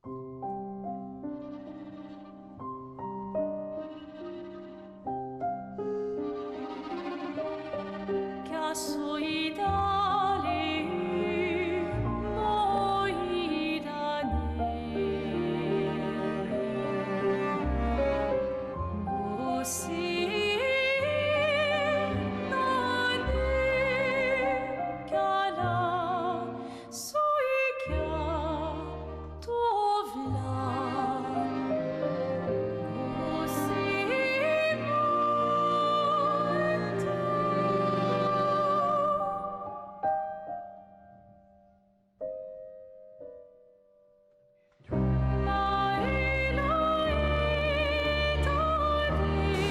Il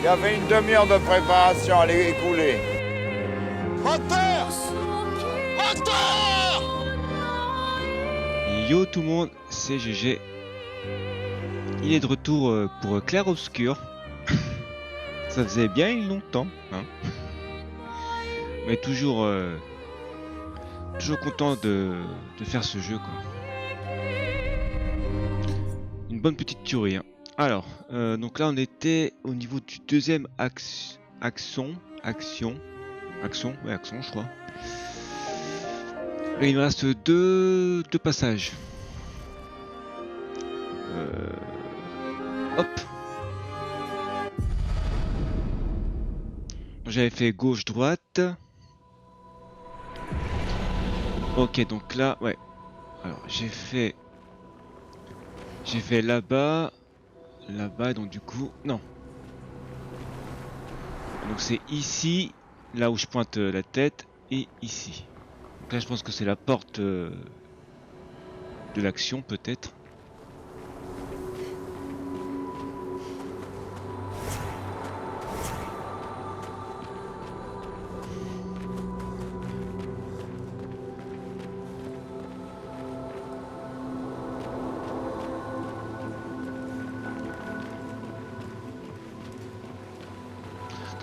y avait une demi-heure de préparation, elle est écoulée. Moteur! Moteur! Yo tout le monde, c'est GG. Il est de retour pour Clair Obscur. Ça faisait bien longtemps, hein. Mais toujours content de faire ce jeu, quoi. Une bonne petite tuerie, hein. Alors, donc là on était au niveau du deuxième action, je crois. Et il me reste deux passages. Hop. J'avais fait gauche-droite. Ok, donc là, ouais. Alors j'ai fait là-bas, donc du coup, non. Donc c'est ici, là où je pointe la tête, et ici. Donc là je pense que c'est la porte de l'action peut-être.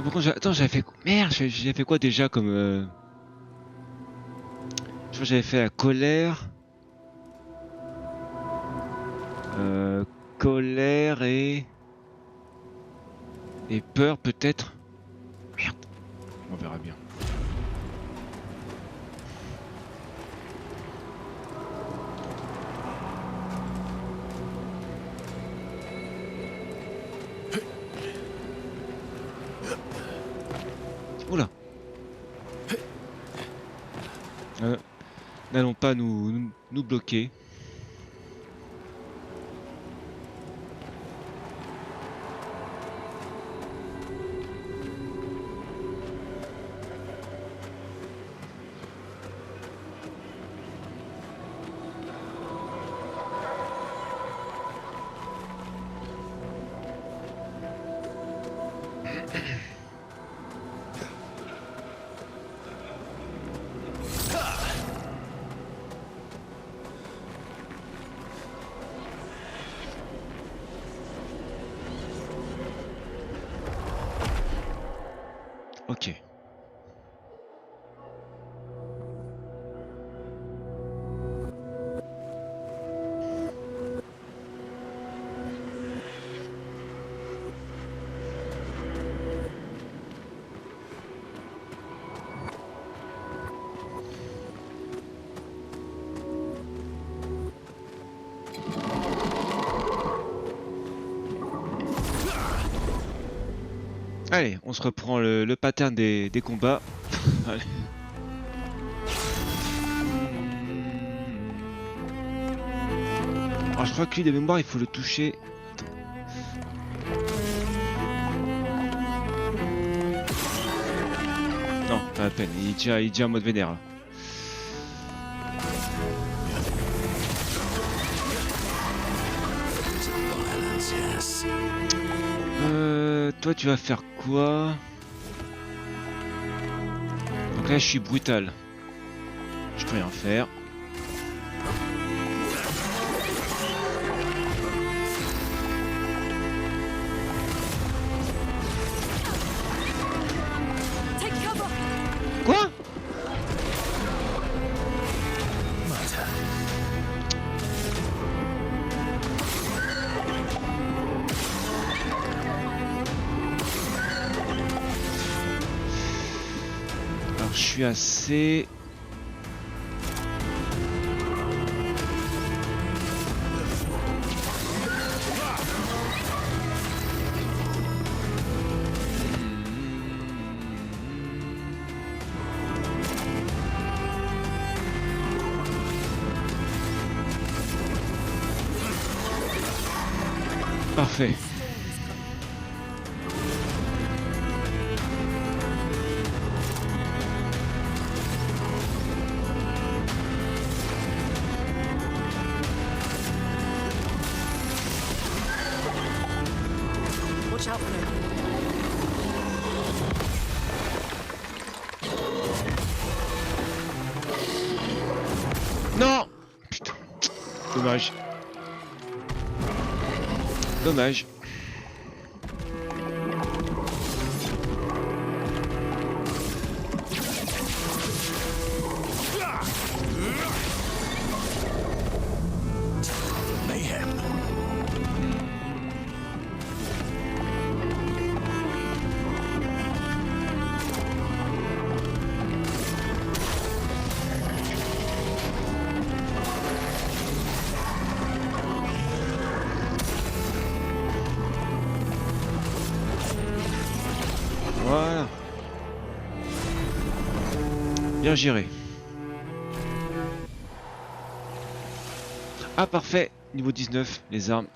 Par contre, attends, j'avais fait... Merde, j'avais fait quoi déjà comme... Je crois que j'avais fait la colère. Colère et peur peut-être. Merde, on verra bien. Oula. N'allons pas nous bloquer. Ok. Allez, on se reprend le pattern des combats. Allez. Alors je crois que lui de mémoire il faut le toucher. Attends. Non, pas la peine, il est déjà en mode vénère là. Toi tu vas faire quoi? Donc là je suis brutal. Je peux rien faire. Quoi? je suis assez... Parfait. Watch out for them. Non! Putain. Dommage. Dommage. Voilà. Bien géré. Ah parfait. Niveau 19, les armes.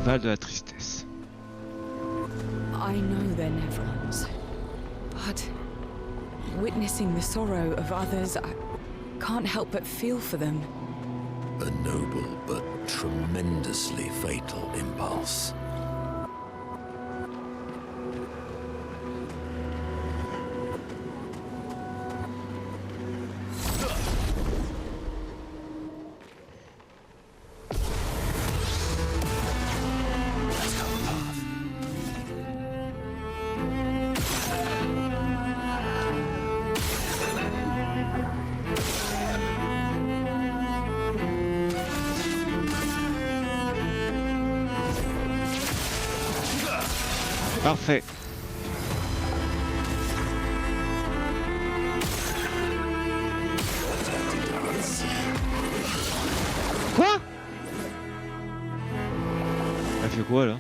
Val de la tristesse. I know they're Nevrons, but witnessing the sorrow of others, I can't help but feel for them. A noble but tremendously fatal impulse. Parfait. Quoi? Elle fait quoi là?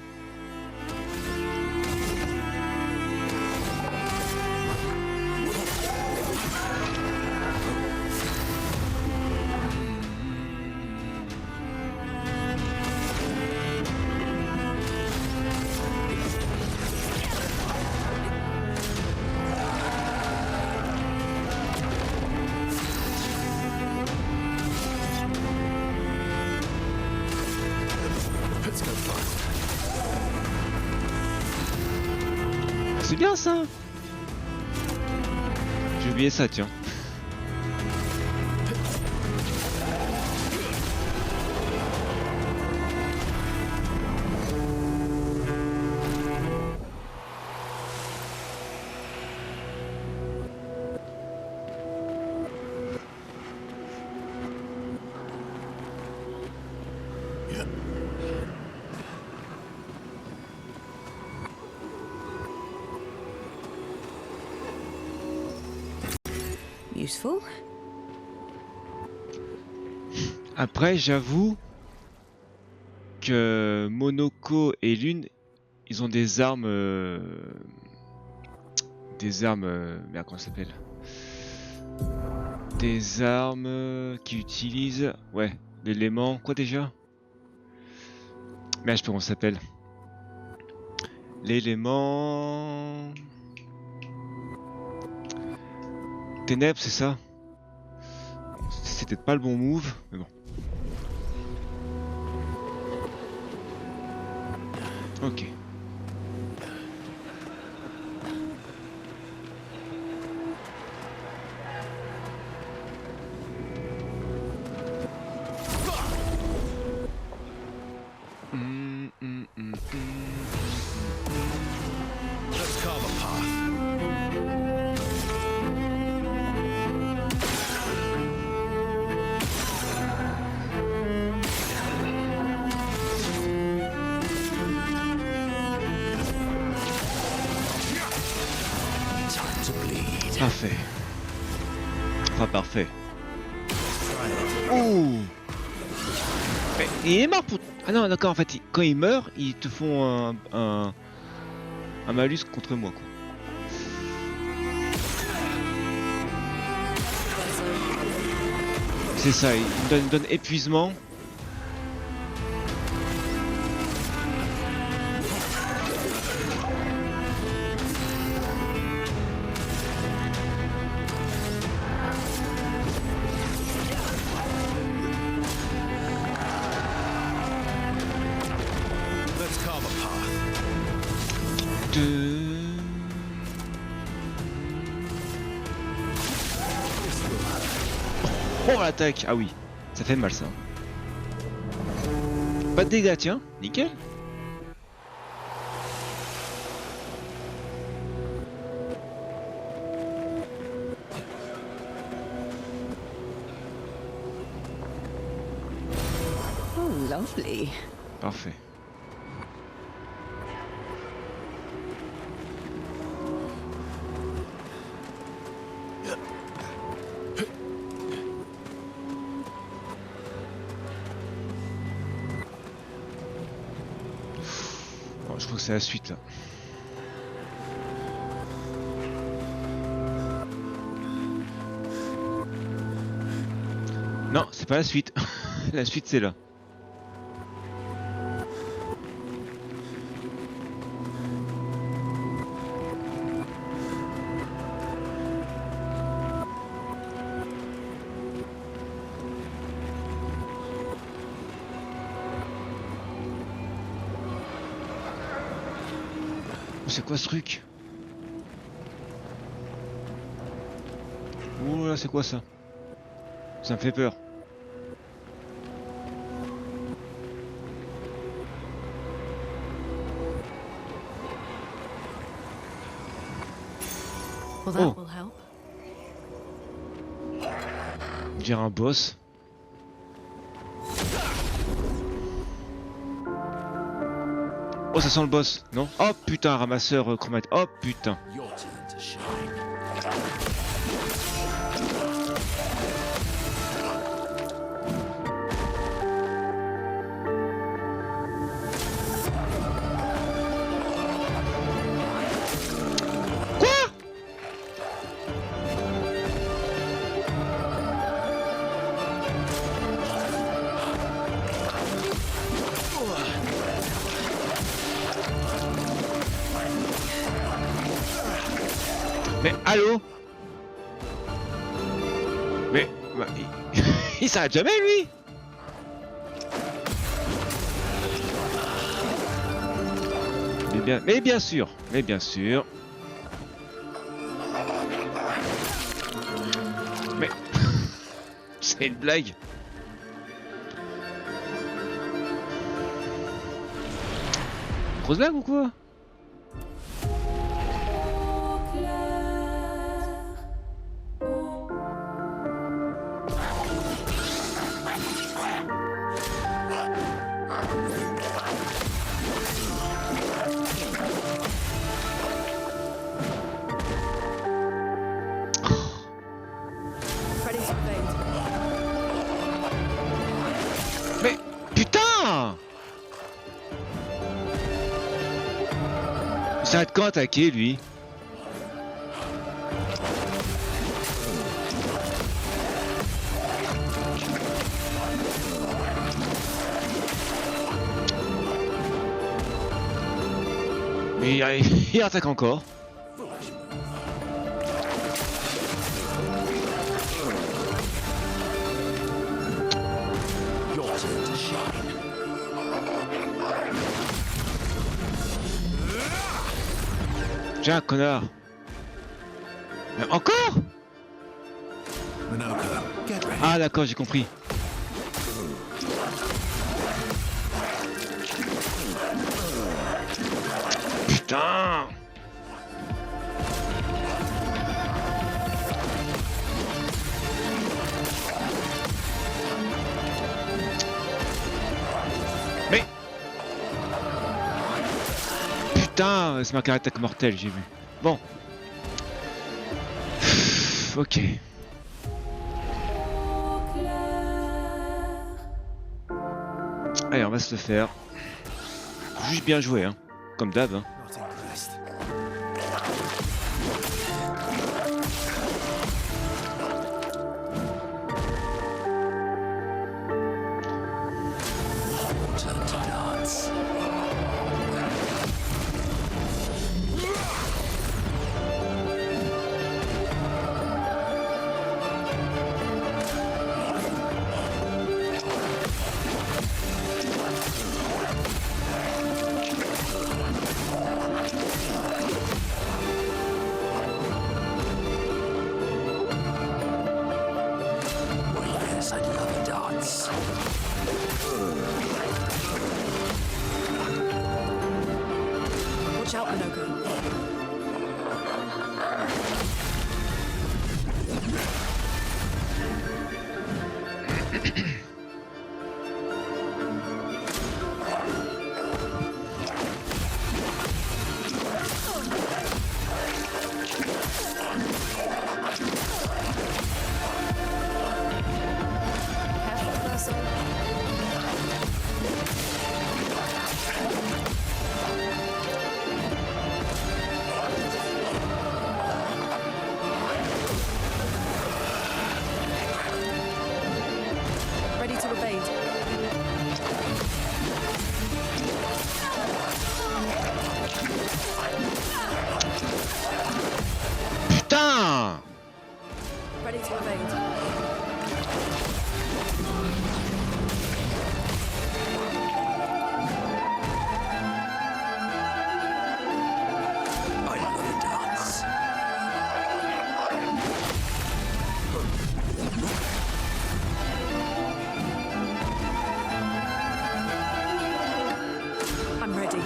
C'est bien ça. J'ai oublié ça, tiens. Useful? Après, j'avoue que Monoko et Lune, ils ont des armes... merde, comment ça s'appelle? Des armes qui utilisent... Ouais, l'élément... Quoi déjà? Merde, je sais pas comment ça s'appelle. L'élément... Ténèbres, c'est ça? C'était pas le bon move, mais bon. Ok. to bleed. Parfait. Enfin, parfait. Ouh. Mais il est mort pour... Ah non, d'accord, en fait, quand ils meurent, ils te font un malus contre moi, quoi. C'est ça, il me donne épuisement. Let's carve a path. Oh, l'attaque. Ah oui, ça fait mal ça. Pas de dégâts, tiens, nickel. Oh, lovely. Parfait. Bon, je crois que c'est la suite là. Non, c'est pas la suite. La suite c'est là. C'est quoi ce truc? Ouh là, c'est quoi ça? Ça me fait peur. Well, that Oh. will help. On dirait un boss. Oh, ça sent le boss, non? Oh putain, ramasseur chromate. Oh putain. Your turn to shine. Quoi? Mais allô? Mais bah, il s'arrête jamais lui? Mais bien sûr, mais bien sûr. Mais c'est une blague. Grosse blague ou quoi? Ready to invade. Mais putain! Il s'arrête quand attaquer lui? Mais il attaque encore. Your turn to shine. J'ai un connard. Mais encore? Minoko, get ready. Ah d'accord, j'ai compris. Putain! Mais... Putain, c'est marqué attaque mortelle, j'ai vu. Bon. Ok. Allez, on va se le faire. Juste bien joué, hein. Comme d'hab. Hein. Not impressed. Turn to dance. Yes, I'd love a dance. Watch out, Minoko. Careful, Percy. Ready to evade. Putain! Ready to evade. I love a dance. I'm ready.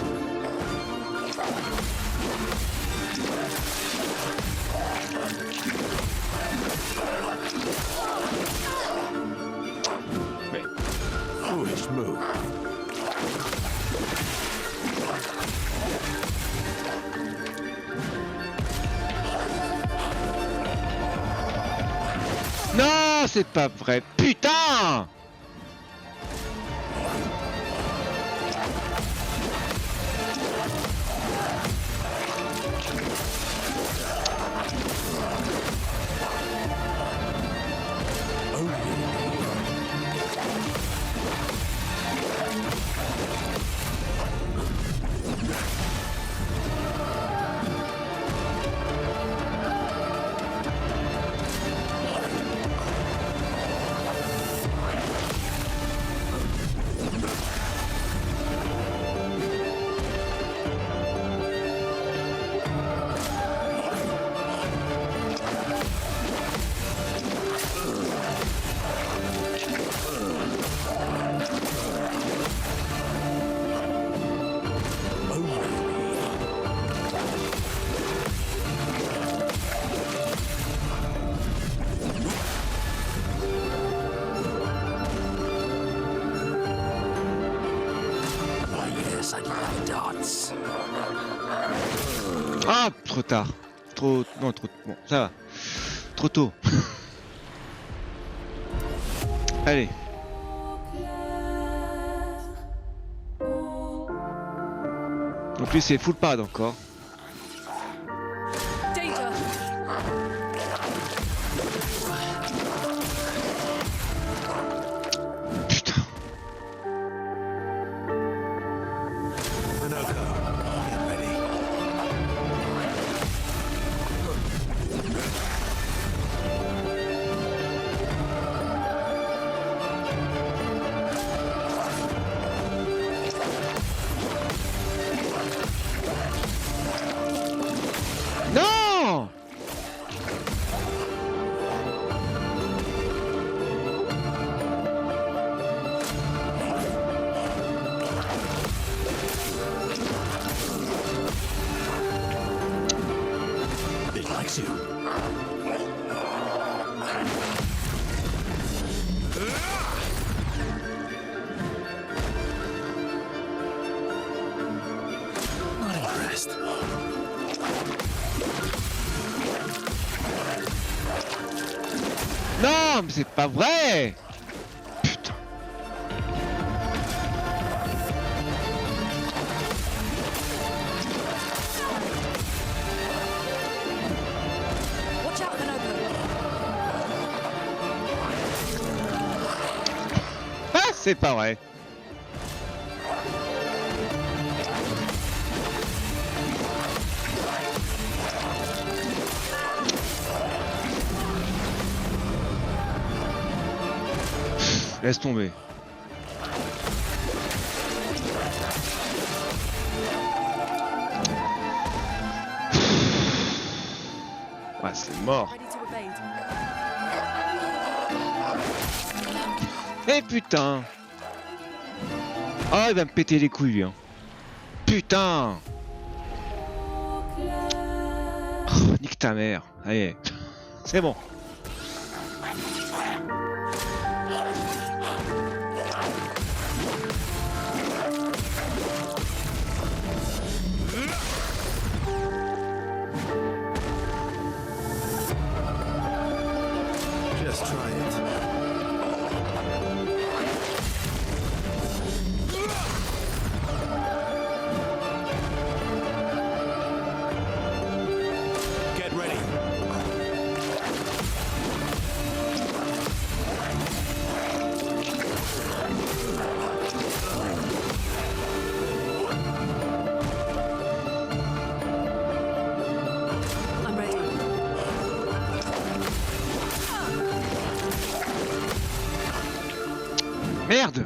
Foolish move. Non, c'est pas vrai. Putain! Yes, I'd love a dance. Ah, trop tard. Trop... Non, trop... Bon, ça va. Trop tôt. Allez. En plus, c'est full pad encore. Danger! Putain. Minoko, get ready. Non! It likes you. Not impressed. Non, mais c'est pas vrai. Putain. Watch out, Hanoko. Ah, c'est pas vrai. Laisse tomber. Ouais, c'est mort. Ready to evade. Eh putain. Ah, il va me péter les couilles, lui, hein. Putain. Oh, nique ta mère. Allez. C'est bon. Just try it. Get ready. I'm ready. Merde.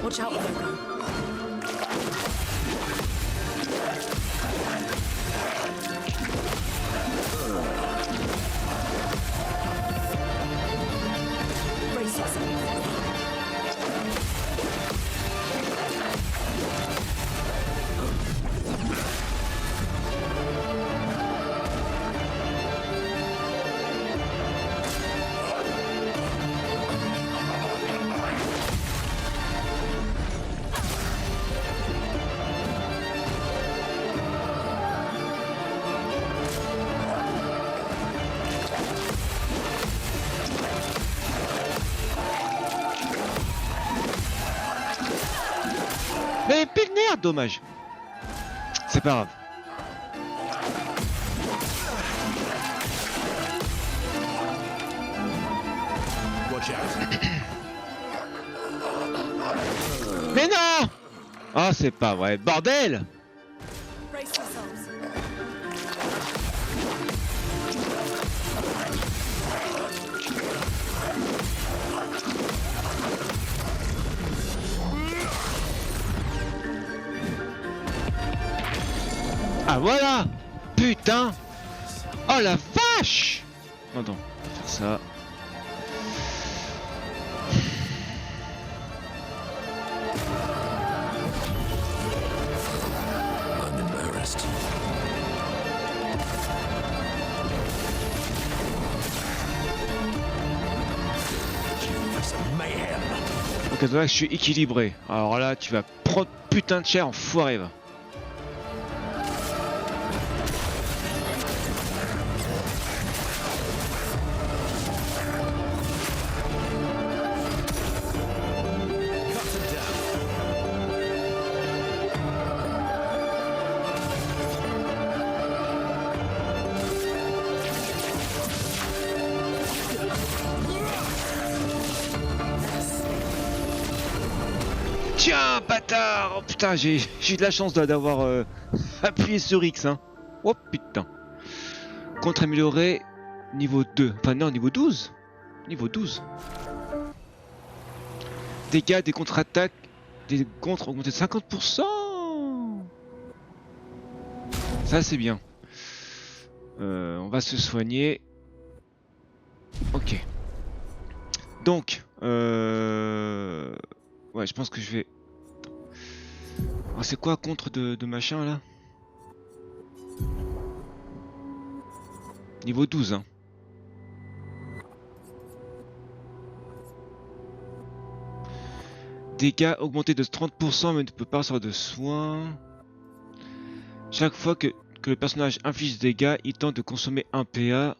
Watch out, Hanoko. Brace yourself. Mais pile merde, dommage. C'est pas grave. Watch out. Mais non. Ah, c'est pas vrai. Bordel. Brace yourselves. Ah voilà. Putain. Oh la vache. Attends, on va faire ça. I'm embarrassed. For some mayhem. Ok, toi, je suis équilibré. Alors là, tu vas prendre putain de cher, enfoiré, va. Cut them down. Tiens, bâtard. Oh putain, j'ai eu de la chance d'avoir appuyé sur X, hein. Oh putain. Contre amélioré, niveau 2. Enfin non, niveau 12. Niveau 12. Dégâts des contre-attaques, des contre augmentés de 50%. Ça c'est bien. On va se soigner. Ok. Donc, ouais, je pense que je vais... Ah, c'est quoi contre de machin là? Niveau 12, hein. Dégâts augmentés de 30% mais ne peut pas recevoir de soins. Chaque fois que le personnage inflige des dégâts, il tente de consommer un PA.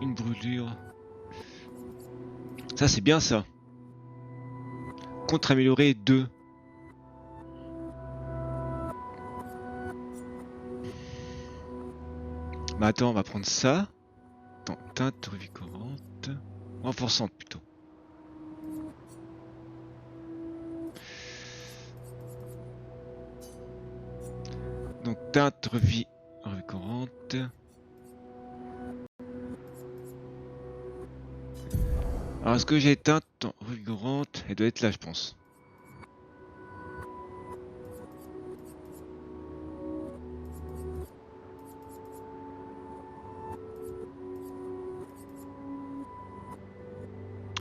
Une brûlure. Ça c'est bien ça. Contre amélioré 2. Bah attends, on va prendre ça. Attends, teinte revigorante. Renforçante plutôt. Donc teinte revigorante. Alors est-ce que j'ai teinte revigorante? Elle doit être là je pense.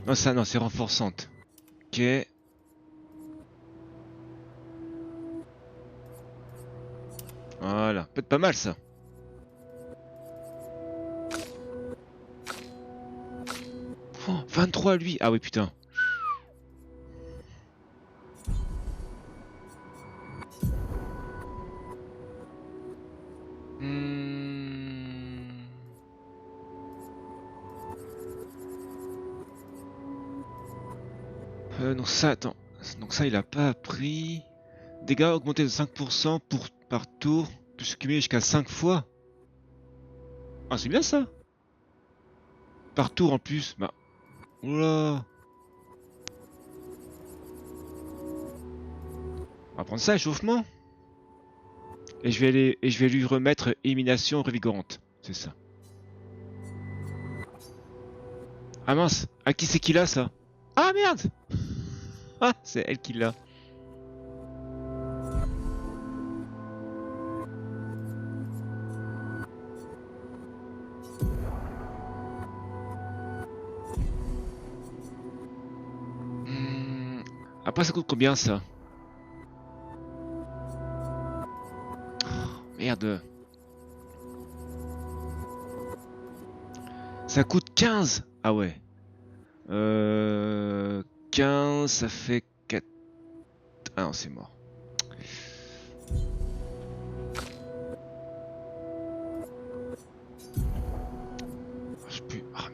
Non ça non c'est renforçante. Ok. Voilà, peut être pas mal ça. Oh, 23 lui. Ah oui putain. Donc ça, attends. Donc ça, il a pas appris. Dégâts augmentés de 5% par tour. Peut se cumuler jusqu'à 5 fois. Ah, c'est bien ça. Par tour en plus. Bah. Oula. On va prendre ça, échauffement. Et je vais lui remettre élimination revigorante. C'est ça. Ah mince. À qui c'est qu'il a ça? Ah merde. Ah, c'est elle qui l'a. Après ça coûte combien ça? Oh, merde. Ça coûte 15. Ah ouais. 15, ça fait 4... Ah non, c'est mort. Je peux... Ah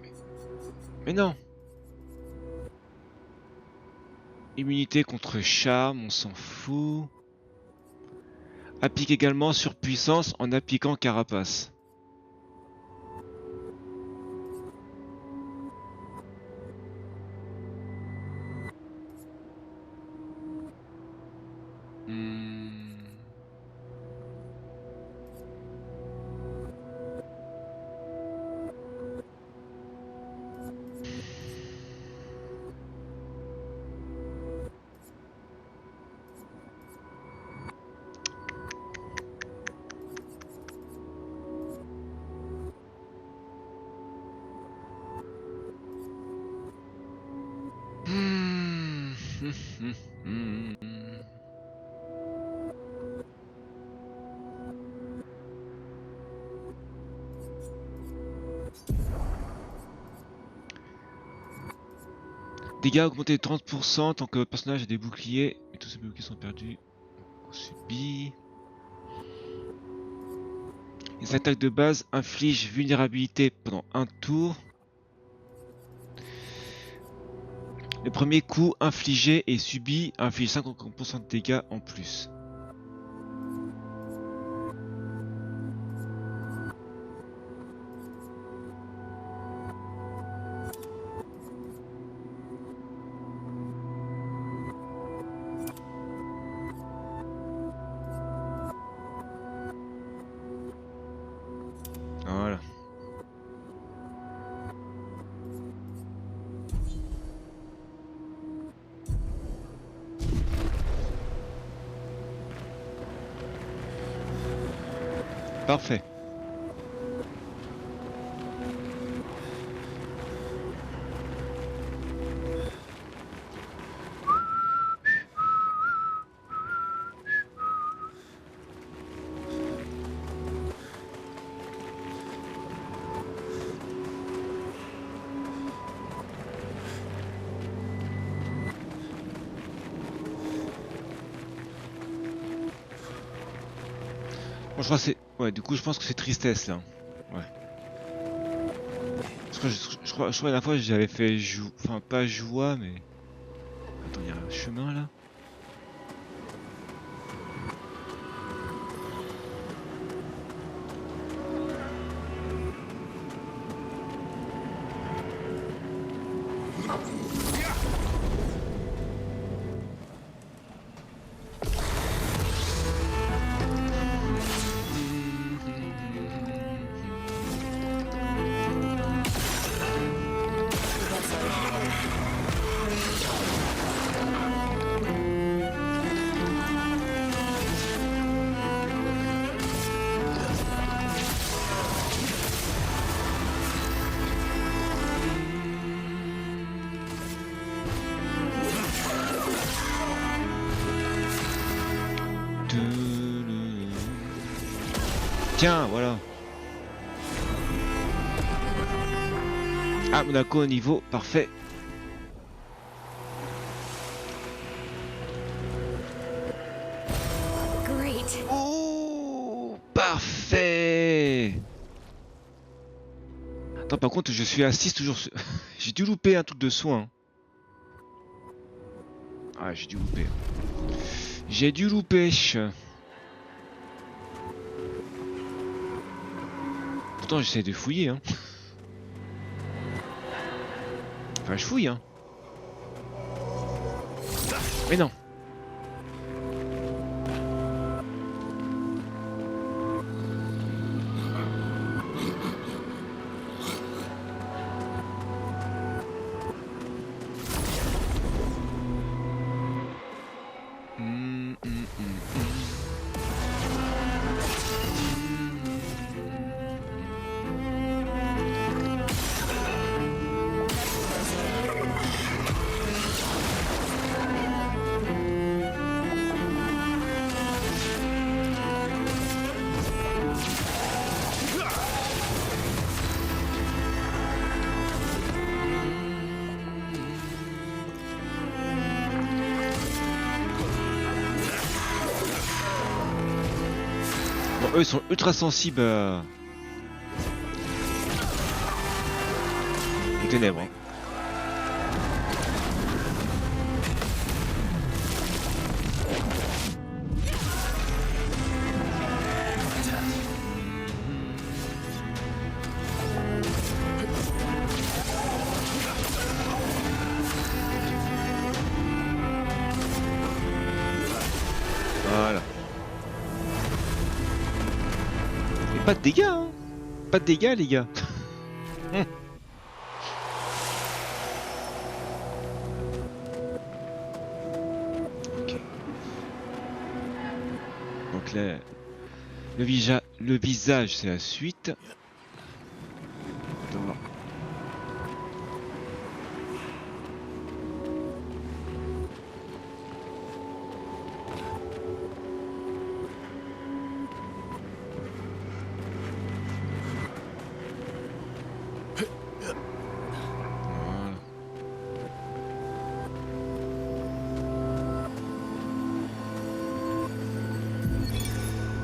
mais non. Immunité contre charme, on s'en fout. Applique également sur puissance en appliquant carapace. Dégâts augmentés de 30% tant que le personnage a des boucliers et tous ces boucliers sont perdus. On subit. Les attaques de base infligent vulnérabilité pendant un tour. Le premier coup infligé et subi inflige 50% de dégâts en plus. Voilà. Parfait. Bon, je crois que c'est... Ouais, du coup, je pense que c'est tristesse, là. Ouais. Parce que je crois la dernière fois, j'avais fait... Enfin, pas joie, mais... Attends, il y a un chemin, là. Tiens, voilà. Ah, Monaco au niveau, parfait. Great. Oh, parfait. Attends, par contre, je suis à 6 toujours. J'ai dû louper un truc de soin. Ah, j'ai dû louper. J'ai dû louper. Pourtant, j'essaie de fouiller, hein. Enfin, je fouille, hein. Mais non. Bon, eux ils sont ultra sensibles aux ténèbres. Hein. Voilà. Et pas de dégâts, hein. Pas de dégâts, les gars. Ok. Donc là, le visage, c'est la suite. Attends. Voilà.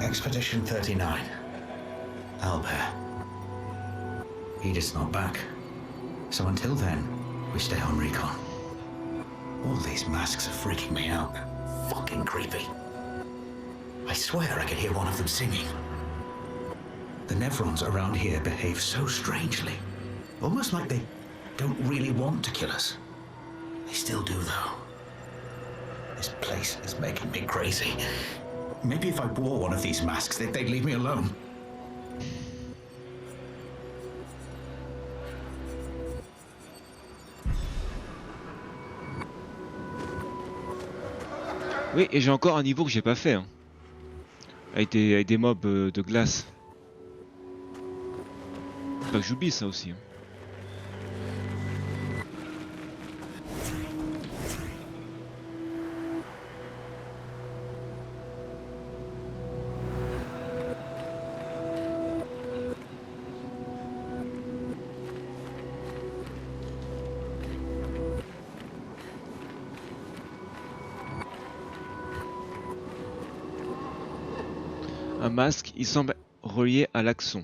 Expedition 39. Albert. Edith's not back. So until then, we stay on recon. All these masks are freaking me out. Fucking creepy. I swear I could hear one of them singing. The Nevrons around here behave so strangely. Almost like they don't really want to kill us. They still do, though. This place is making me crazy. Maybe if I wore one of these masks, they'd leave me alone. Oui, et j'ai encore un niveau que j'ai pas fait. Hein. Avec des mobs de glace. Faut pas que j'oublie ça aussi. Hein. un masque, il semble relié à l'Axon.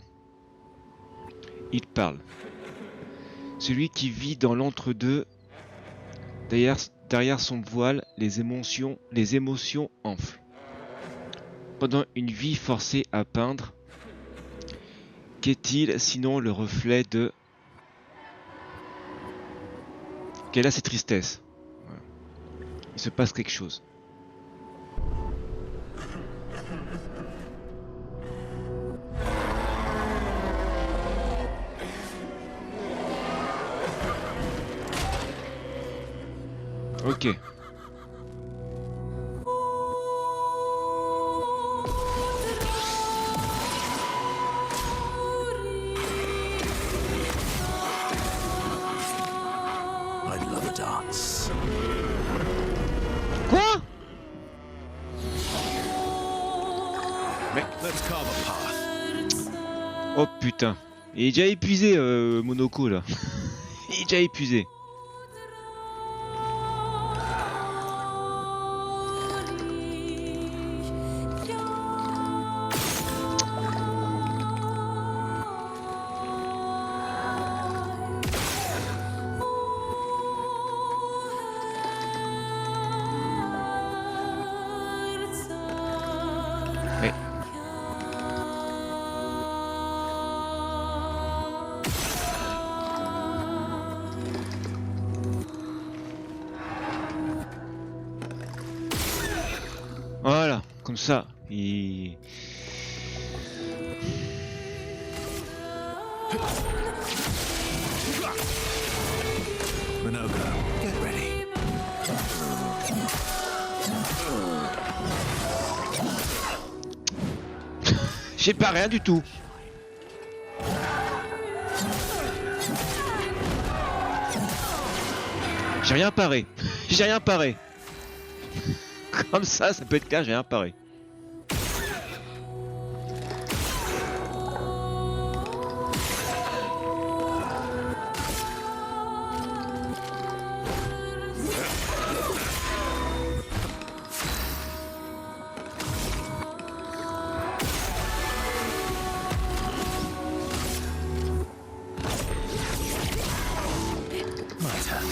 Il parle. Celui qui vit dans l'entre-deux, derrière son voile, les émotions enflent. Pendant une vie forcée à peindre, qu'est-il sinon le reflet de... Quelle a ses tristesses. Voilà. Il se passe quelque chose. Ok. I'd love a dance. Quoi? Let's carve a path. Oh putain. Il est déjà épuisé, Monoko là. Il est déjà épuisé. Mais... Voilà, comme ça, il... Minogo, get ready. J'ai pas rien du tout. J'ai rien paré. J'ai rien paré. Comme ça peut être clair, j'ai rien paré. My turn.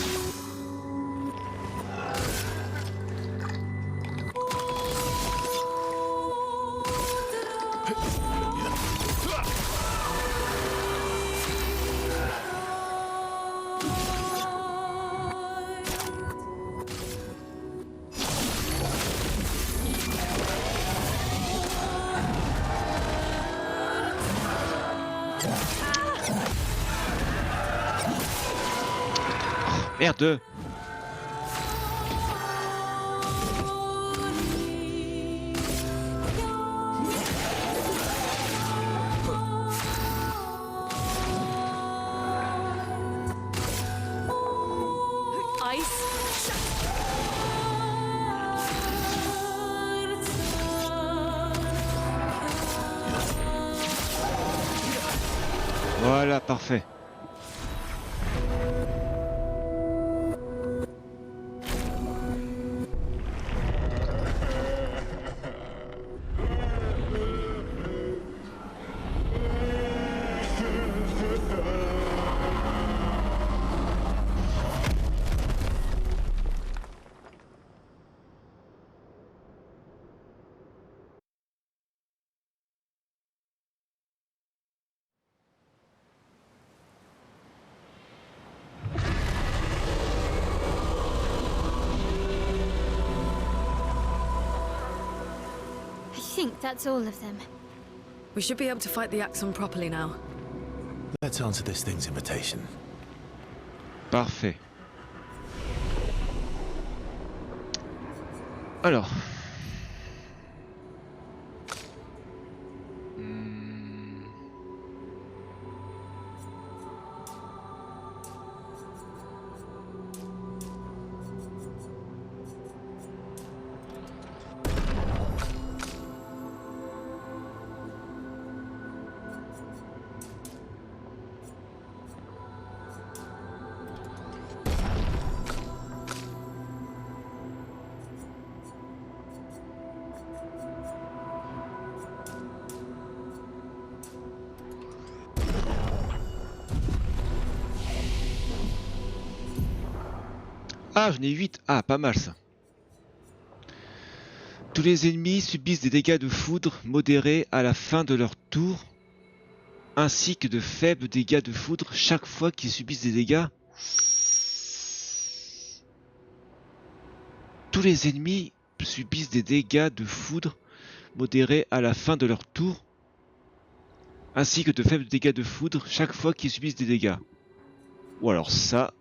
Merde. Ice. Voilà, parfait. I think that's all of them. We should be able to fight the Axon properly now. Let's answer this thing's invitation. Parfait. Alors. Ah, j'en ai 8. Ah, pas mal ça. Tous les ennemis subissent des dégâts de foudre modérés à la fin de leur tour, ainsi que de faibles dégâts de foudre chaque fois qu'ils subissent des dégâts. Tous les ennemis subissent des dégâts de foudre modérés à la fin de leur tour, ainsi que de faibles dégâts de foudre chaque fois qu'ils subissent des dégâts. Ou alors ça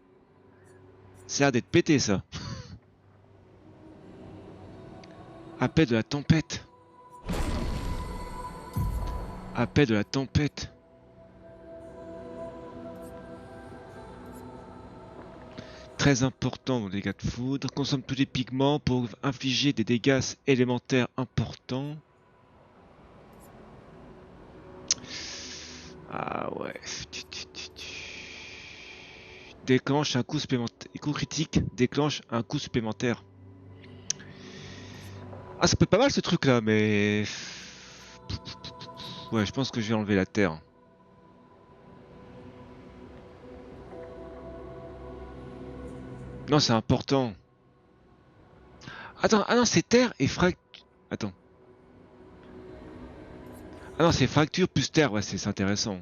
a l'air d'être pété ça. Appel de la tempête. Appel de la tempête. Très important dans les dégâts de foudre. Consomme tous les pigments pour infliger des dégâts élémentaires importants. Ah ouais. Déclenche un coup supplémentaire. Coup critique déclenche un coup supplémentaire. Ah, ça peut être pas mal ce truc là, mais... Ouais, je pense que je vais enlever la terre. Non, c'est important. Attends, ah non, c'est terre et fracture. Attends. Ah non, c'est fracture plus terre, ouais, c'est intéressant.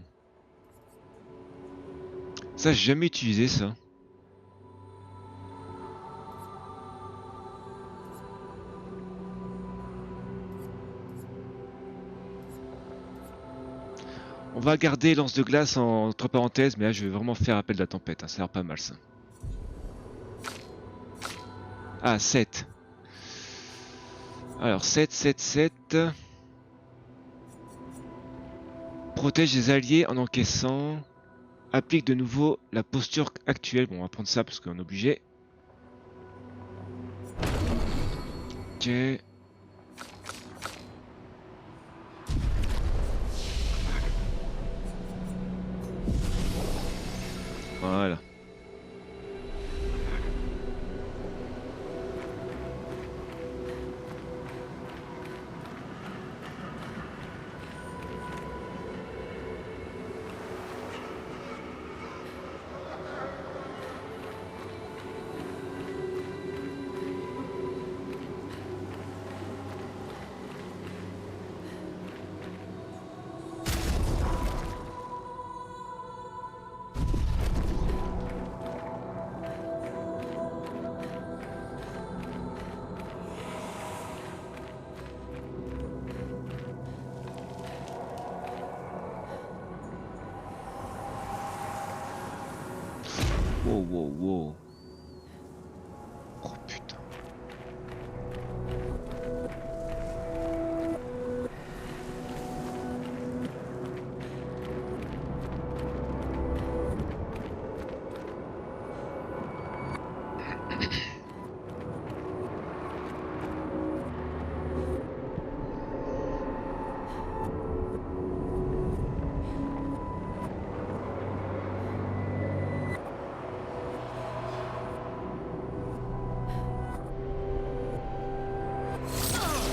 Ça, j'ai jamais utilisé ça. On va garder lance de glace entre parenthèses, mais là je vais vraiment faire appel de la tempête, hein, ça a l'air pas mal ça. Ah, 7. Alors 7, 7, 7. Protège les alliés en encaissant. Applique de nouveau la posture actuelle. Bon, on va prendre ça parce qu'on est obligé. Ok. Voilà. Wow, wow, wow. Oh putain.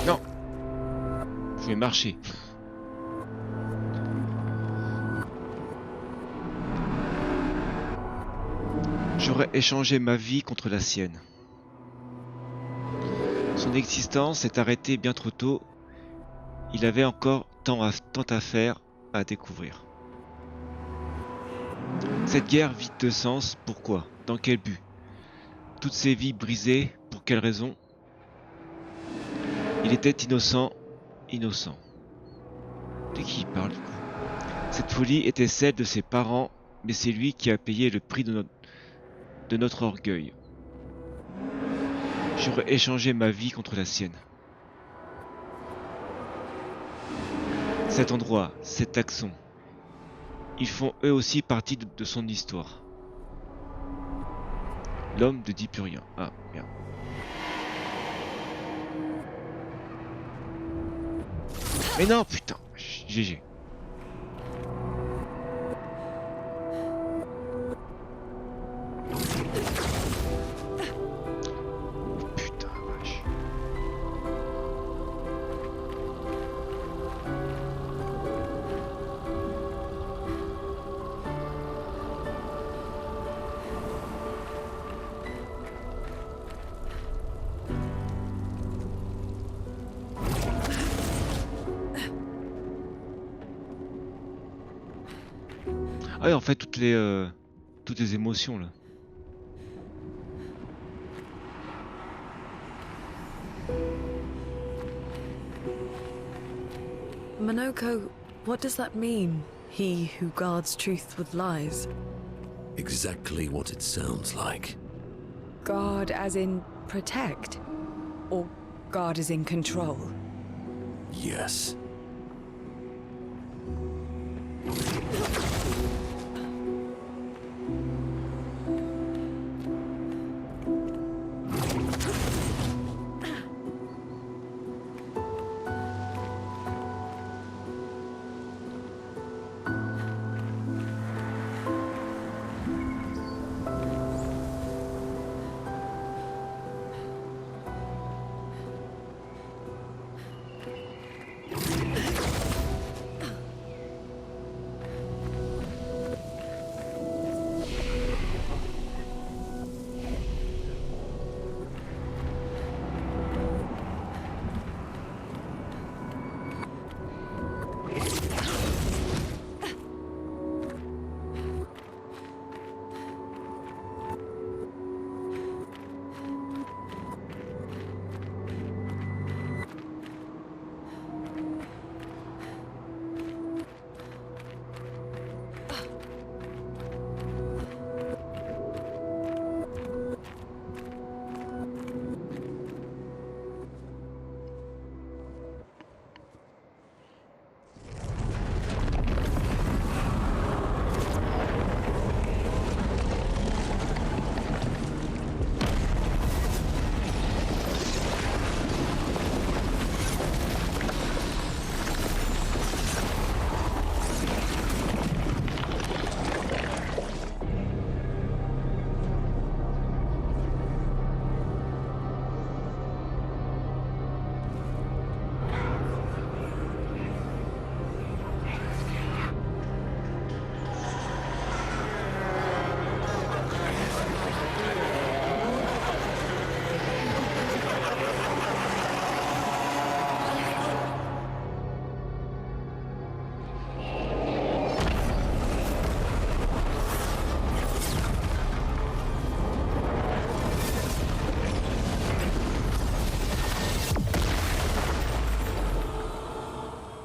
Non. Je vais marcher. J'aurais échangé ma vie contre la sienne. Son existence s'est arrêtée bien trop tôt. Il avait encore tant à faire, à découvrir. Cette guerre vide de sens, pourquoi? Dans quel but? Toutes ces vies brisées, pour quelle raison? Il était innocent, innocent. De qui il parle du coup? Cette folie était celle de ses parents, mais c'est lui qui a payé le prix de notre orgueil. J'aurais échangé ma vie contre la sienne. Cet endroit, cet taxon, ils font eux aussi partie de son histoire. L'homme ne dit plus rien. Ah, merde. Mais non, putain, GG. Putain, vache. Ah ouais, en fait, toutes les émotions, là. Monoko, what does that mean? He who guards truth with lies. Exactly what it sounds like. Guard as in protect? Or guard as in control? Yes.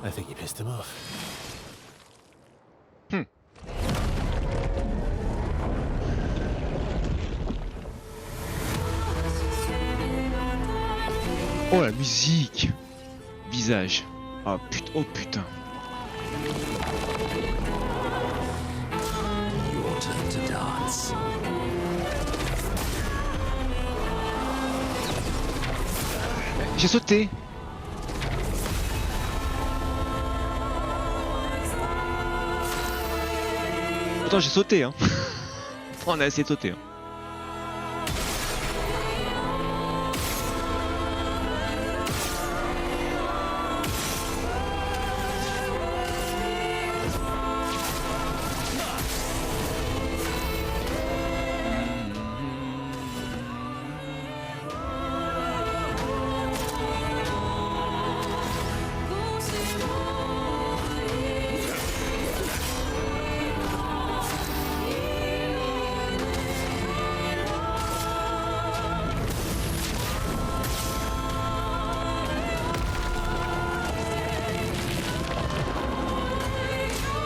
I think you pissed him off. Oh la musique. Visage. Ah putain, oh putain. Your turn to dance. J'ai sauté. Pourtant j'ai sauté hein. On a essayé de sauter hein.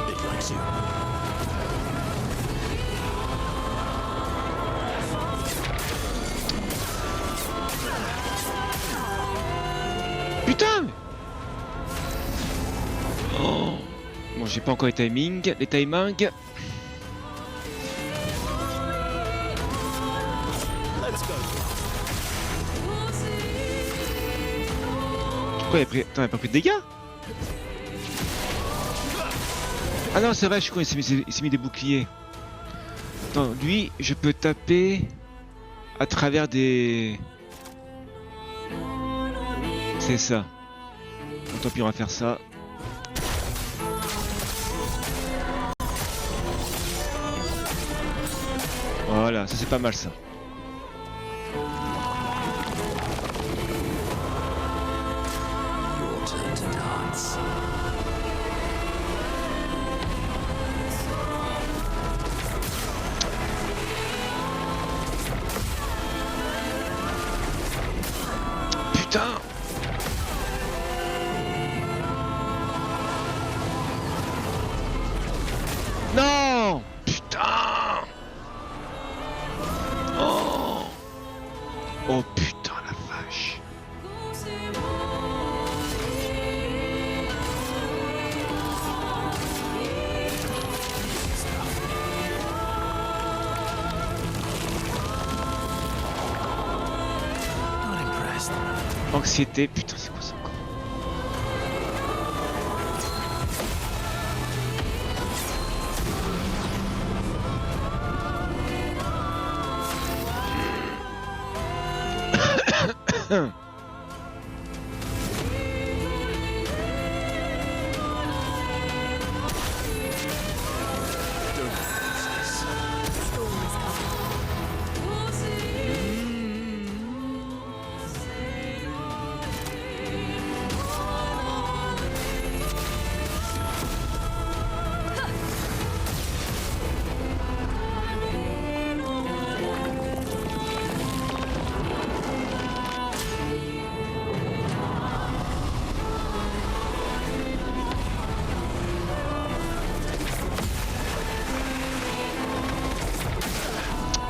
It likes you. Putain. Oh. Bon j'ai pas encore les timings. Let's go. Pourquoi il a pris... Attends, il a pas pris de dégâts? Ah non c'est vrai, je suis con, il s'est mis des boucliers. Attends, lui, je peux taper à travers des... C'est ça. Bon, tant pis, on va faire ça. Voilà, ça c'est pas mal ça. Your turn to dance. putain. Non. Putain. Oh. Oh putain la vache. Not impressed. Anxiété, putain c'est quoi ça encore?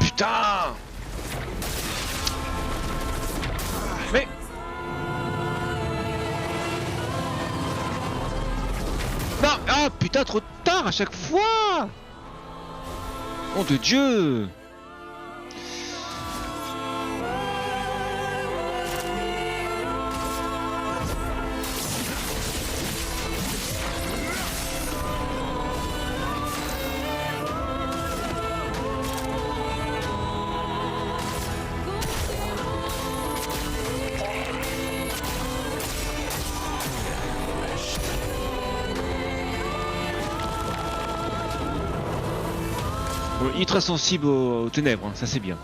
Putain. Mais... Non, ah putain, trop tard à chaque fois. Nom de Dieu. Ultra sensible aux ténèbres, hein, ça c'est bien.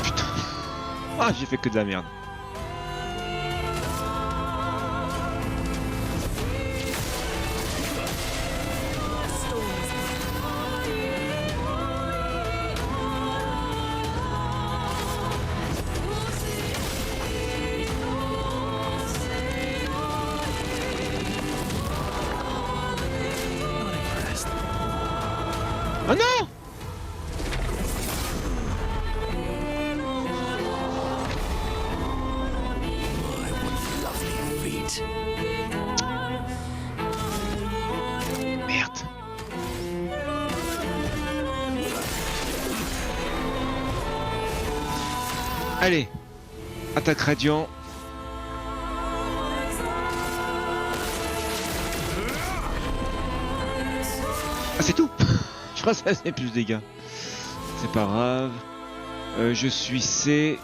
Putain. Ah, j'ai fait que de la merde. Oh non! My, what lovely feet. Merde. Allez, attaque radiant. Ah c'est tout. Je crois que ça c'est plus de dégâts. C'est pas grave. Je suis C.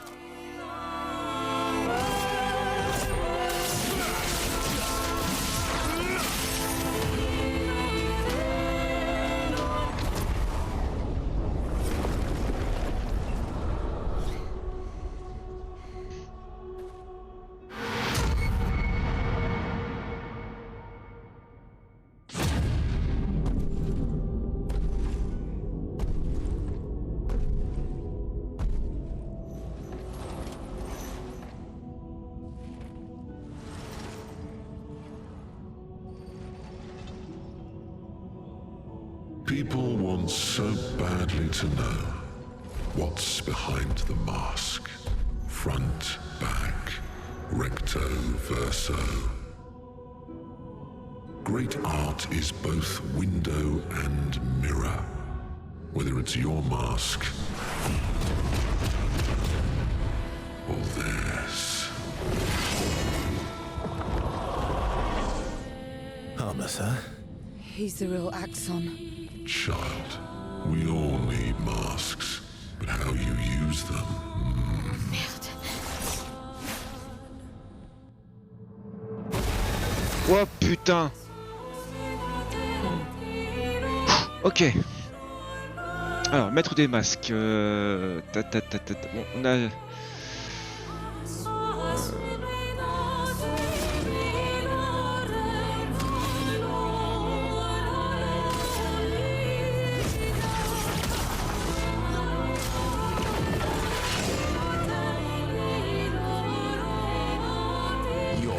People want so badly to know what's behind the mask. Front, back, recto, verso. Great art is both window and mirror. Whether it's your mask or theirs. Harmless, huh? He's the real Axon. Child, we all need masks, but how you use them. Oh putain. Ok. Alors, mettre des masques. Bon, on a...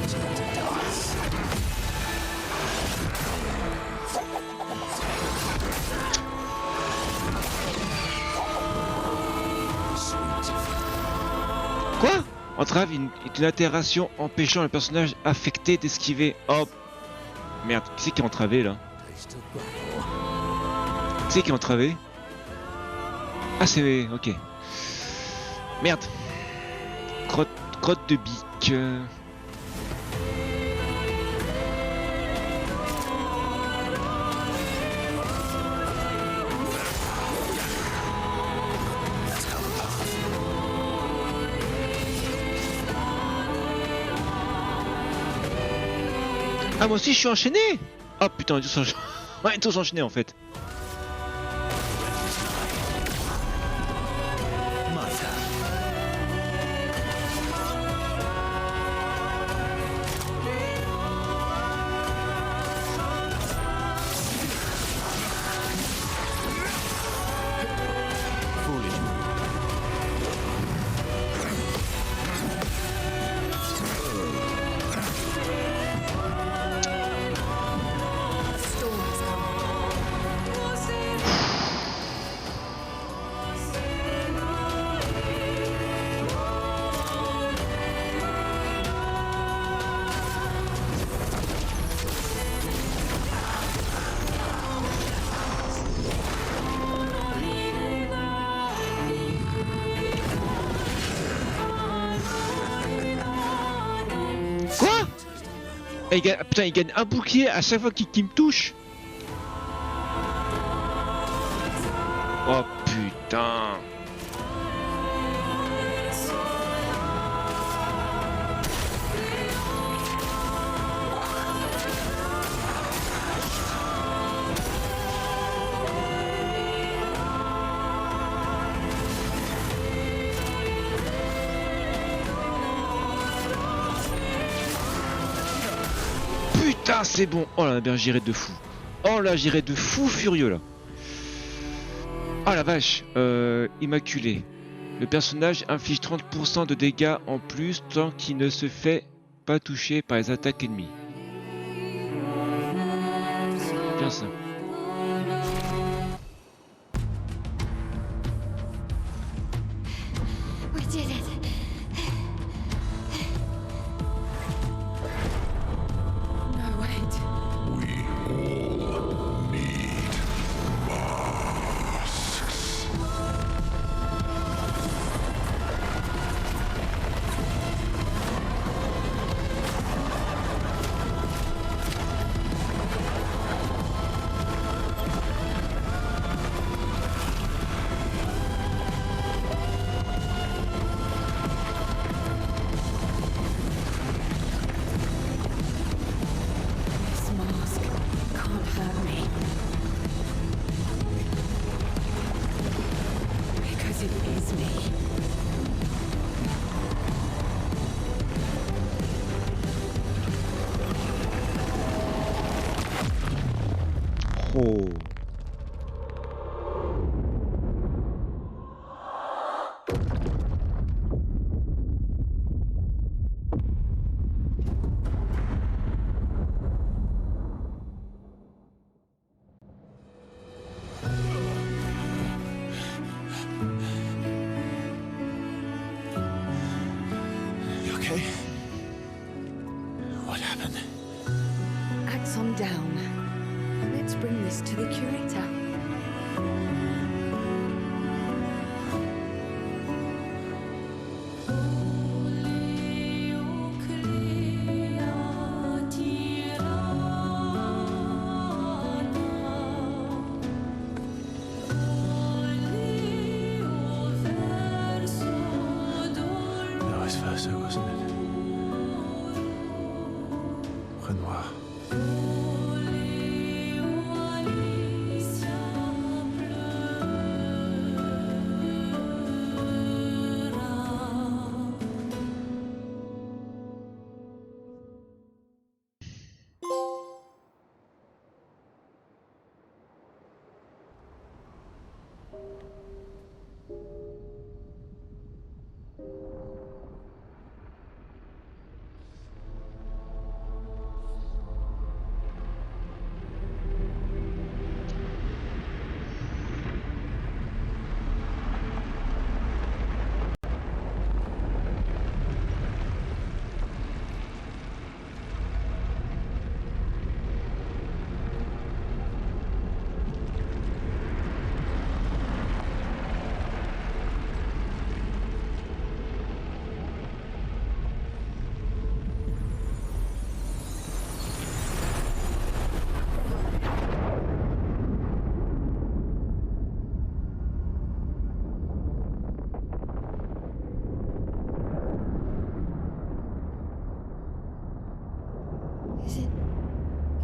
turn to dust. Quoi? Entrave est une altération empêchant le personnage affecté d'esquiver. Oh merde, qui c'est qui est entravé là? Qui c'est qui est entravé? Ah c'est... ok. Merde. Crotte de bique. Ah moi aussi je suis enchaîné. Oh putain on est tous enchaînés en fait. My turn. Foolish move. Storm has come. Quoi? Putain il gagne un bouclier à chaque fois qu'il me touche. Oh putain. Putain c'est bon. Oh là bien j'irai de fou. Oh là j'irai de fou furieux là. Ah la vache. Immaculé. Le personnage inflige 30% de dégâts en plus tant qu'il ne se fait pas toucher par les attaques ennemies. Bien ça. We did it. No, wait. We all need masks. This mask can't hurt me. Because it is me. Oh. You okay? What happened? Axon down. Let's bring this to the curator. That was Verso, wasn't it? Renoir.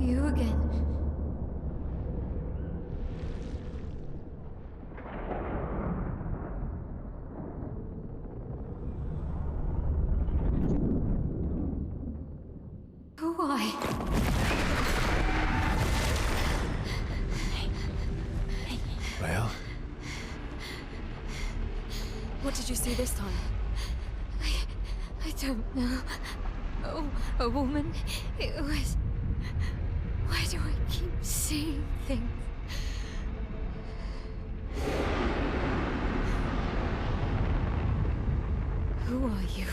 You again. Why? Well, What did you see this time? I don't know. Oh, a woman. It was. Why do I keep seeing things? Who are you?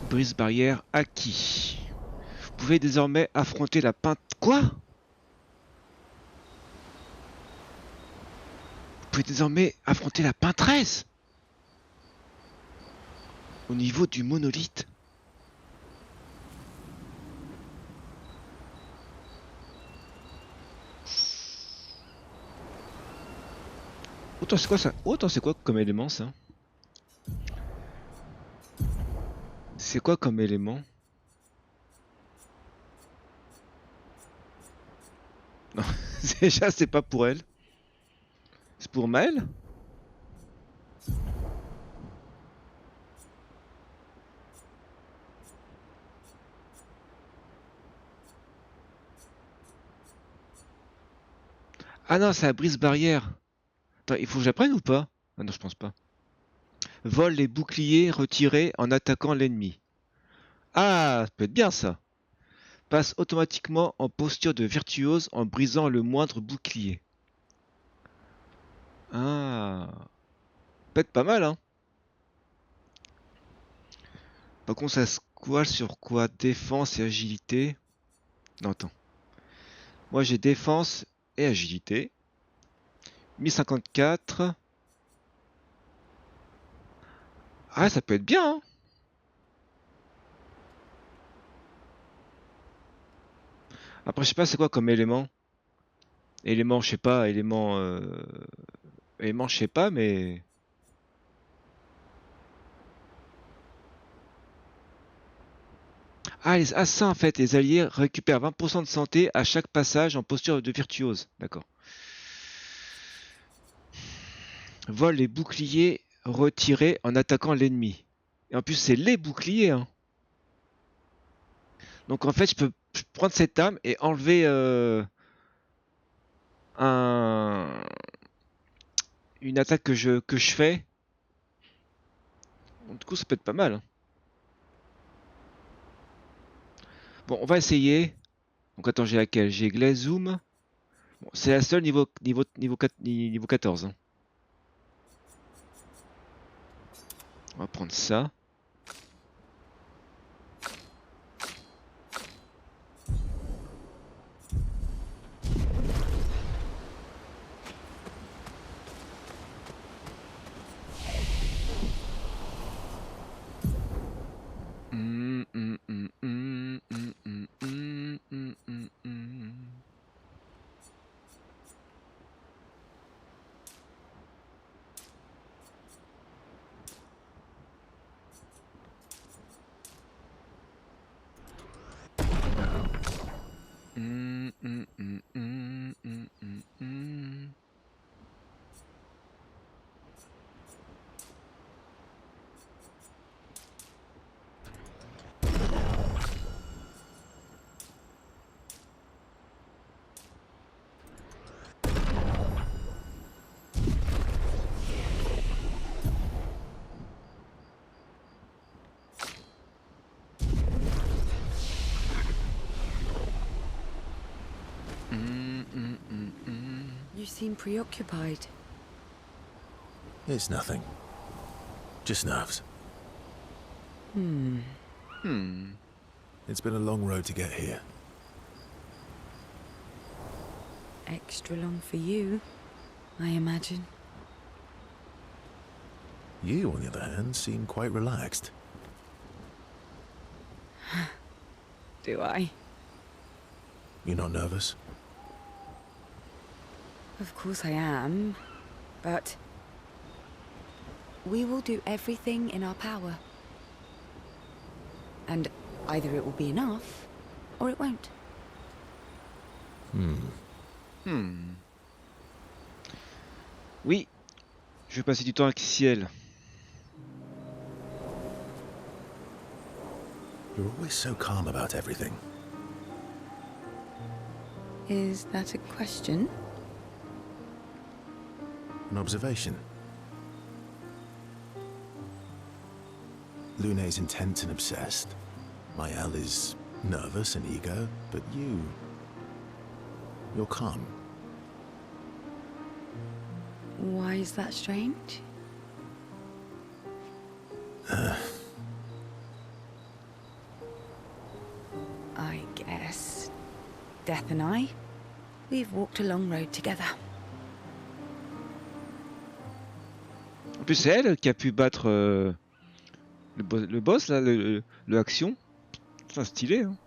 Brise barrière acquis. Vous pouvez désormais affronter la peinte... Quoi? Vous pouvez désormais affronter la peintresse au niveau du monolithe. Autant c'est quoi ça? Autant c'est quoi comme élément ça? C'est quoi comme élément? Non, déjà c'est pas pour elle. C'est pour Maël? Ah non, c'est la brise barrière. Attends, il faut que j'apprenne ou pas? Ah non, je pense pas. Vole les boucliers retirés en attaquant l'ennemi. Ah, ça peut être bien ça. Passe automatiquement en posture de virtuose en brisant le moindre bouclier. Ah, peut être pas mal, hein. Par contre, ça squash sur quoi? Défense et agilité. Non, attends. Moi, j'ai défense et agilité. 1054. Ah, ça peut être bien, hein. Après, je sais pas c'est quoi comme élément. Élément, je sais pas. Élément, élément, je sais pas, mais... Ah, ça en fait, les alliés récupèrent 20% de santé à chaque passage en posture de virtuose. D'accord. Vole les boucliers retirés en attaquant l'ennemi. Et en plus, c'est les boucliers, hein. Donc en fait, je peux prendre cette arme et enlever une attaque que je fais. Bon, du coup, ça peut être pas mal, hein. Bon, on va essayer. Donc attends, j'ai laquelle? J'ai Glazoom. Bon, c'est la seule niveau 14. Hein. On va prendre ça. You seem preoccupied. It's nothing. Just nerves. It's been a long road to get here. Extra long for you, I imagine. You, on the other hand, seem quite relaxed. Do I? You're not nervous? Of course I am, but we will do everything in our power. And either it will be enough, or it won't. Oui, je vais passer du temps avec Ciel. You're always so calm about everything. Is that a question? An observation. Lune's intense and obsessed. Mael is nervous and eager, but you're calm. Why is that strange? I guess Death and I, we've walked a long road together. En plus, c'est elle qui a pu battre le boss, là, le Action. Enfin, stylé, hein.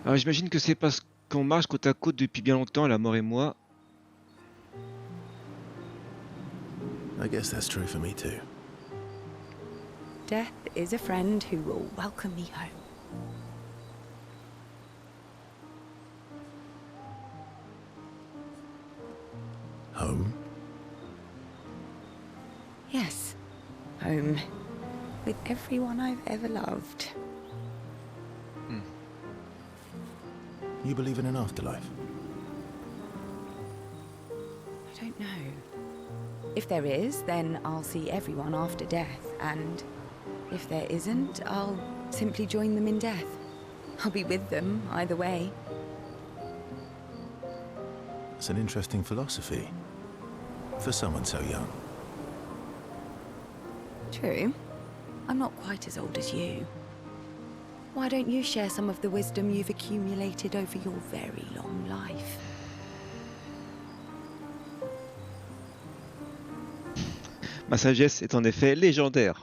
Alors, j'imagine que c'est parce qu'on marche côte à côte depuis bien longtemps, la mort et moi. I guess that's true for me too. Death is a friend who will welcome me home. Home? Yes, home. With everyone I've ever loved. You believe in an afterlife? I don't know. If there is, then I'll see everyone after death, and if there isn't, I'll simply join them in death. I'll be with them either way. It's an interesting philosophy. For someone so young. True. I'm not quite as old as you. Why don't you share some of the wisdom you've accumulated over your very long life? Ma sagesse est en effet légendaire.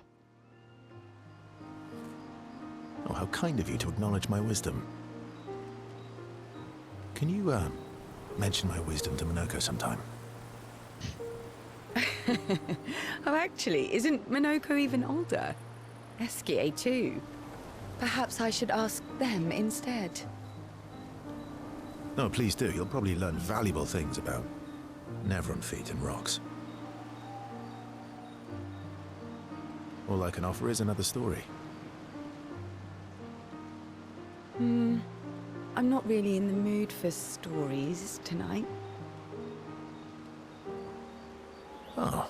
Oh, how kind of you to acknowledge my wisdom. Can you, mention my wisdom to Minoko sometime? Oh, actually, isn't Minoko even older? Eskie too. Perhaps I should ask them instead. No, please do. You'll probably learn valuable things about Nevron feet and rocks. All I can offer is another story. I'm not really in the mood for stories tonight. Oh,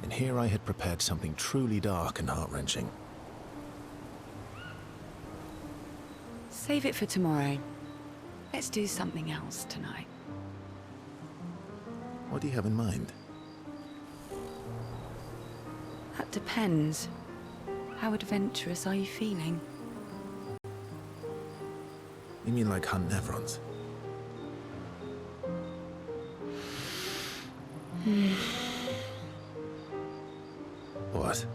and here I had prepared something truly dark and heart-wrenching. Save it for tomorrow. Let's do something else tonight. What do you have in mind? That depends. How adventurous are you feeling? You mean like hunt Nevrons? What?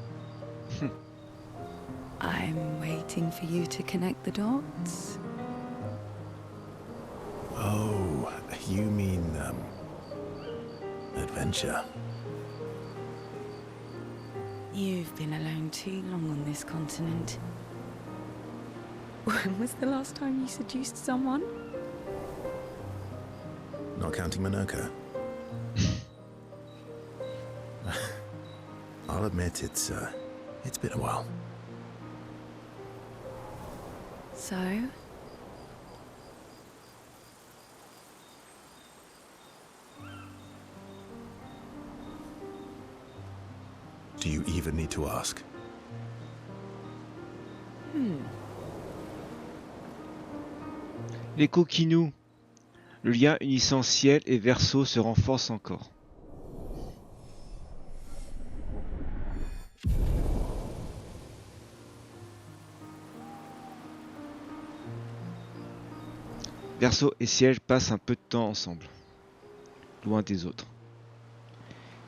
I'm waiting for you to connect the dots. Oh, you mean, adventure. You've been alone too long on this continent. When was the last time you seduced someone? Not counting Minoko. I'll admit it's been a while. So? Do you even need to ask? Les coquinous. Le lien unissant Ciel et Verseau se renforce encore. Verseau et Ciel passent un peu de temps ensemble, loin des autres.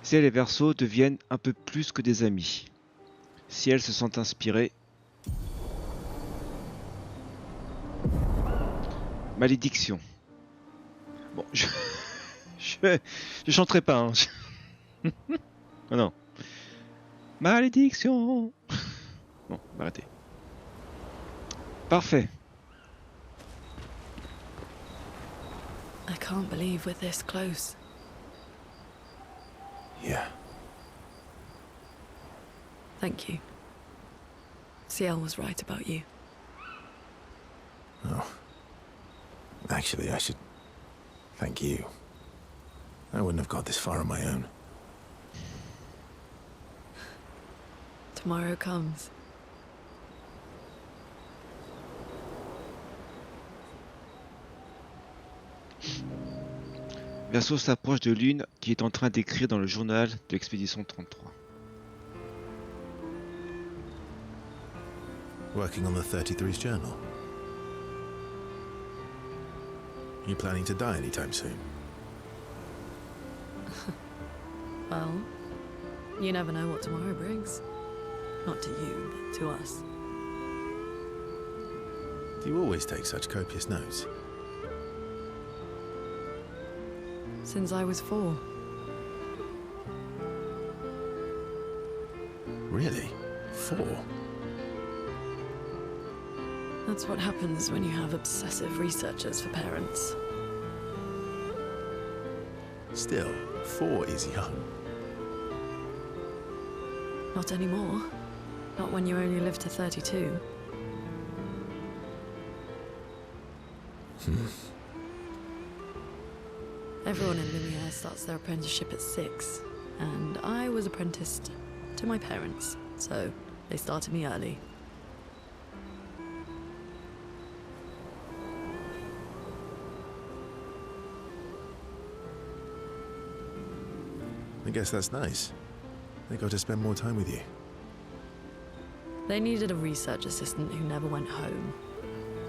Ciel et Verseau deviennent un peu plus que des amis. Ciel se sent inspiré. Malédiction. Bon, je chanterai pas. Hein. Oh non. Malédiction. Bon, arrêtez. Parfait. I can't believe we're this close. Yeah. Thank you. Ciel was right about you. Oh. Actually, I should thank you. I wouldn't have got this far on my own. Tomorrow comes. Verseau s'approche de Lune qui est en train d'écrire dans le journal de l'expédition 33. Working on the 33's journal. You planning to die anytime soon? Well, you never know what tomorrow brings. Not to you, but to us. Do you always take such copious notes? Since I was 4. Really? 4? That's what happens when you have obsessive researchers for parents. Still, 4 is young. Not anymore. Not when you only live to 32. Everyone in Lumiere starts their apprenticeship at 6, and I was apprenticed to my parents, so they started me early. I guess that's nice. They got to spend more time with you. They needed a research assistant who never went home.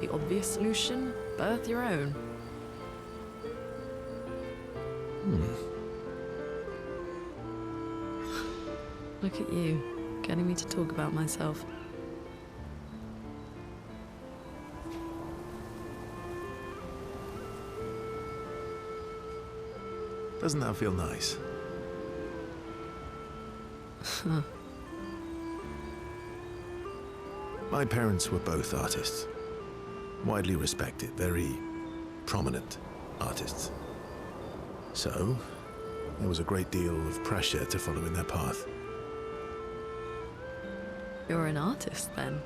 The obvious solution? Birth your own. Look at you, getting me to talk about myself. Doesn't that feel nice? My parents were both artists. Widely respected, very prominent artists. So, there was a great deal of pressure to follow in their path. You're an artist, then?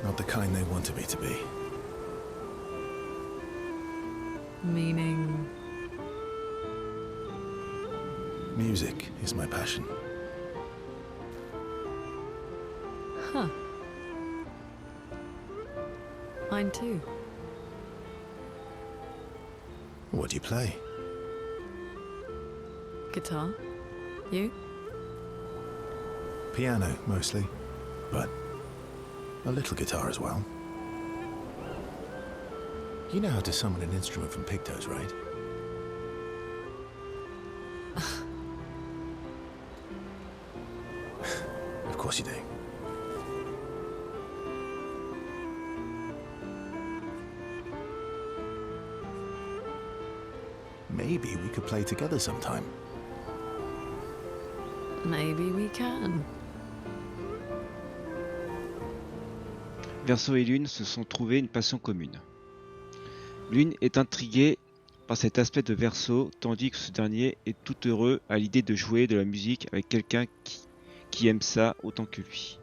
Not the kind they wanted me to be. Meaning... Music is my passion. Huh. Mine too. What do you play? Guitar. You? Piano, mostly. But a little guitar as well. You know how to summon an instrument from Pictos, right? Of course you do. Maybe we could play together sometime. Maybe we can. Verseau et Lune se sont trouvés une passion commune. Lune est intriguée par cet aspect de Verseau, tandis que ce dernier est tout heureux à l'idée de jouer de la musique avec quelqu'un qui aime ça autant que lui.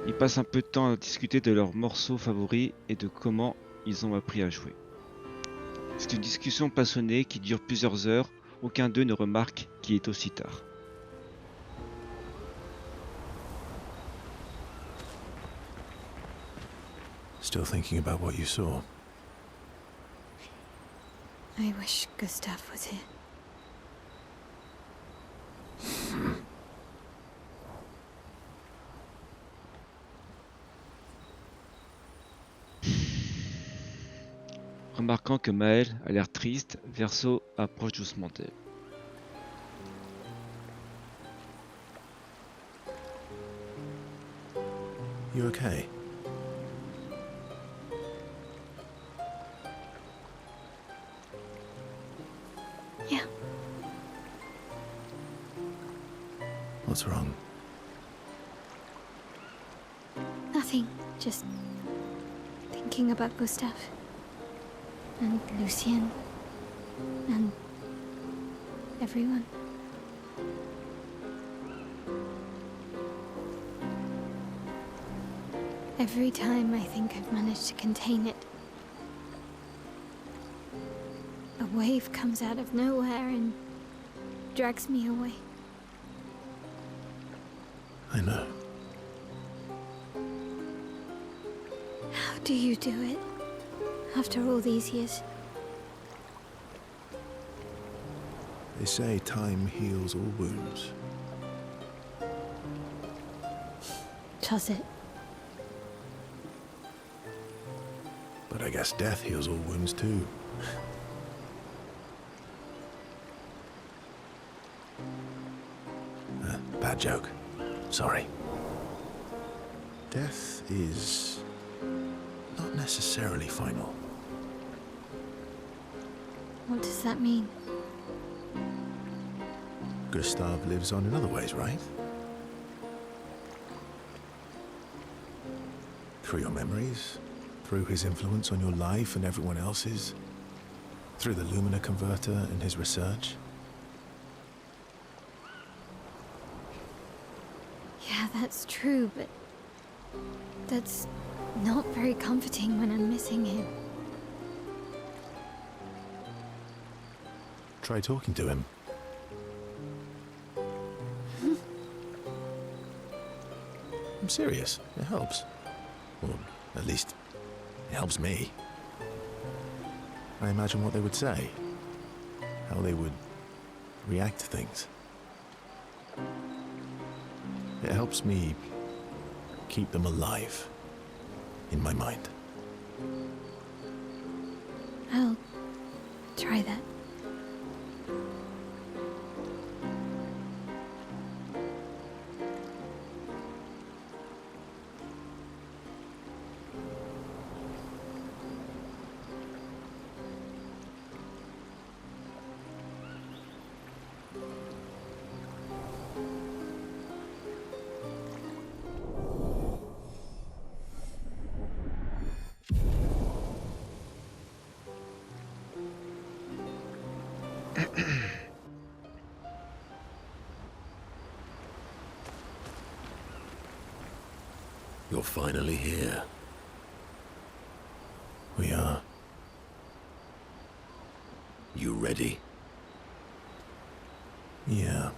Ils passent un peu de temps à discuter de leurs morceaux favoris et de comment ils ont appris à jouer. C'est une discussion passionnée qui dure plusieurs heures. Aucun d'eux ne remarque qu'il est aussi tard. Still thinking about what you saw? I wish Gustav was here. Remarquant que Maël a l'air triste, Verso approche doucement d'elle. You okay? Yeah. What's wrong? Nothing. Just thinking about Gustav. And Lucien. And everyone. Every time I think I've managed to contain it, a wave comes out of nowhere and drags me away. I know. How do you do it? After all these years? They say time heals all wounds. Does it? But I guess death heals all wounds too. Bad joke. Sorry. Death is not necessarily final. What does that mean? Gustav lives on in other ways, right? Through your memories, through his influence on your life and everyone else's, through the Lumina converter and his research. Yeah, that's true, but that's not very comforting when I'm missing him. Try talking to him. I'm serious. It helps. Or at least, it helps me. I imagine what they would say. How they would react to things. It helps me keep them alive in my mind. I'll try that. You're finally here. We are. You ready? Yeah.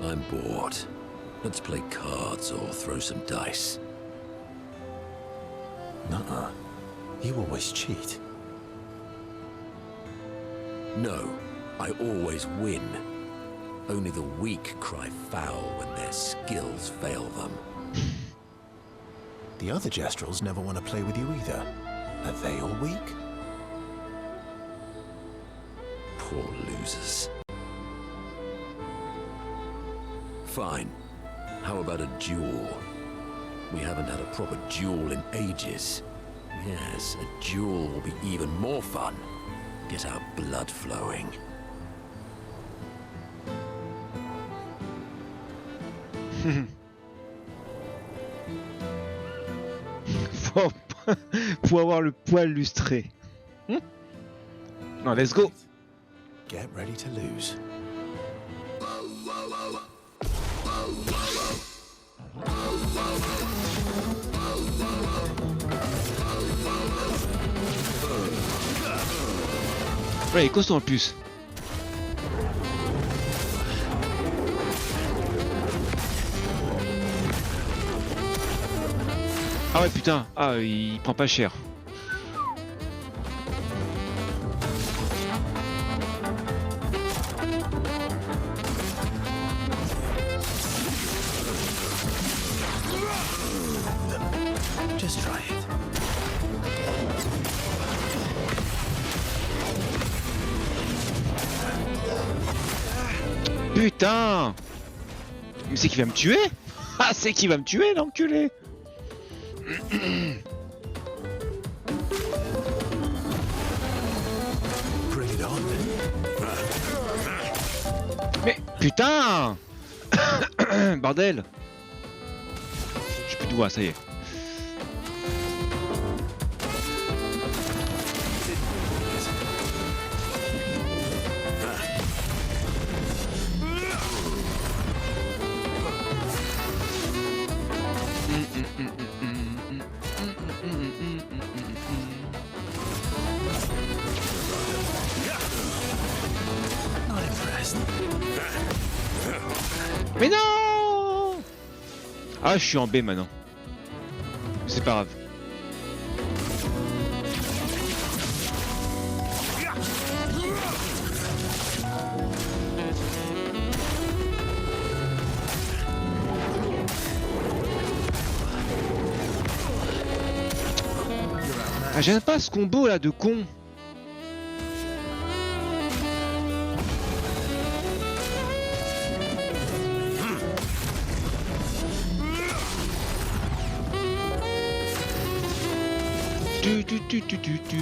I'm bored. Let's play cards or throw some dice. Nuh-uh. You always cheat. No, I always win. Only the weak cry foul when their skills fail them. The other Jestrels never want to play with you either. Are they all weak? Poor losers. Fine. How about a duel? We haven't had a proper duel in ages. Yes, a duel will be even more fun. Get our blood flowing. Pour avoir le poil lustré. Non, let's go. Get ready to lose. Ouais, il est costaud en plus. Ah ouais putain, ah il prend pas cher. Just try it. Putain! Mais c'est qui va me tuer? Ah c'est qui va me tuer l'enculé! Bring it on. Mais putain! Bordel! J'ai plus de voix, ça y est. Not impressed. Mais non! Ah, je suis en B maintenant. C'est pas grave. Ah, j'aime pas ce combo là de con. Tu.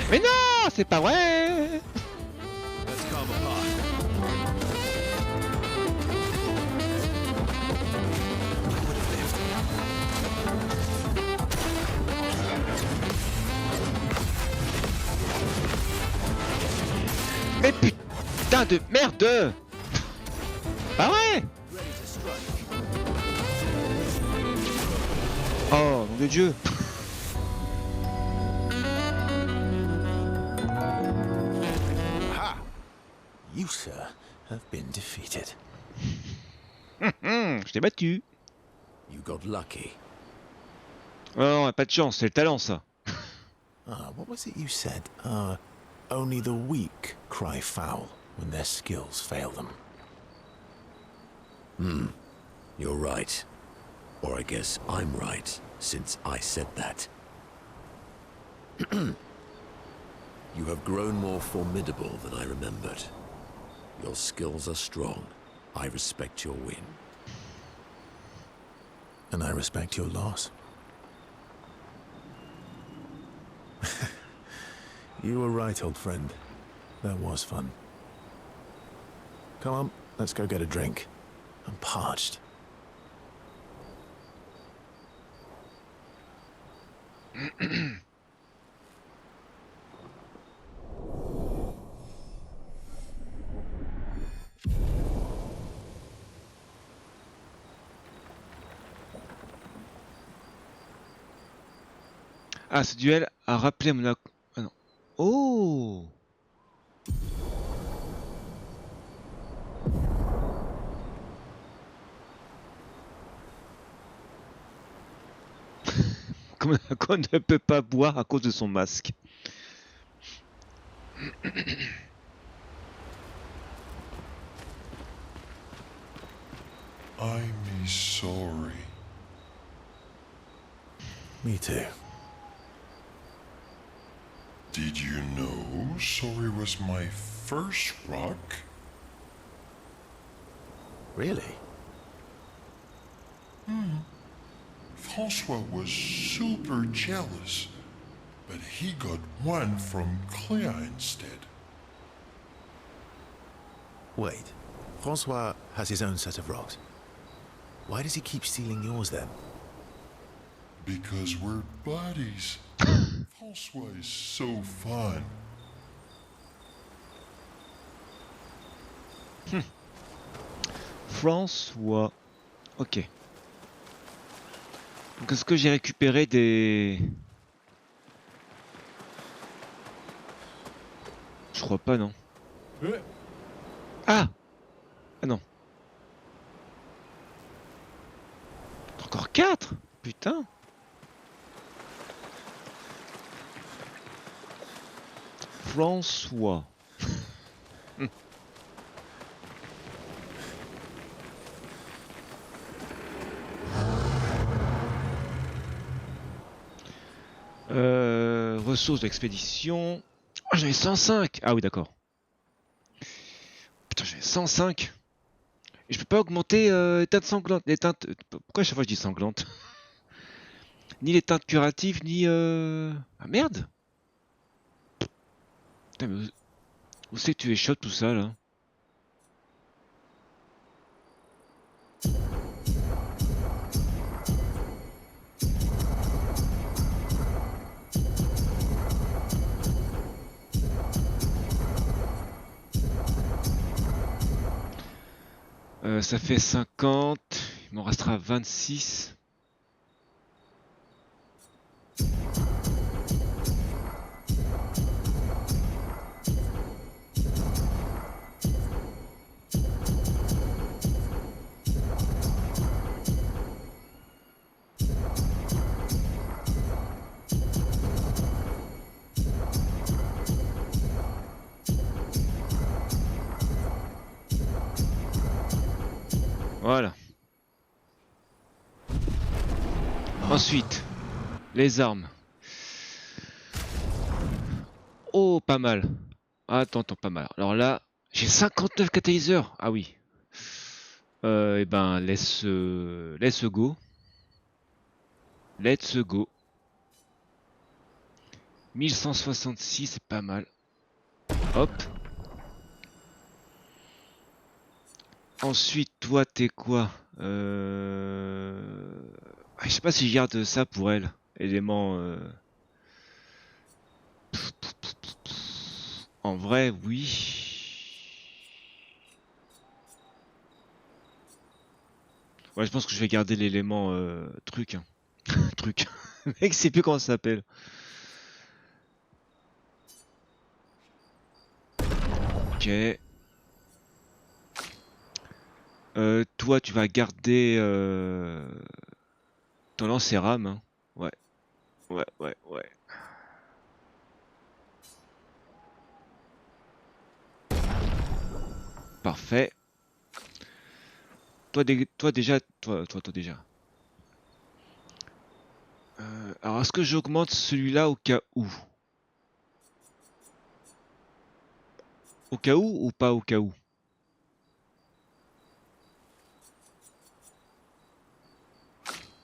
Mais non, c'est pas vrai. Let's carve apart. I would have lived. Mais putain de merde. Pas vrai. Oh mon Dieu. Aha! You, sir, have been defeated. Je t'ai battu. You got lucky. Oh non, pas de chance, c'est le talent ça. What was it you said? Only the weak cry foul when their skills fail them. You're right. Or I guess I'm right, since I said that. You have grown more formidable than I remembered. Your skills are strong. I respect your win. And I respect your loss. You were right, old friend. That was fun. Come on, let's go get a drink. I'm parched. Ah, ce duel a rappelé mon... Ah non. Oh. Qu'on ne peut pas boire à cause de son masque. I'm sorry. Me too. Did you know sorry was my first rock? Really? Francois was super jealous, but he got one from Clea instead. Wait. Francois has his own set of rocks. Why does he keep stealing yours then? Because we're buddies. Francois is so fun. François. Ok. Donc est-ce que j'ai récupéré des... Je crois pas, non. Ah! Ah non. Encore 4? Putain. François. Ressources d'expédition. Oh, j'avais 105. Ah oui, d'accord. Putain, j'avais 105. Et je peux pas augmenter les teintes sanglantes. Les teintes... Pourquoi à chaque fois je dis sanglantes? Ni les teintes curatives, ni... Ah merde. Putain, mais où c'est que tu échoppes tout ça, là? Ça fait 50, il m'en restera 26. Voilà. Ensuite, les armes. Oh, pas mal. Attends, pas mal. Alors là, j'ai 59 catalyseurs. Ah oui. Eh ben, let's go. Let's go. 1166, c'est pas mal. Hop. Ensuite, toi, t'es quoi? Je sais pas si je garde ça pour elle. Élément... En vrai, oui. Ouais, je pense que je vais garder l'élément truc. Hein. Truc. Mec, je sais plus comment ça s'appelle. Ok. Toi, tu vas garder ton lancer-rame. Hein. Ouais. Ouais. Parfait. Toi déjà. Alors, est-ce que j'augmente celui-là au cas où? Au cas où ou pas au cas où?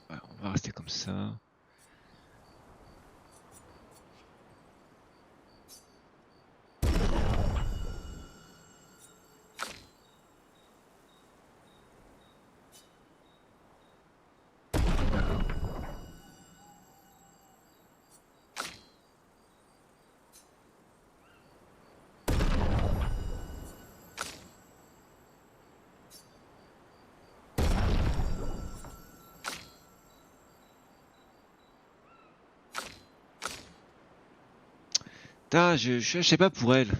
Ouais, on va rester comme ça. Putain, je sais pas pour elle.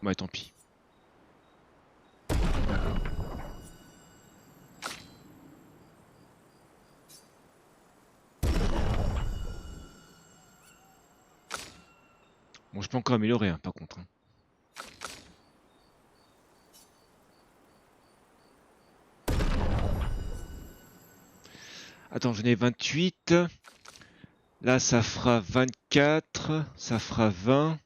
Ouais, tant pis. Bon, je peux encore améliorer, hein, par contre. Hein. Attends, j'en ai 28. Là, ça fera 24. Ça fera 20.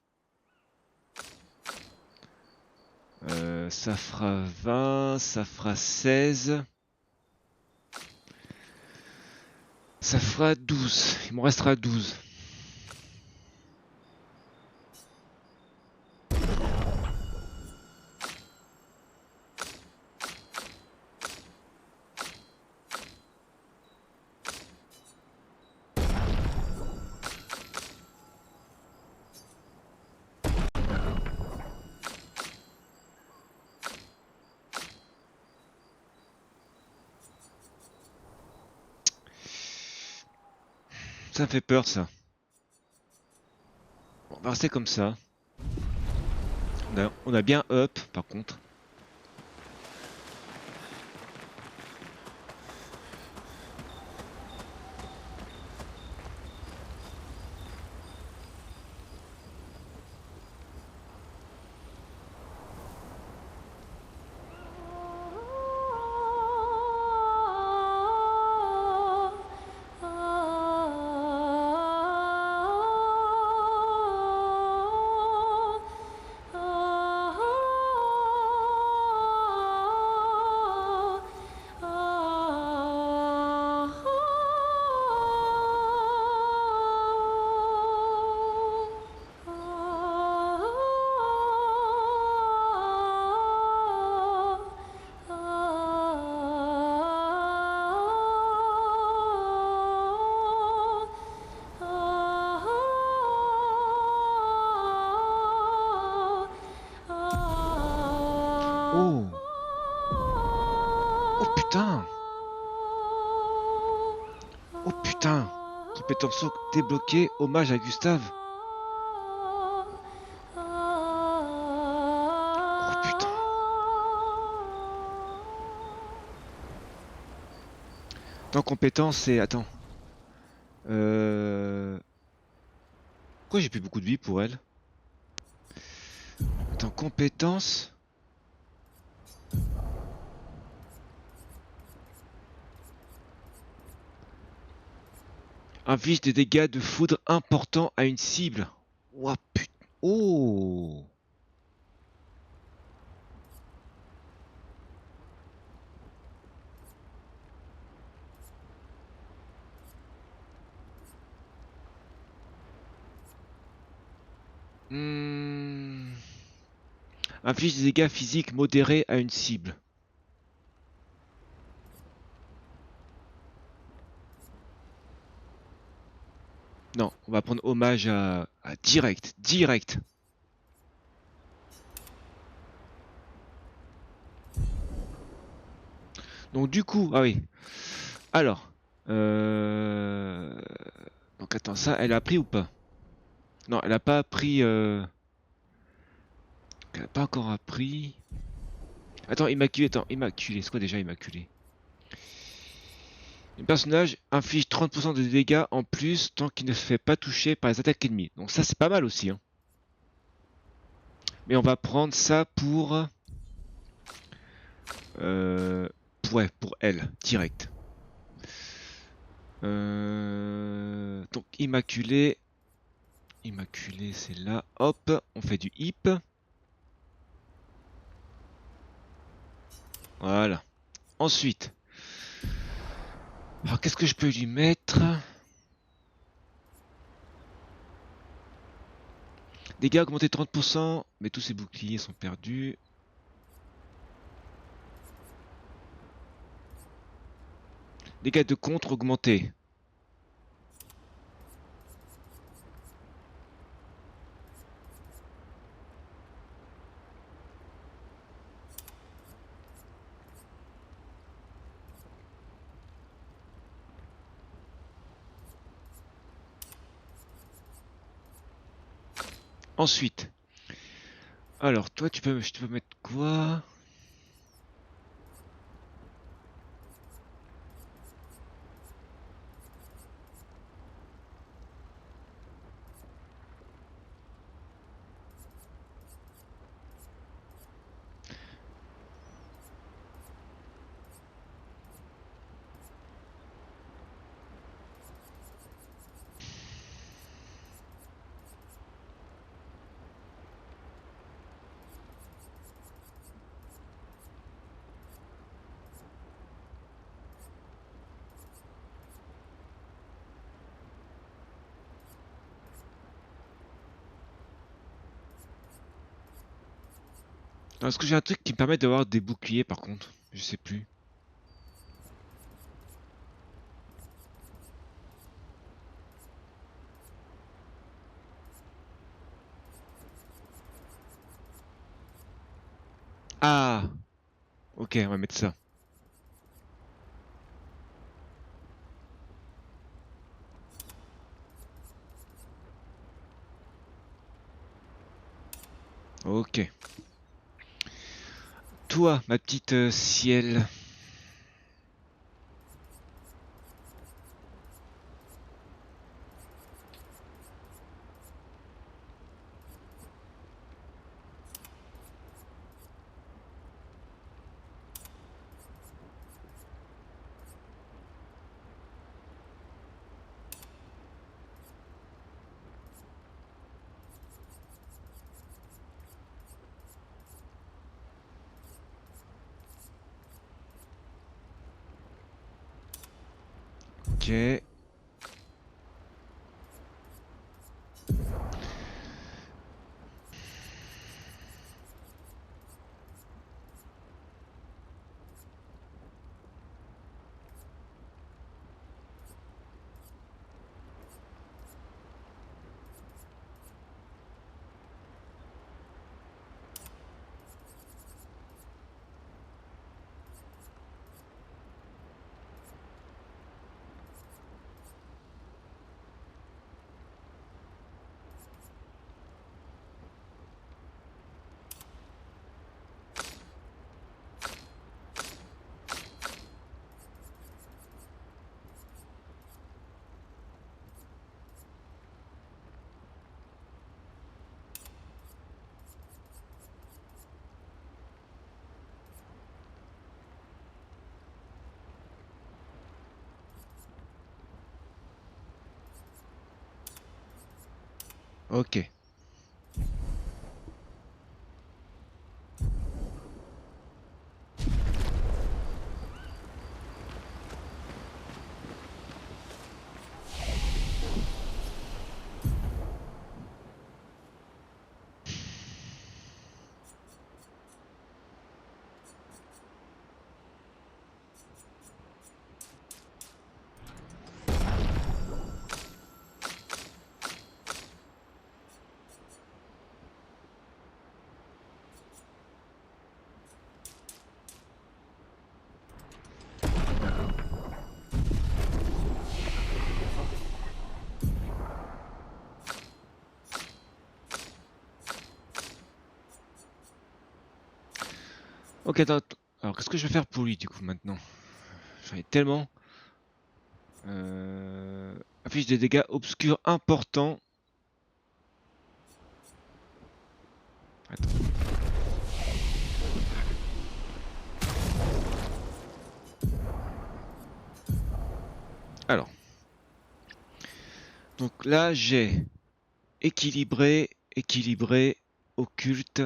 Ça fera 20. Ça fera 16. Ça fera 12. Il m'en restera 12. Ça me fait peur ça. Bon, on va rester comme ça. On a bien up par contre. Oh! Oh putain! Oh putain! Compétence saut débloquée, hommage à Gustave. Oh putain! Dans compétence, c'est... Attends. Pourquoi j'ai plus beaucoup de vie pour elle? Attends, compétence... Inflige des dégâts de foudre importants à une cible. Ouah putain. Oh. Inflige des dégâts physiques modérés à une cible. Non, on va prendre hommage à direct. Direct. Donc du coup, ah oui. Alors. Donc attends, ça, elle a pris ou pas? Non, elle a pas appris... Elle a pas encore appris... Attends, immaculé, c'est quoi déjà immaculé? Un personnage inflige 30% de dégâts en plus tant qu'il ne se fait pas toucher par les attaques ennemies. Donc ça c'est pas mal aussi. Hein. Mais on va prendre ça pour... Ouais, pour elle, direct. Donc immaculé. Immaculé c'est là. Hop, on fait du hip. Voilà. Ensuite... Alors qu'est-ce que je peux lui mettre? Dégâts augmentés 30%, mais tous ses boucliers sont perdus. Dégâts de contre augmentés. Ensuite, alors toi tu peux mettre quoi? Est-ce que j'ai un truc qui me permet d'avoir des boucliers par contre? Je sais plus. Ah! Ok, on va mettre ça. Ok. Toi, ma petite Ciel. Ok. Ok. Ok, attends. Alors, qu'est-ce que je vais faire pour lui, du coup, maintenant? J'en ai tellement. Affiche des dégâts obscurs importants. Attends. Alors. Donc là, j'ai équilibré, occulte,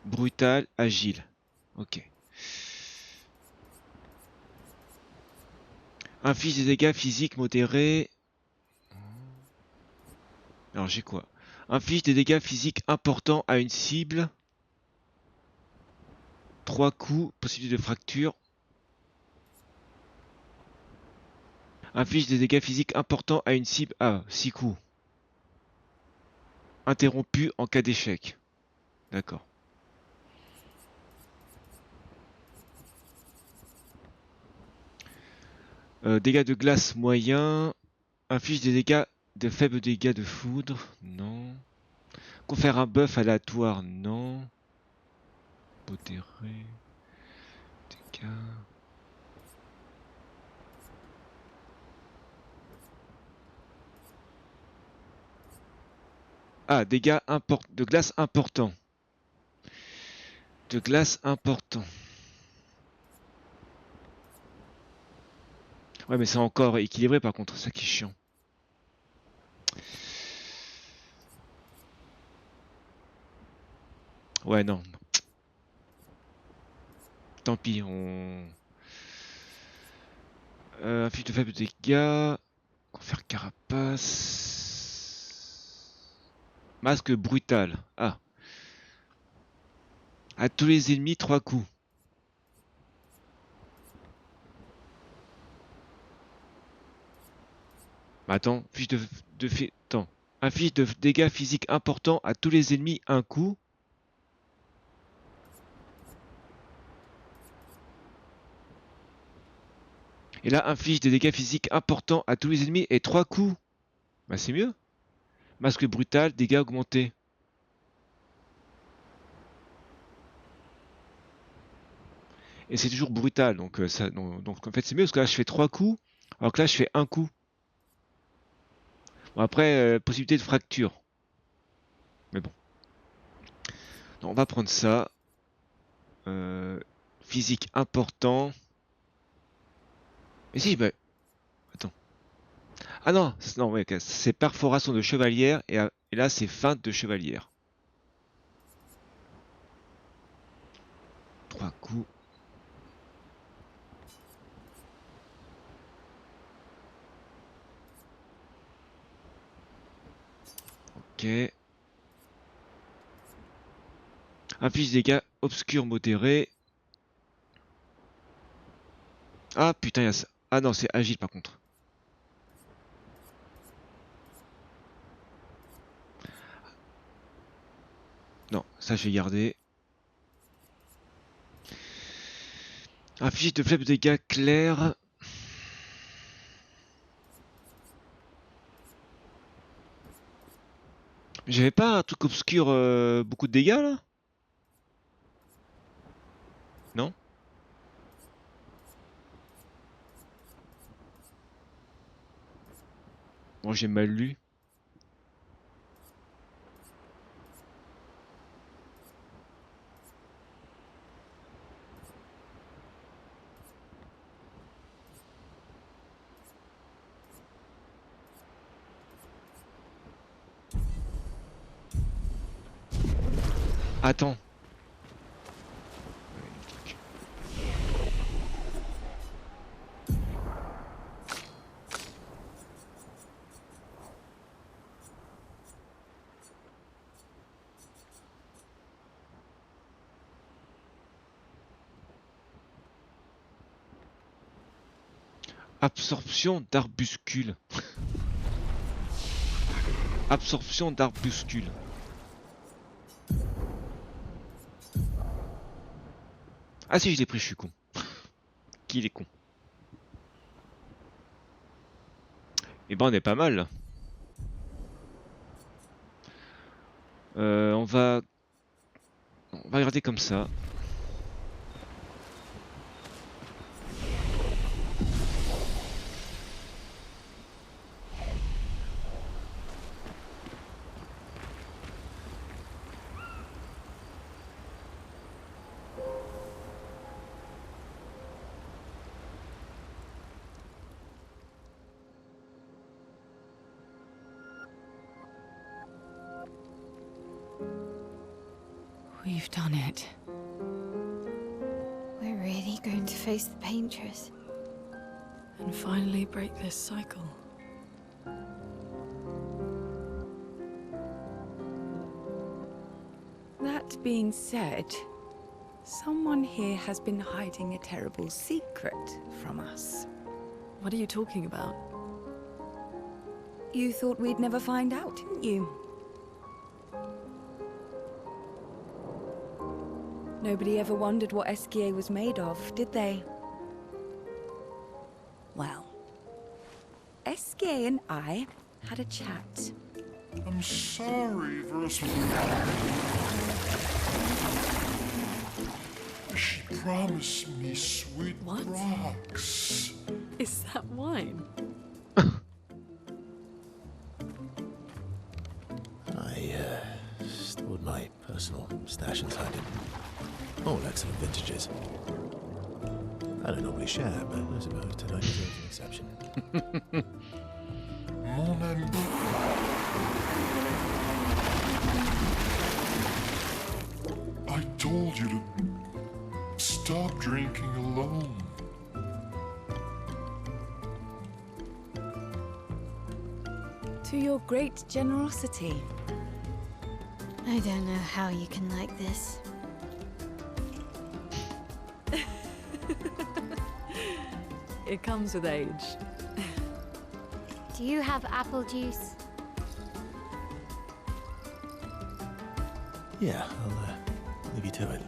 brutal, agile. Ok. Inflige des dégâts physiques modérés. Alors j'ai quoi? Inflige des dégâts physiques importants à une cible. 3 coups, possibilité de fracture. Inflige des dégâts physiques importants à une cible. Ah, 6 coups. Interrompu en cas d'échec. D'accord. Dégâts de glace moyens. Inflige des dégâts de faibles dégâts de foudre. Non. Confère un buff aléatoire. Non. Modéré. Dégâts. Ah, dégâts de glace importants. De glace important. Ouais, mais c'est encore équilibré par contre, c'est ça qui est chiant. Ouais, non. Tant pis, on... inflige de faibles dégâts. Confère carapace. Masque brutal. Ah. À tous les ennemis, 3 coups. Attends, fiche attends. Inflige de dégâts physiques importants à tous les ennemis, 1 coup. Et là, inflige des dégâts physiques importants à tous les ennemis et 3 coups. Bah c'est mieux. Masque brutal, dégâts augmentés. Et c'est toujours brutal, donc, donc en fait c'est mieux parce que là je fais 3 coups, alors que là je fais un coup. Bon, après, possibilité de fracture. Mais bon. Donc, on va prendre ça. Physique important. Mais si, bah... Attends. Ah non, non ouais, c'est perforation de chevalière et là c'est feinte de chevalière. 3 coups. Ok. Inflige des dégâts obscurs modérés. Ah putain, il y a ça. Ah non, c'est agile par contre. Non, ça je vais garder. Inflige de faibles dégâts clairs. J'avais pas un truc obscur, beaucoup de dégâts là? Non? Bon, j'ai mal lu. Attends. Absorption d'arbuscule. Absorption d'arbuscule. Ah si, je l'ai pris, je suis con. Qui est con. Eh ben on est pas mal là. On va regarder comme ça. We've done it. We're really going to face the Paintress. And finally break this cycle. That being said, someone here has been hiding a terrible secret from us. What are you talking about? You thought we'd never find out, didn't you? Nobody ever wondered what Esquier was made of, did they? Well, Esquier and I had a chat. I'm sorry, Versal. She promised me sweet rocks. Is that wine? I stored my personal stash inside it. All excellent vintages. I don't normally share, but I suppose tonight deserves an exception. Mon ami. I told you to stop drinking alone. To your great generosity. I don't know how you can like this. It comes with age. Do you have apple juice? Yeah, I'll leave you to it.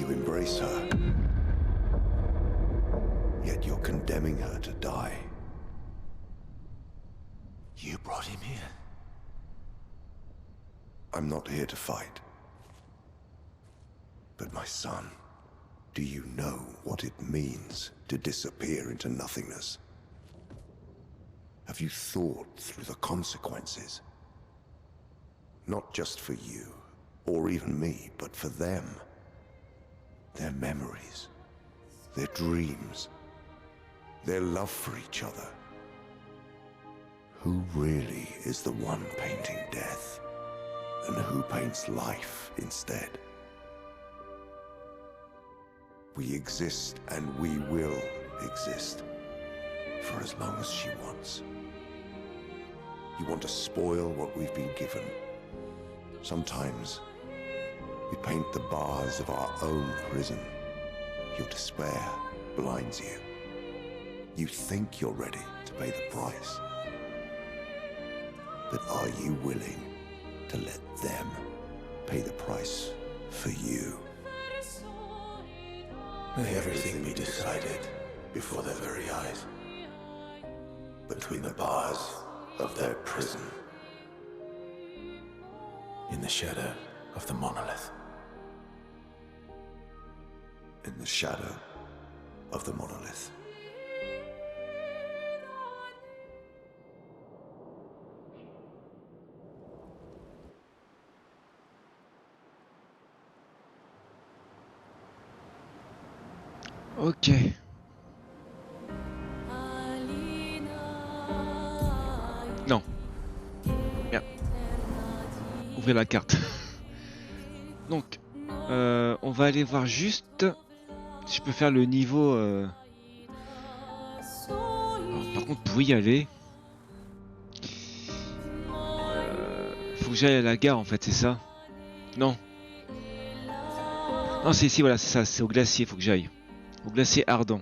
You embrace her, yet you're condemning her to die. You brought him here. I'm not here to fight. But my son, do you know what it means to disappear into nothingness? Have you thought through the consequences? Not just for you, or even me, but for them. Their memories, their dreams, their love for each other. Who really is the one painting death, and who paints life instead? We exist and we will exist for as long as she wants. You want to spoil what we've been given. Sometimes we paint the bars of our own prison. Your despair blinds you. You think you're ready to pay the price. But are you willing to let them pay the price for you? May everything be decided before their very eyes. Between the bars of their prison. In the shadow of the monolith. In the shadow of the monolith. Ok. Non. Merde. Ouvrez la carte. Donc, on va aller voir juste si je peux faire le niveau. Alors, par contre, pour y aller, faut que j'aille à la gare en fait, c'est ça? Non. Non, c'est ici, voilà, c'est ça, c'est au glacier, faut que j'aille. Au glacier ardent.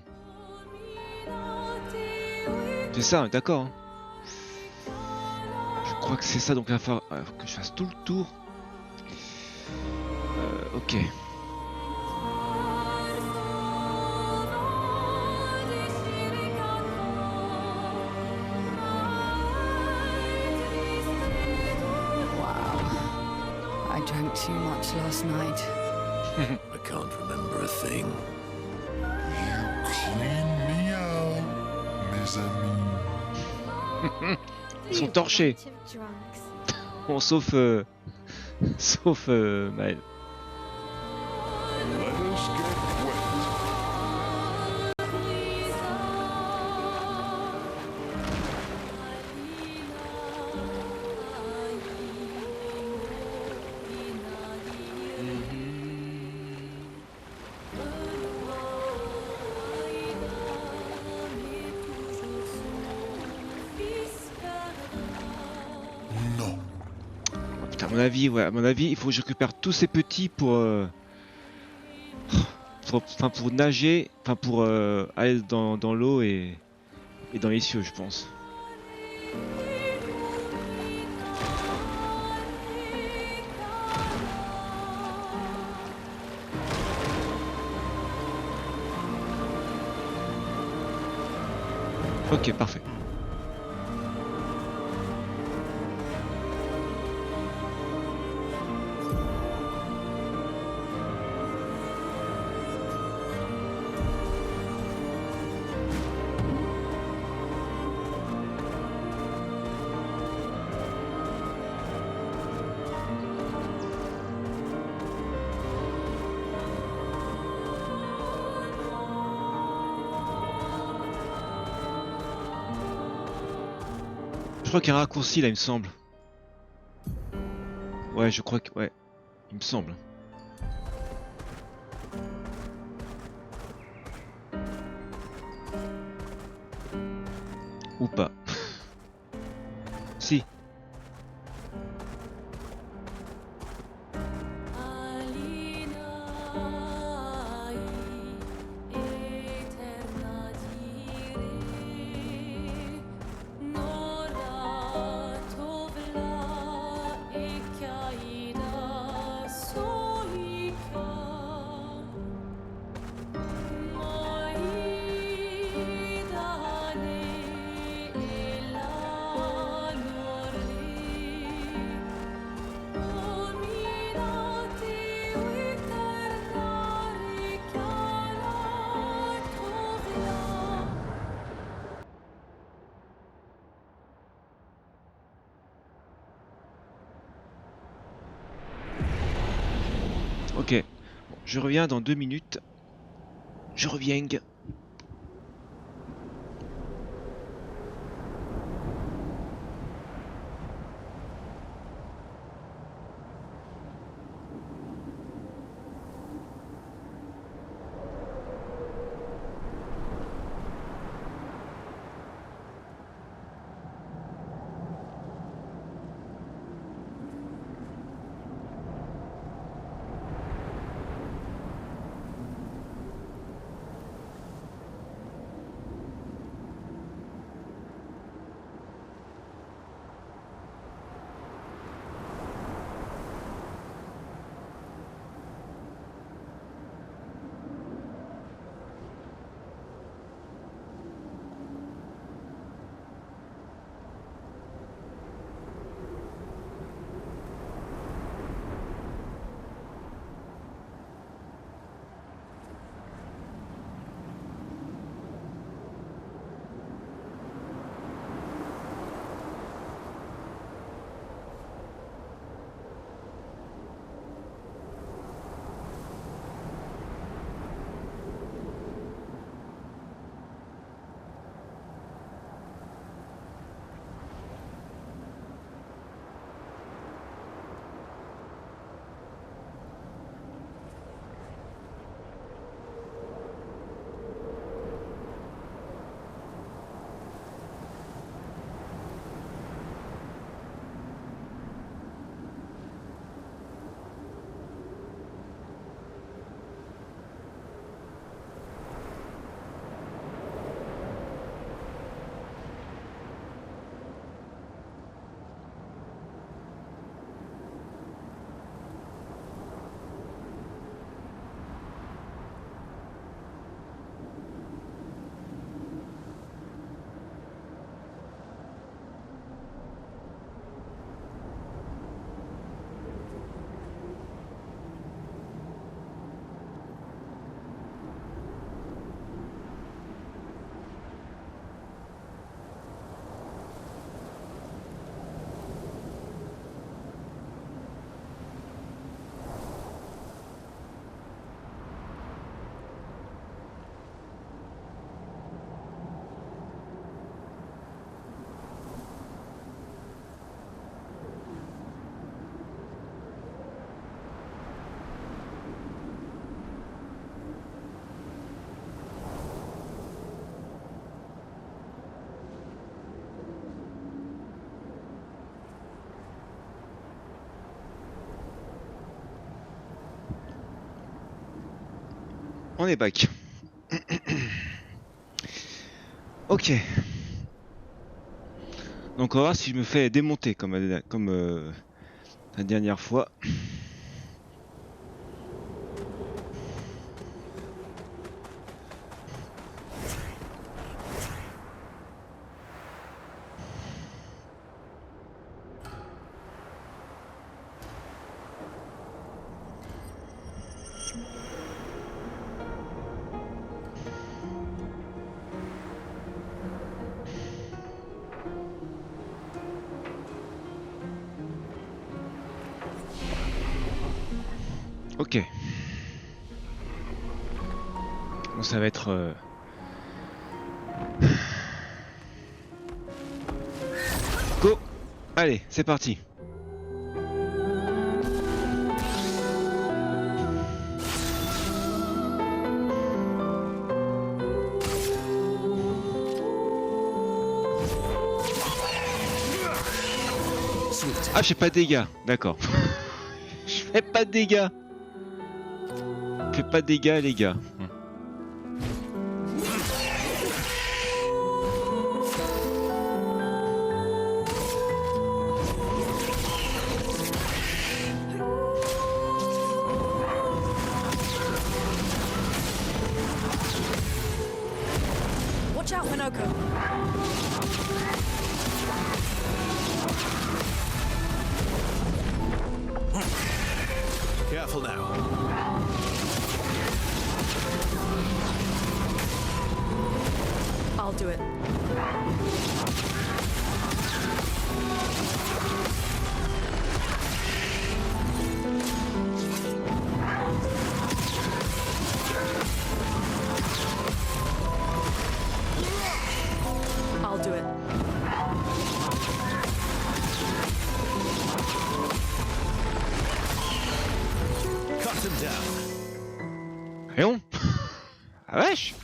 C'est ça, d'accord. Hein. Je crois que c'est ça, donc il va falloir que je fasse tout le tour. Ok. I drank too much last night. I can't remember a thing. You clean me out, mes amis. Ils sont torchés. Bon, sauf sauf Maël. Let us get wet. Non. Putain, à mon avis, ouais, à mon avis, il faut que je récupère tous ces petits pour pour nager, enfin pour aller dans l'eau et dans les cieux, je pense. Ok, parfait. Je crois qu'il y a un raccourci là, il me semble. Ouais, je crois que... Ouais, il me semble. Ou pas. Si. Ok, bon, je reviens dans 2 minutes. Je reviens. On est back. Ok. Donc on va voir si je me fais démonter comme la dernière fois. Ok. Bon, ça va être... Go. Allez, c'est parti. Ah, je fais pas de dégâts, d'accord. Je fais pas de dégâts. Je fais pas de dégâts, les gars. Watch out, Minoko. Careful now. I'll do it. Voyons. Ah vache.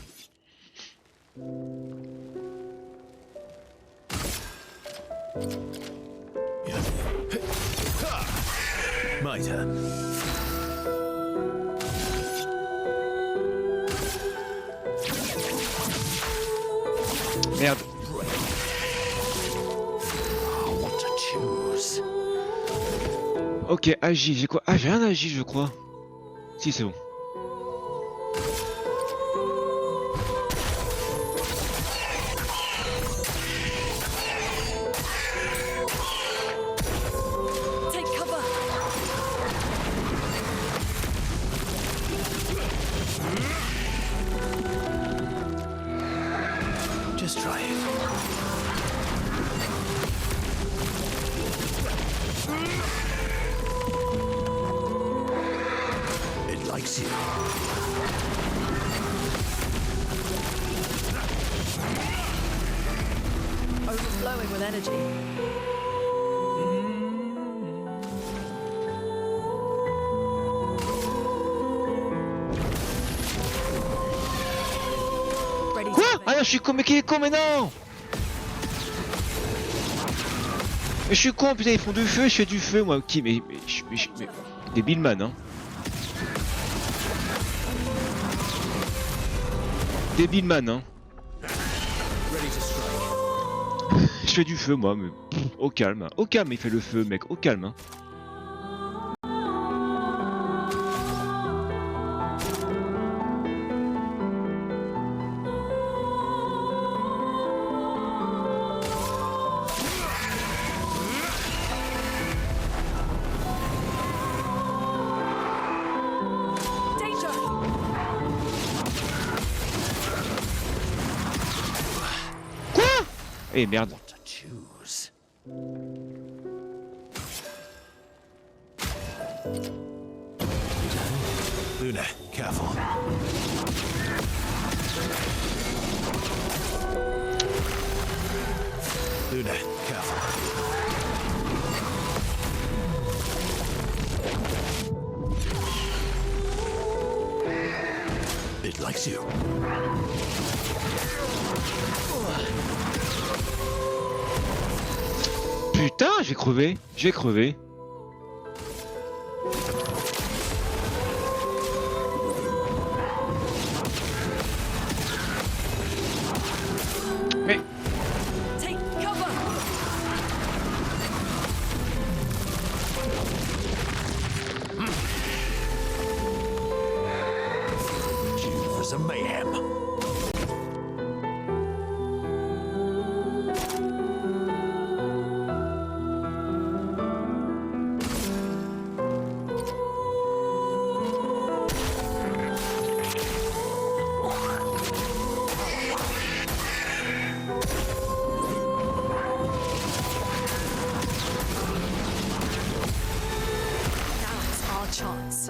My turn. Merde. What to choose? Ok, agi, j'ai quoi? Ah, j'ai rien agi, je crois. Si, c'est bon. Take cover. Just try it. It likes you. Overflowing with energy. Ready to Quoi? play. Ah non, je suis con, mais qui est con, mais non! Mais je suis con, putain, ils font du feu, je fais du feu, moi. Qui? Mais débile man, hein. Débile man, hein. Je fais du feu, moi, mais au calme. Au calme, il fait le feu, mec, au calme, hein. Danger. Quoi? Eh merde. To choose. Luna, careful. Luna, careful. It likes you. Putain, j'ai crevé. J'ai crevé. Mais Take cover. Due for some mayhem. Now it's our chance.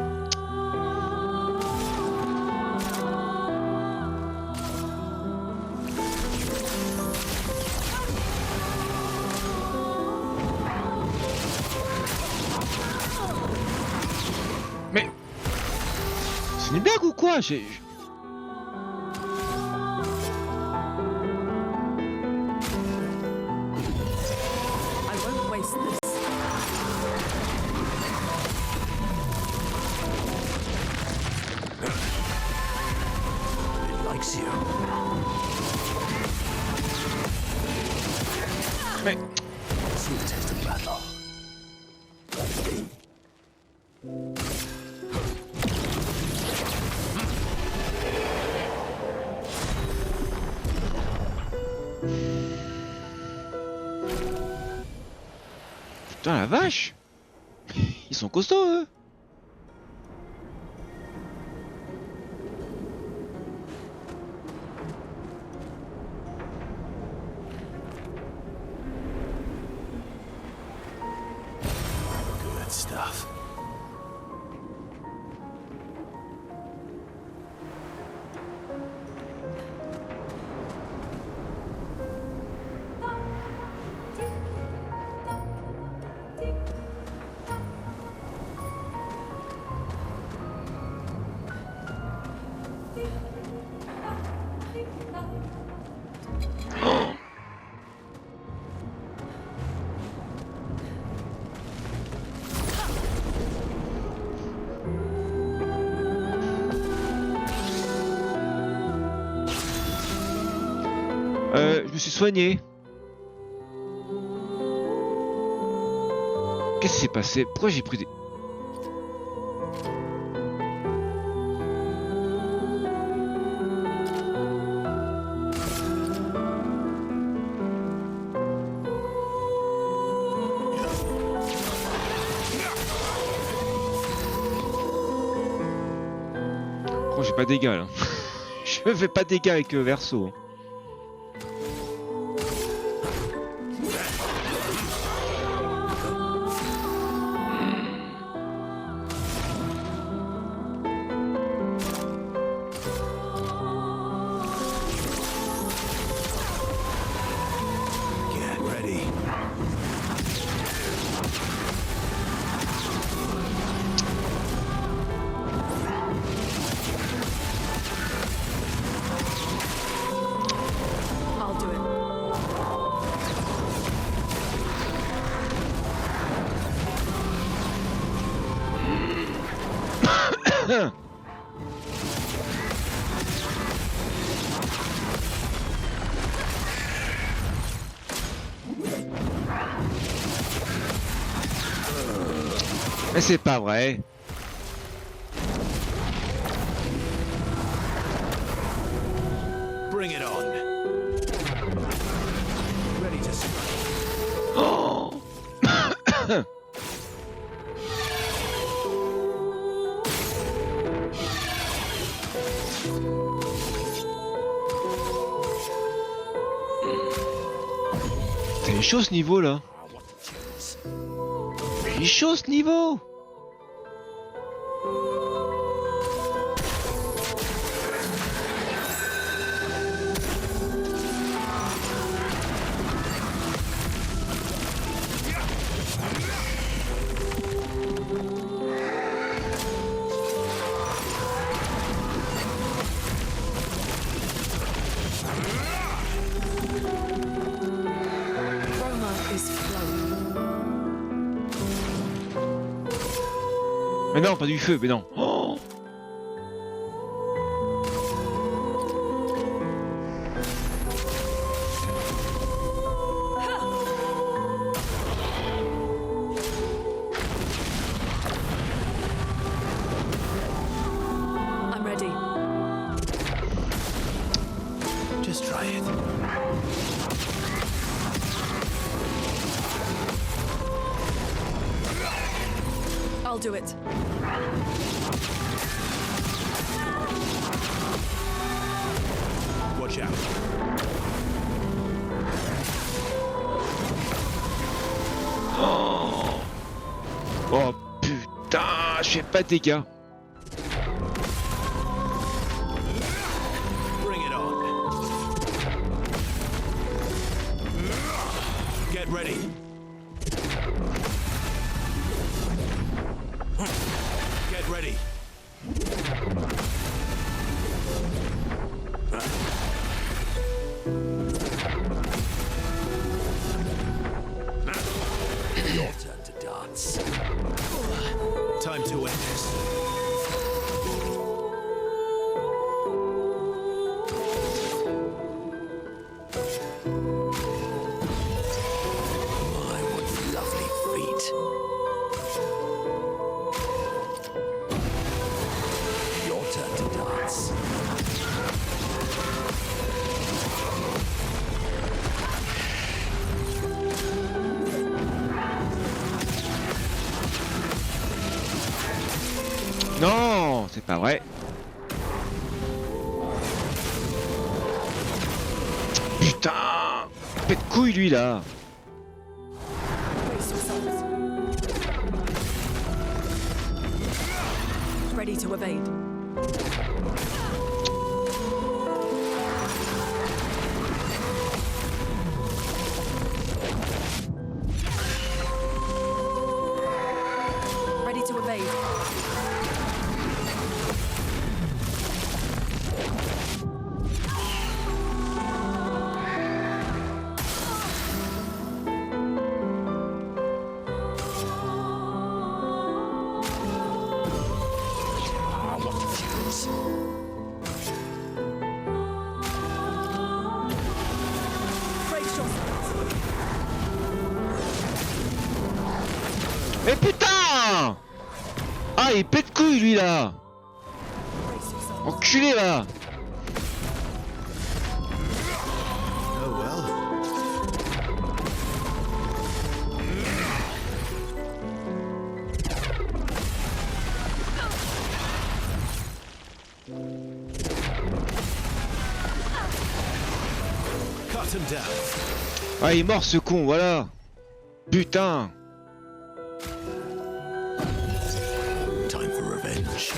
Mais c'est une blague ou quoi? I won't waste this. It likes you. Mais Sweetest of battle. putain la vache. Ils sont costauds eux. Good stuff. Je me suis soigné. Qu'est-ce qui s'est passé? Pourquoi j'ai pris des... Oh, j'ai pas de dégâts là. Je fais pas de dégâts avec Verso. Get ready. I'll do it. Mais c'est pas vrai. Bring it on. Ready to strike. Oh. T'es chaud ce niveau là. Il est chaud ce niveau. Roma is flowing. Mais non, pas du feu, mais non. Oh. I'm ready. Just try it. I'll do it. Watch out. Oh putain, je fais pas de dégâts. Bring it on. Get ready. Get ready. Your turn to dance. Time to end this. My, what lovely feet. Your turn to dance. Non, c'est pas vrai. Putain, pète couille lui là. Brace yourselves. Ready to evade. Ready to evade. Ah, il pète couille lui là. Enculé là. Oh well. Cut him down. Ah, il est mort ce con, voilà. Putain. Time for revenge.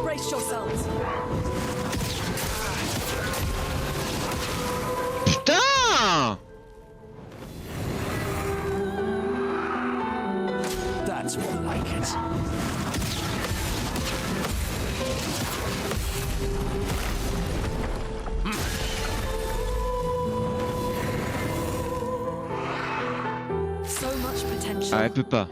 Brace yourselves. Putain. That's more like it. So much potential. Ah, elle peut pas.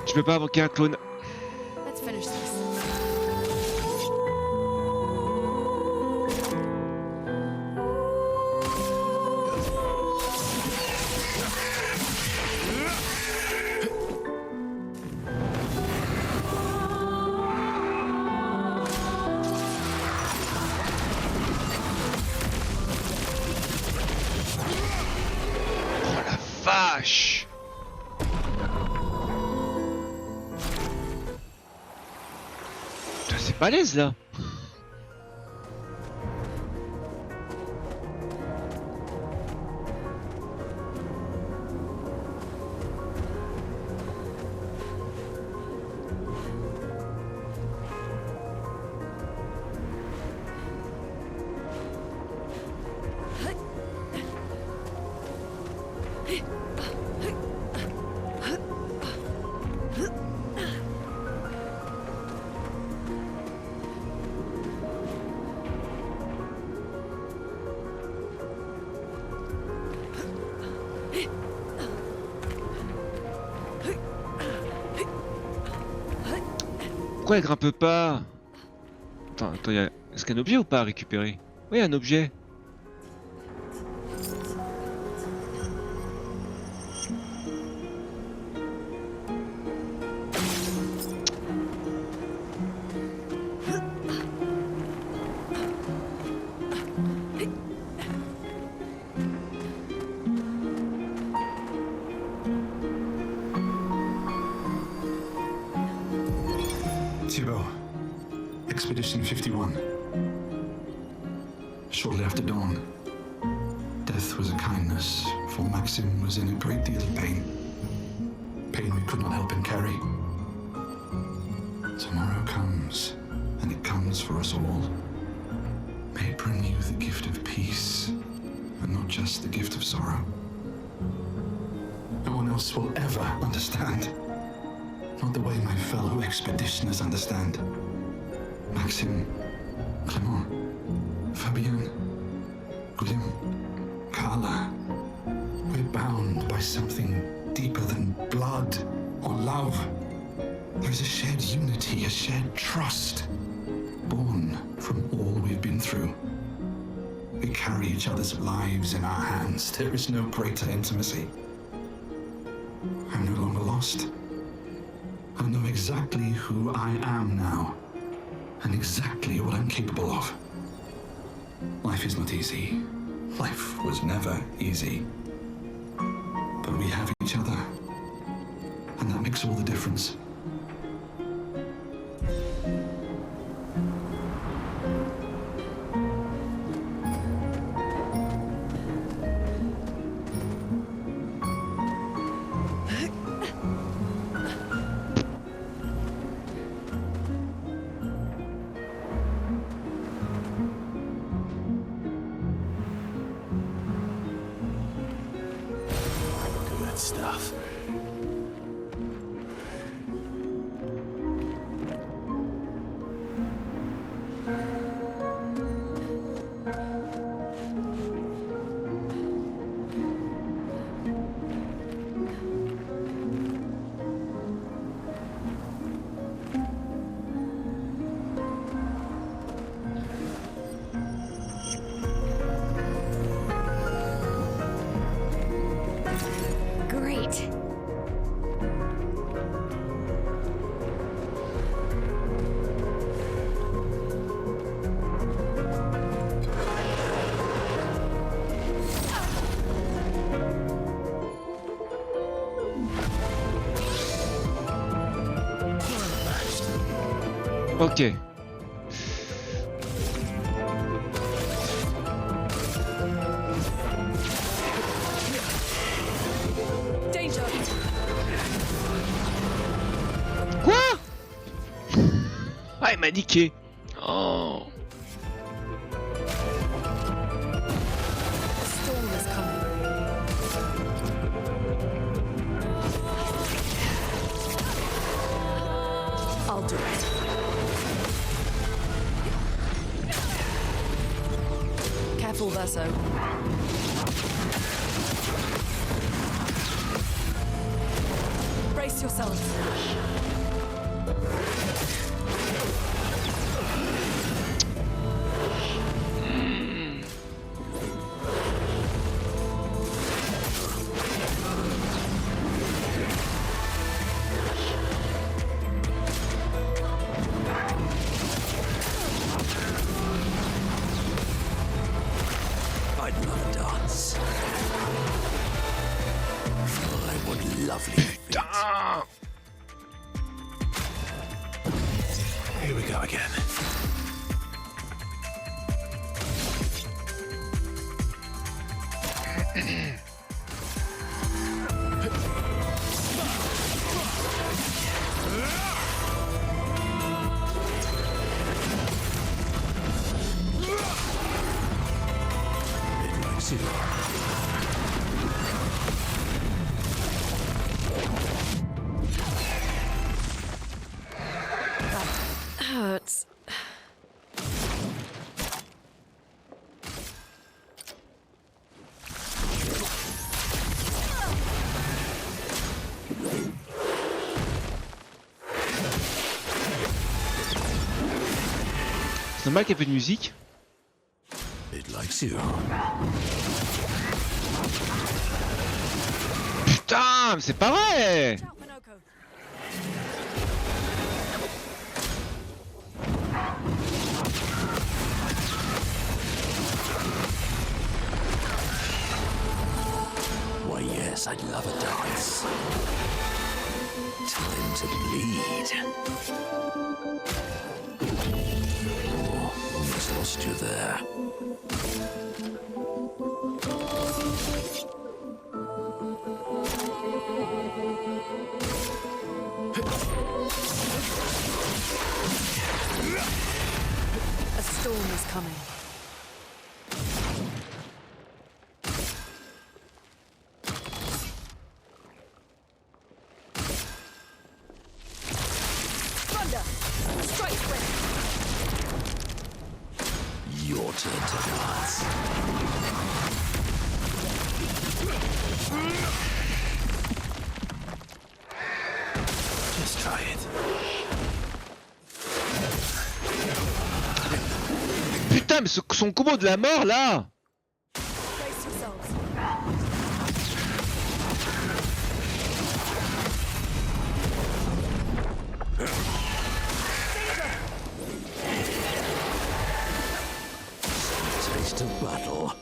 Je peux pas invoquer un clone. Let's finish this. Oh la vache. Putain, c'est balèze là. Pourquoi elle grimpe pas? Attends, est-ce qu'il y a un objet ou pas à récupérer? Oui, un objet. Thibaut, Expedition 51. Shortly after dawn, death was a kindness, for Maxim was in a great deal of pain. Pain we could not help him carry. Tomorrow comes, and it comes for us all. May it bring you the gift of peace, and not just the gift of sorrow. No one else will ever understand. Not the way my fellow expeditioners understand. Maxim, Clément, Fabien, Guillaume, Carla. We're bound by something deeper than blood or love. There's a shared unity, a shared trust, born from all we've been through. We carry each other's lives in our hands. There is no greater intimacy. I'm no longer lost. I know exactly who I am now, and exactly what I'm capable of. Life is not easy. Life was never easy. But we have each other, and that makes all the difference. Good stuff. Ok. Danger! Quoi? Ah, il m'a niqué. Oh. A storm is coming. I'll do it. Careful, Verso. Brace yourselves. I'd love a dance. My, what lovely feet. Here we go again. Midnight City. Hurts. C'est normal qu'il y ait peu de musique. It likes you. Putain, mais c'est pas vrai. Watch out, Minoko. Why, yes, I'd love a dance. Time to bleed. Oh, almost lost you there. A storm is coming. Thunder! Strike quick! Your turn to dance. Just try it. Putain, mais son combo de la mort là. Brace yourselves. Taste of battle.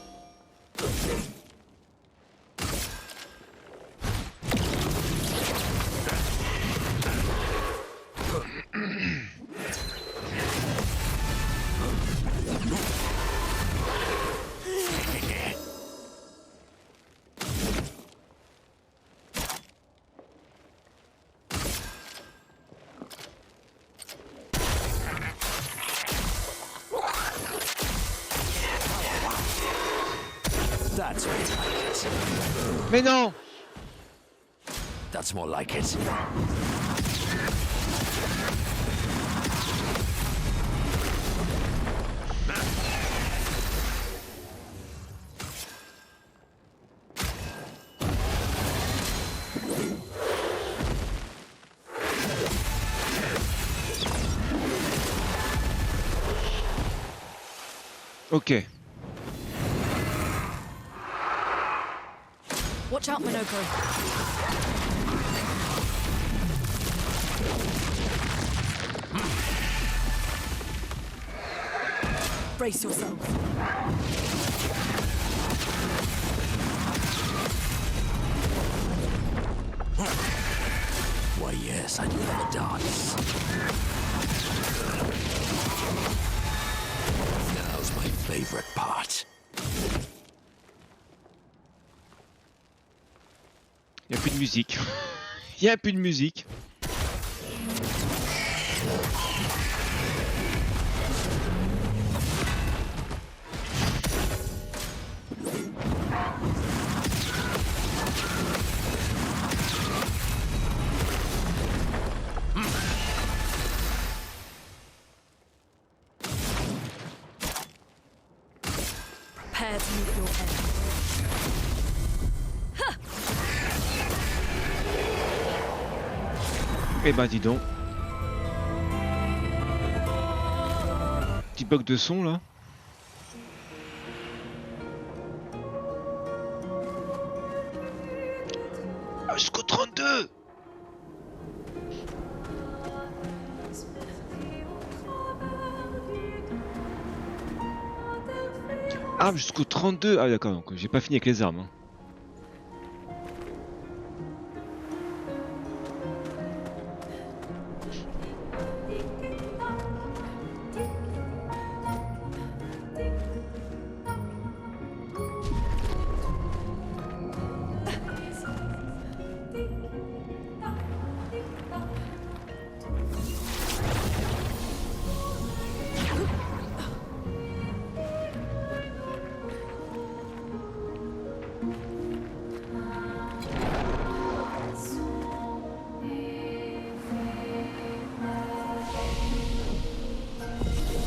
That's more like it. Mais non. That's more like it. Ok. Watch out, Minoko. Brace yourself. Why, yes, I'd love a dance. favorite part. Y a plus de musique. Y a plus de musique. Prepare to meet your end. Eh ben dis donc. Petit bug de son là. Ah, jusqu'au 32. Ah, jusqu'au 32. Ah d'accord, donc j'ai pas fini avec les armes. Hein.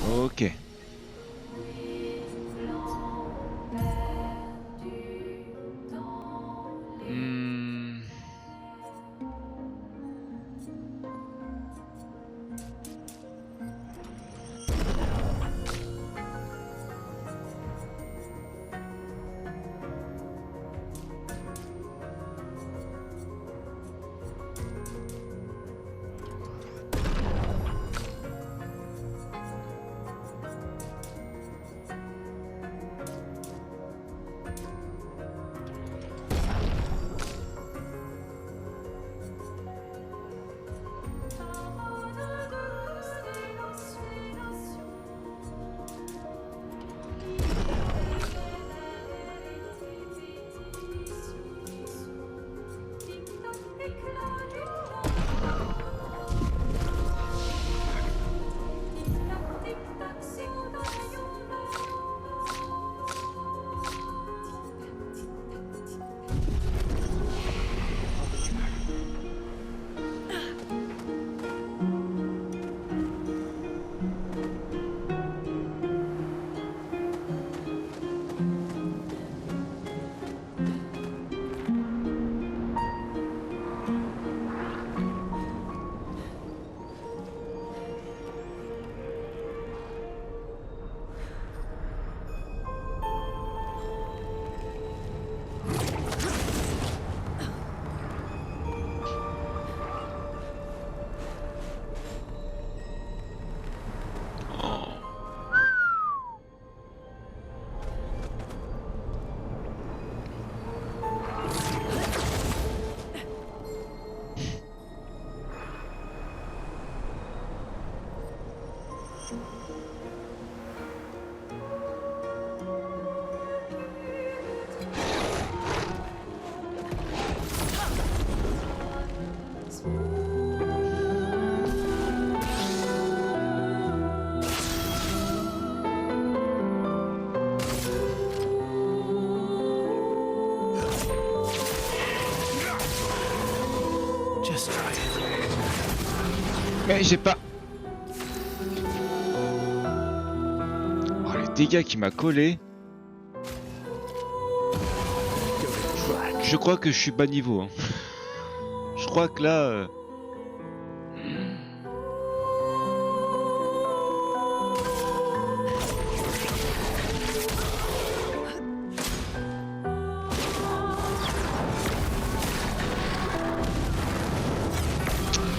Ok. Hmm. Mais j'ai pas... Oh, les dégâts qui m'a collé. Je crois que je suis bas niveau. Hein. Je crois que là...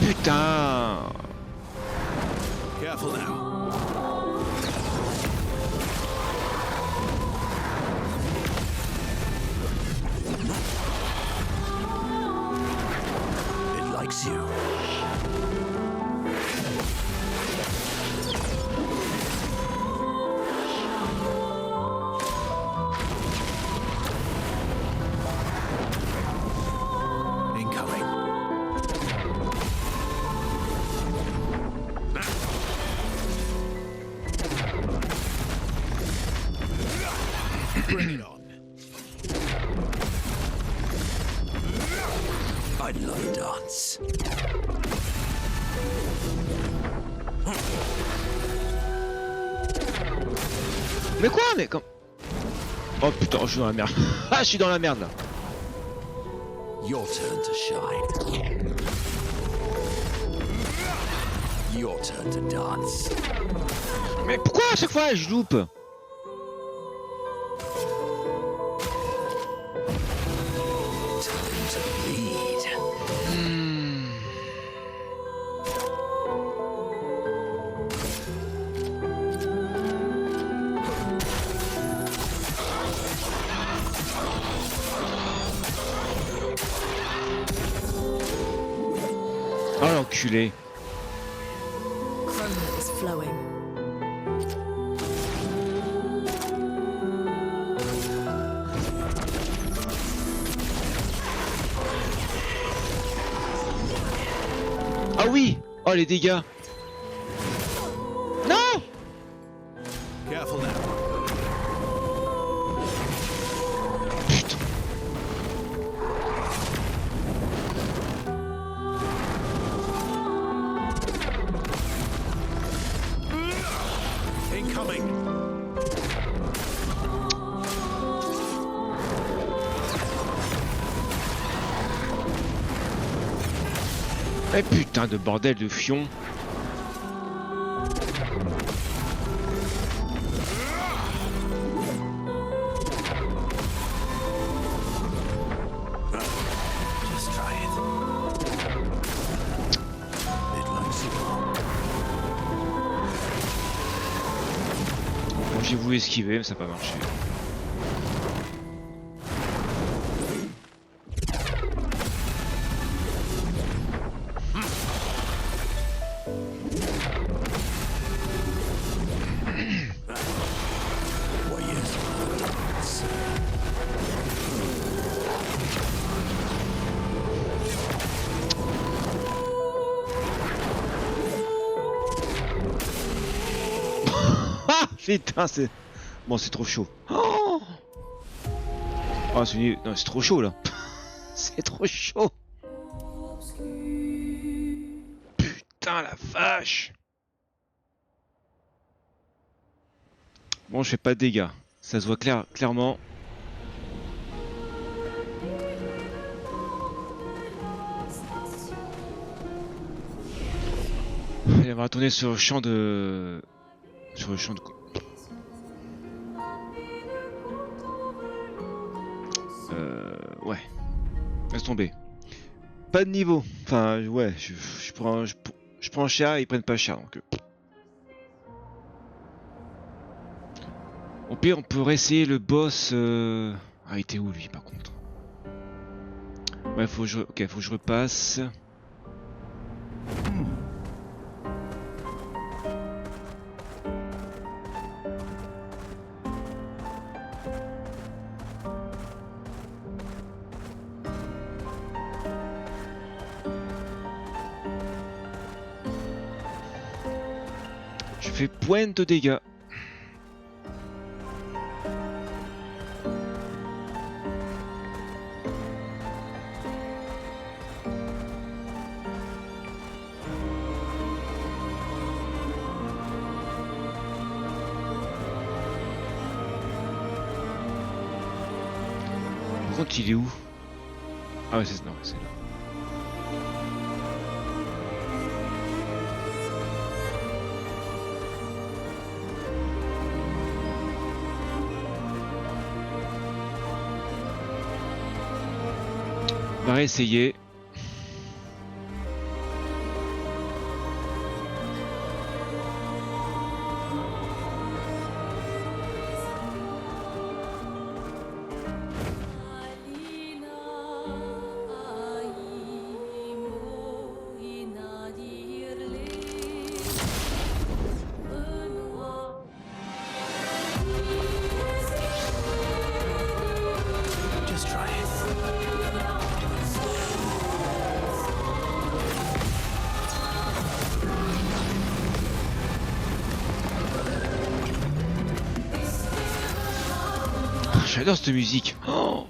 Putain! Careful now. It likes you. I'd love a dance. Mais quoi? Mais comme... Oh putain, je suis dans la merde. Ah, je suis dans la merde là. Your turn to shine. Your turn to dance. Mais pourquoi à chaque fois je loupe? Time to bleed. Oh l'enculé. Chroma is flowing. Ah oui. Oh les dégâts. Non. Careful now. Putain. Incoming. Eh putain de bordel de fion. Just try it. It likes you. Bon, j'ai voulu esquiver mais ça n'a pas marché. Why, yes, I'll have a dance. Ah putain c'est... Bon c'est trop chaud. Oh, oh non c'est trop chaud là. C'est trop chaud. Putain la vache. Bon je fais pas de dégâts. Ça se voit clairement. Il va retourner sur le champ de... Sur le champ de... Ouais. Laisse tomber. Pas de niveau. Enfin, ouais, je prends cher et ils prennent pas cher donc... Au pire, on peut réessayer le boss... Ah, il était où lui par contre? Ouais, faut que je repasse. Je fais point de dégâts. Par contre, il est où? Ah ouais, c'est non, c'est là. On va réessayer. Just try it. J'adore cette musique. Oh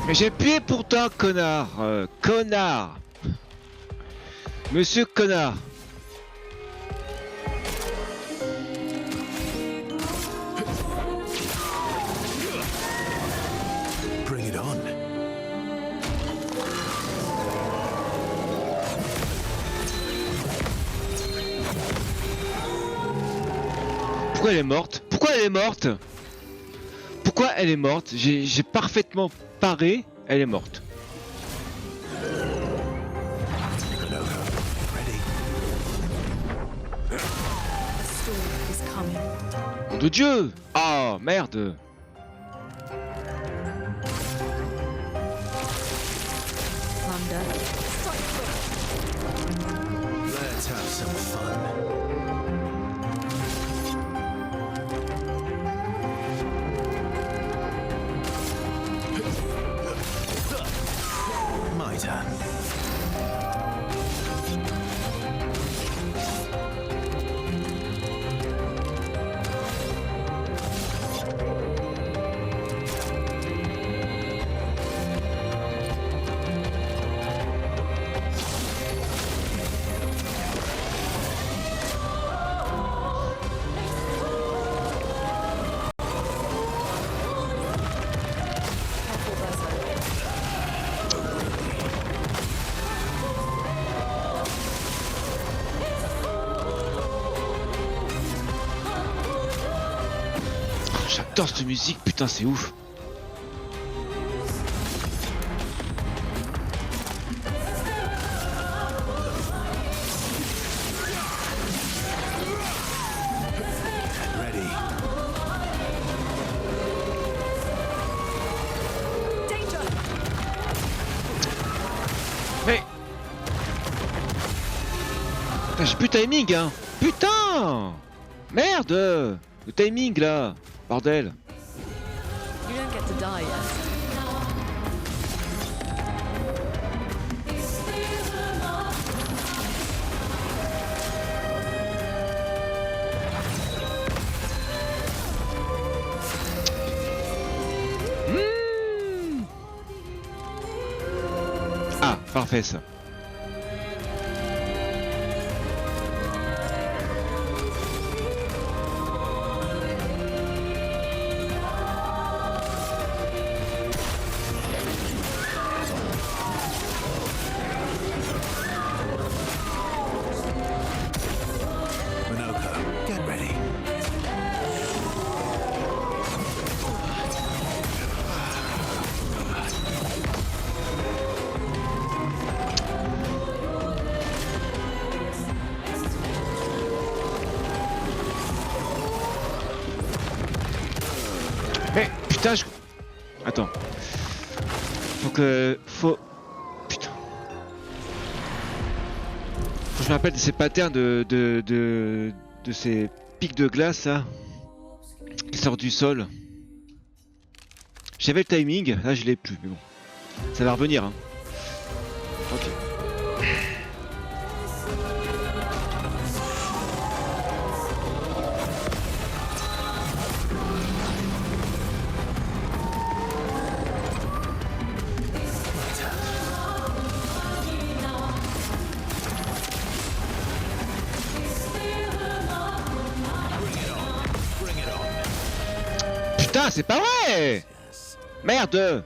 Mais j'ai appuyé pourtant, connard. Connard. Monsieur connard. Bring it on. Pourquoi elle est morte? Pourquoi elle est morte? Pourquoi elle est morte? J'ai parfaitement paré, elle est morte. Nom de Dieu! Oh merde! Let's have some fun. My turn. J'adore cette musique, putain, c'est ouf. Ready. Mais... Putain, j'ai plus de timing, hein. Putain! Merde! Le timing, là. Bordel. You don't get to die yet. Ah, parfait ça. Minoko, get ready. Mais putain, je... Attends. Faut... Putain. Faut que je me rappelle de ces patterns de ces pics de glace là. Qui sortent du sol. J'avais le timing, là je l'ai plus, mais bon. Ça va revenir, hein. Ok. Putain, c'est pas vrai! Merde!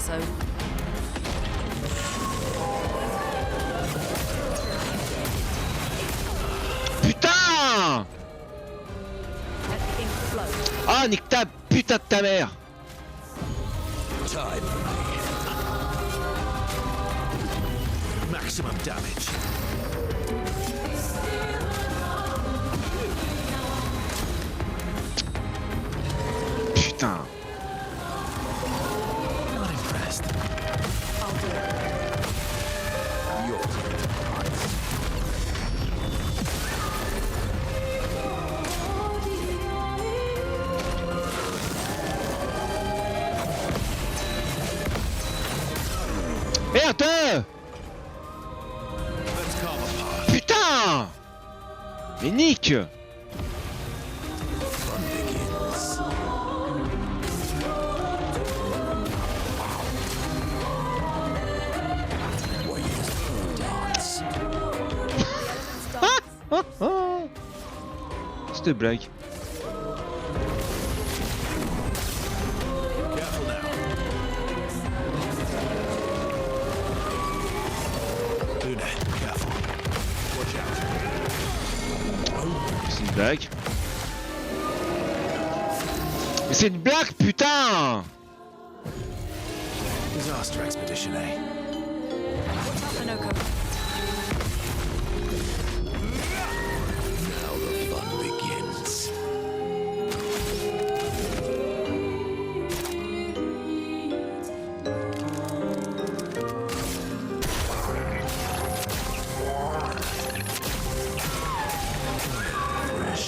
torso. Putain! Let the ink flow. Ah, nique ta putain de ta mère! Time. Maximum damage. Putain! Not impressed. I'll do it. Merde! Putain! Mais nique! Cette blague. Careful now. Luna, careful. Watch out. C'est une blague. Mais c'est une blague, putain! Disaster expedition, eh? Hanoko. Now the fun begins. Fresh.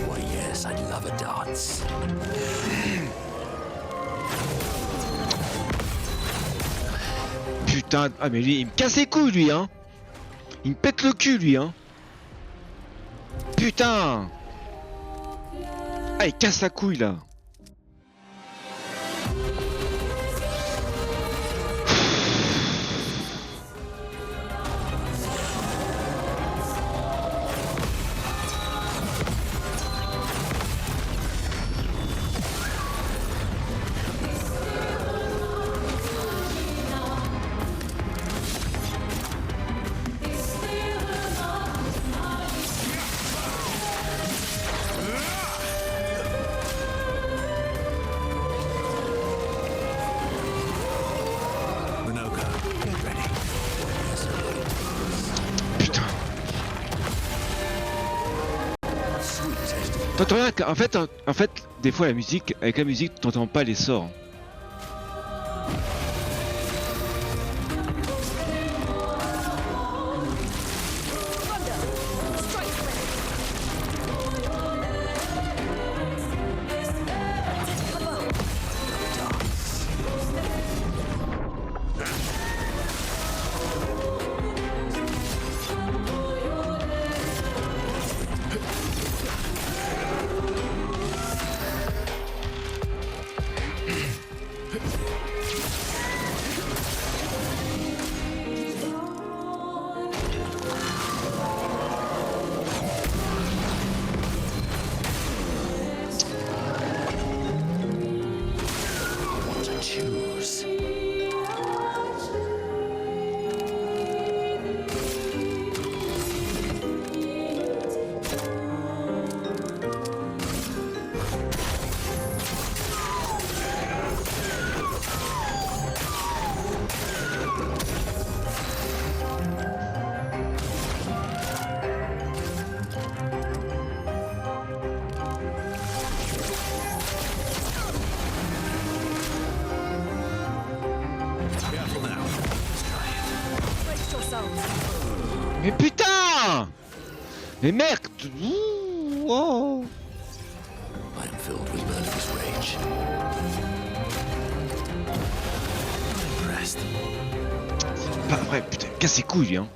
Why yes, I'd love a dance. Putain, ah mais lui, il me casse les couilles, lui, hein! Il me pète le cul, lui, hein! Putain! Ah, il casse la couille, là! Runoka, get ready. Putain! T'entends rien, en fait, des fois la musique, avec la musique, t'entends pas les sorts. What to choose? Careful now. Let's try it. Brace yourselves. Mais putain! Mais merde! Ouh, oh. I am filled with murderous rage. Not impressed. Pas vrai, putain, il me casse les couilles, lui, hein!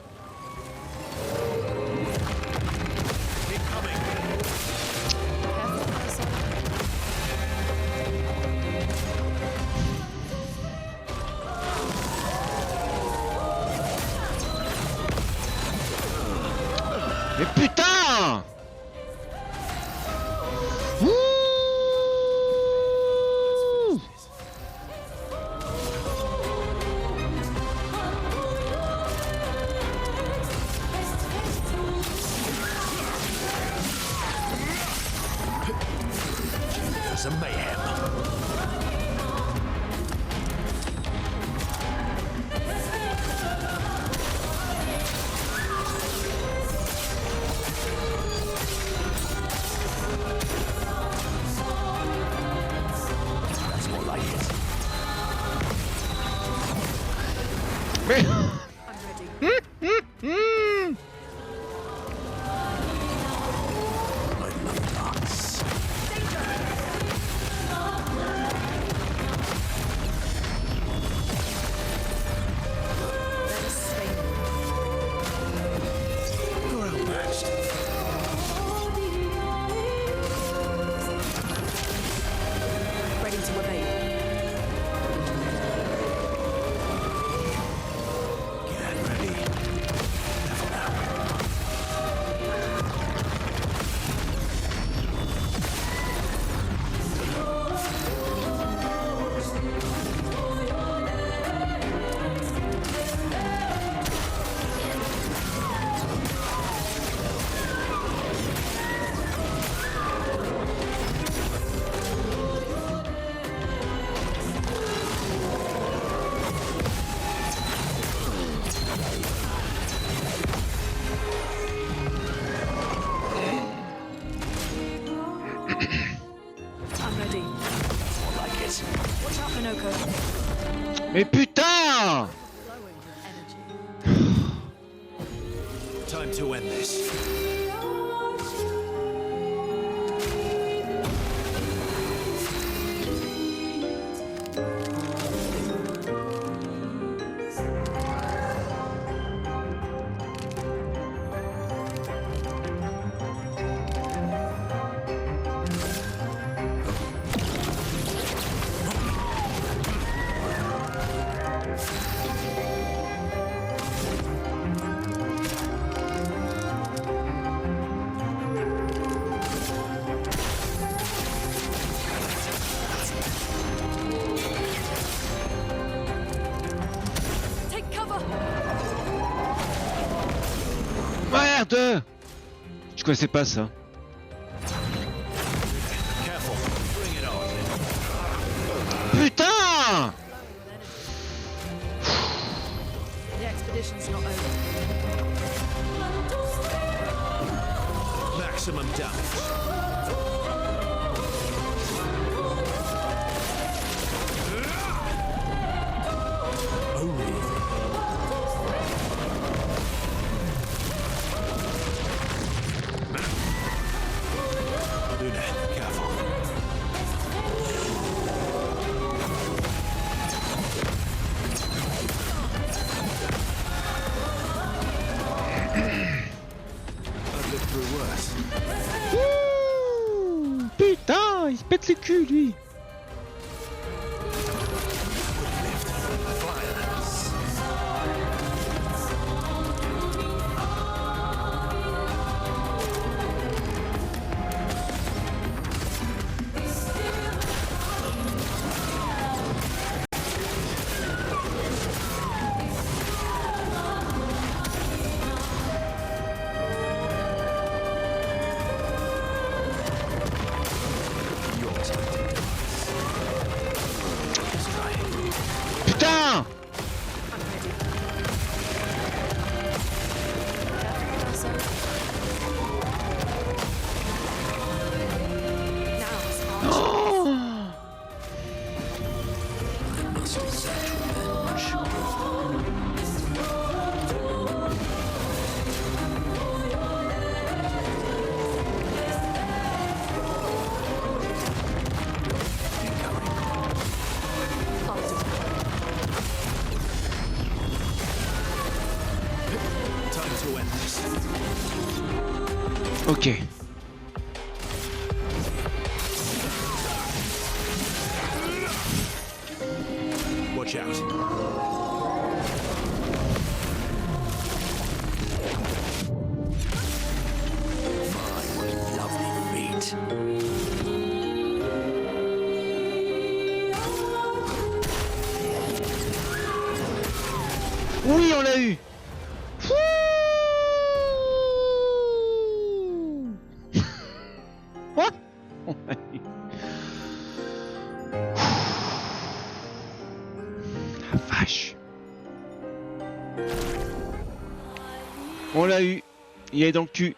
Mais putain! Ouh! some mayhem. That's more like it. Mais... Ready to evade. Get ready. Careful now. I'm ready. More like it. Watch out, Minoko. Mais putain! Time to end this. Take cover. Merde! Je connaissais pas ça. Careful. Bring it on. Putain! The expedition's not over. Maximum damage. Luna, careful. I've lived through worse. Ouh, putain, il se pète le cul lui. Putain! Oh! I must exact revenge. Time to end this. Ok. Watch out. My lovely feet. Oui, on l'a eu. What? On l'a eu. On l'a eu. Il est dans le cul.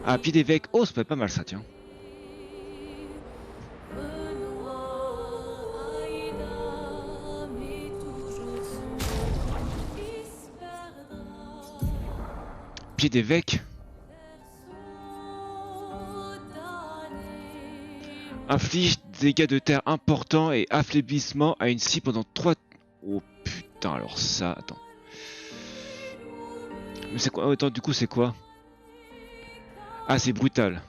Ah, pied d'évêque. Oh, ça peut être pas mal ça, tiens. Pied d'évêque. Inflige dégâts de terre importants et affaiblissement à une cible pendant 3... Oh putain, alors ça, attends. Mais c'est quoi? Attends, du coup c'est quoi? Ah, c'est brutal.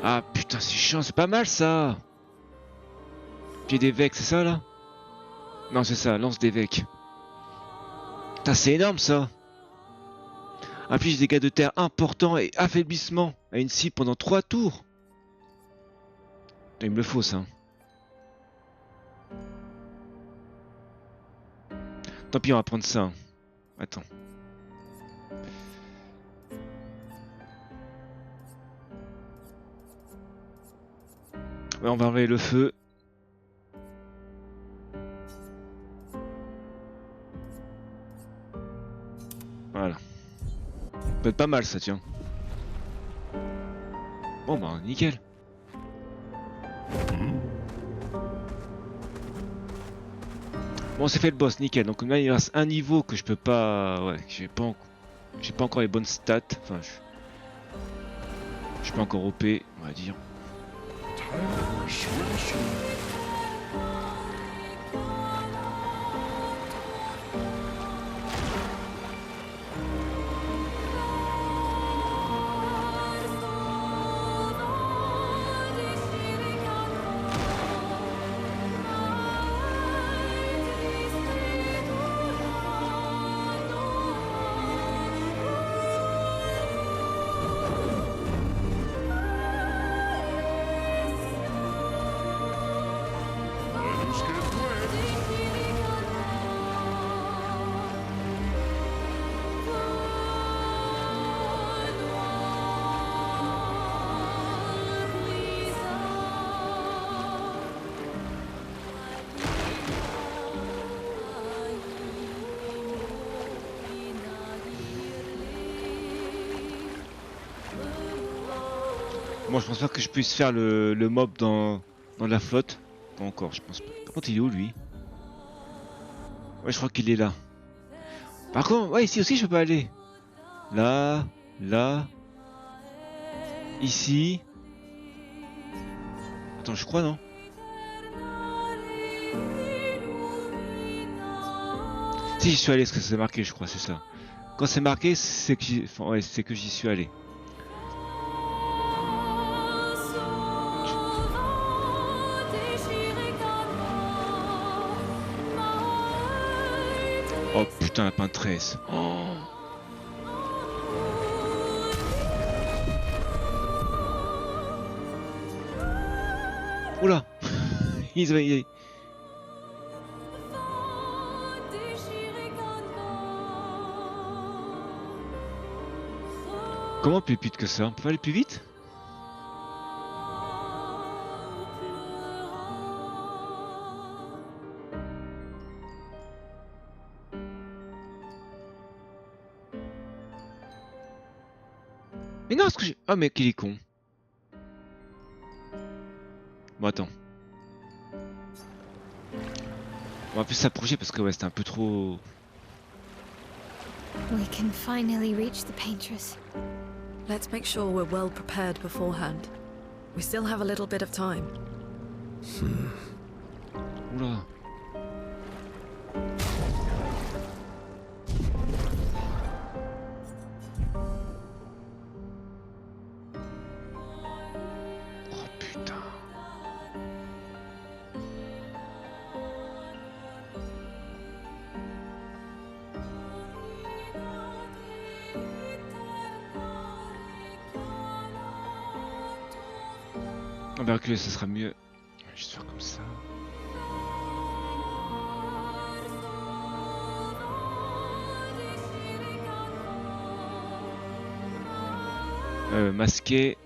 Ah putain, c'est chiant, c'est pas mal ça. Pied d'évêque, c'est ça là? Non, c'est ça, lance d'évêque. Putain, c'est énorme ça. Inflige des dégâts de terre importants et affaiblissement à une cible pendant 3 tours. Putain, il me le faut ça. Tant pis, on va prendre ça. Attends. Ouais, on va enlever le feu. Voilà. Ça peut être pas mal ça, tiens. Bon bah nickel. Bon, c'est fait le boss, nickel. Donc là il reste un niveau que je peux pas... Ouais, j'ai pas encore les bonnes stats. Enfin, je suis pas encore OP, on va dire. Moi je pense pas que je puisse faire le mob dans la flotte. Pas encore, je pense pas. Par contre il est où lui? Ouais, je crois qu'il est là. Par contre, ouais, ici aussi je peux pas aller. Là, là. Ici. Attends, je crois non? Si, j'y suis allé, parce que c'est marqué, je crois, c'est ça. Quand c'est marqué, c'est que j'y suis allé. Oh putain, la peintresse. Oh. Oula. Comment plus vite que ça? On peut aller plus vite? Mais non, ce que j'ai... Ah mais qu'il est con. Bon attends. On va plus s'approcher parce que ouais, c'était un peu trop... We can finally reach the Paintress. Let's make sure we're well prepared beforehand. We still have a little bit of time. Oula. Oh putain. On va reculer, ça sera mieux. Je vais juste faire comme ça. Masqué.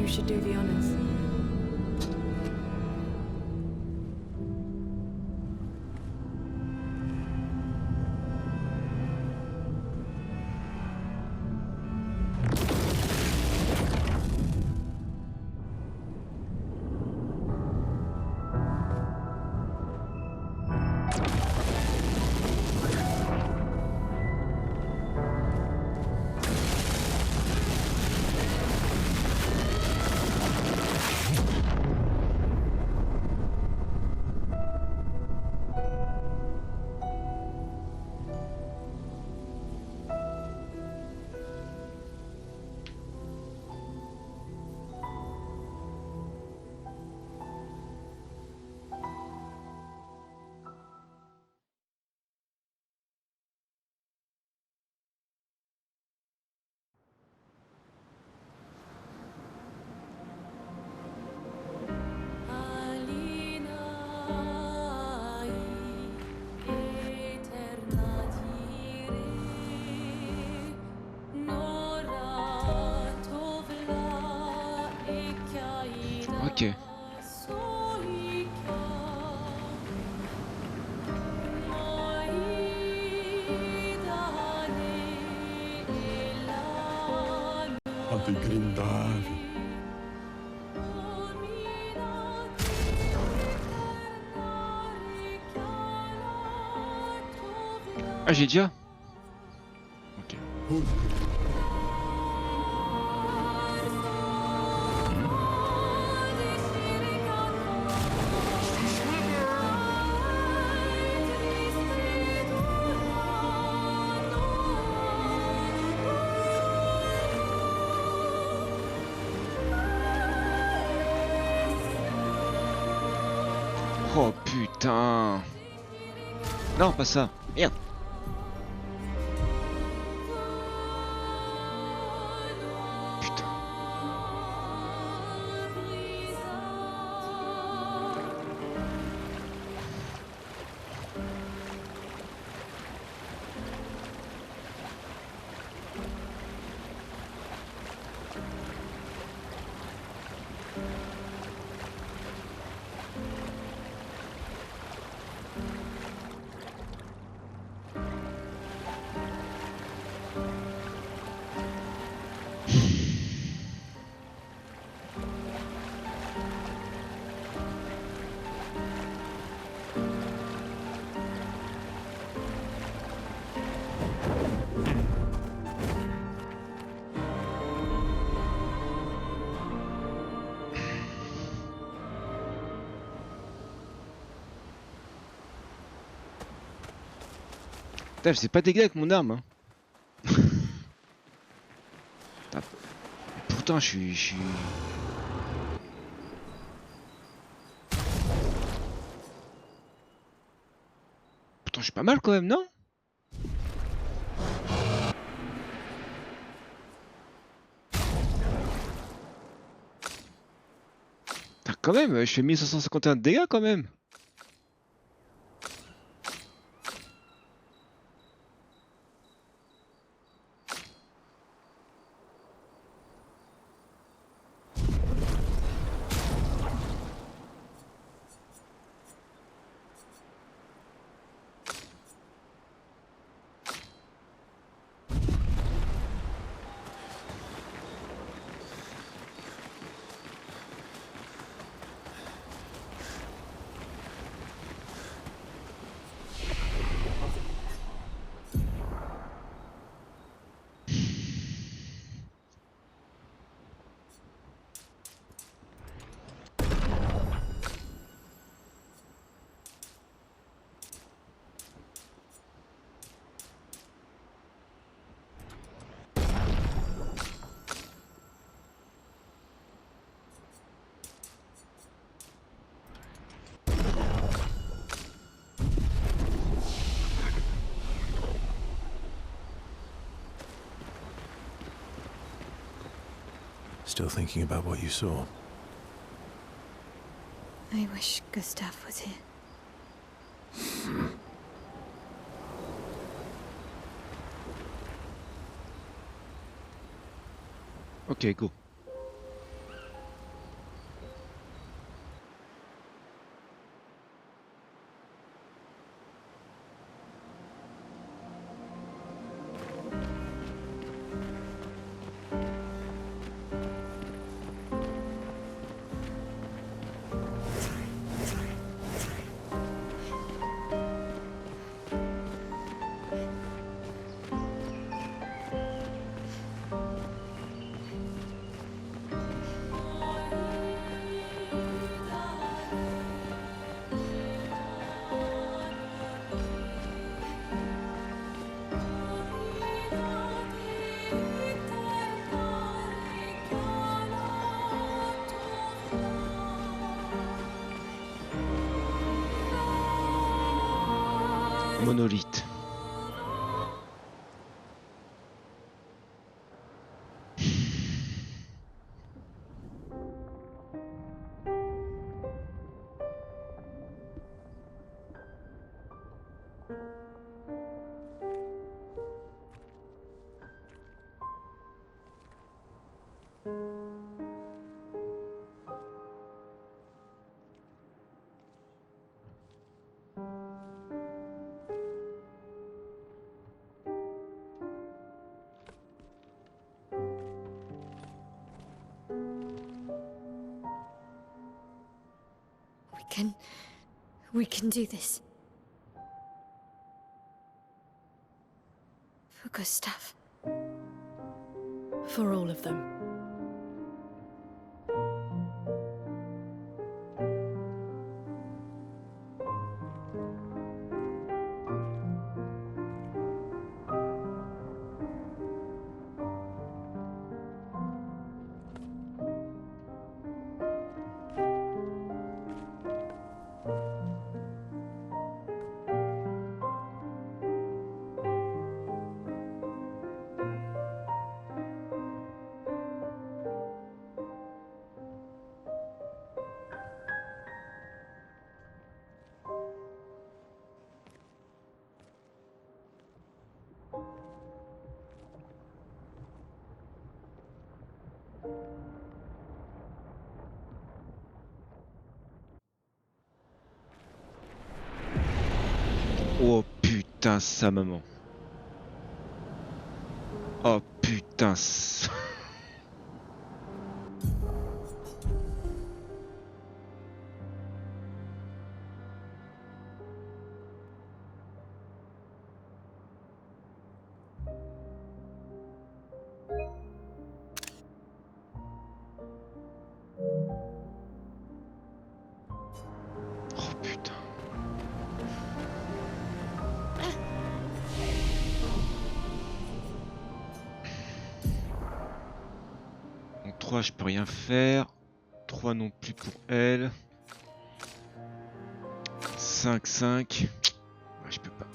Should do the honors. Ok. Ah, j'ai déjà. Ok. Oh putain. Non, pas ça. Merde. Putain. Putain, je sais pas dégâts avec mon arme. Hein. Putain, pourtant, je suis... Pourtant, je suis pas mal quand même, non? Putain, quand même, je fais 1551 de dégâts quand même. Still thinking about what you saw? I wish Gustav was here. Ok, go. Monolithe. We can do this. For Gustav. For all of them. Oh putain, sa maman. Oh putain. Oh putain. Donc 3 je peux rien faire. 3 non plus pour elle. 5, 5. Ouais, je peux pas.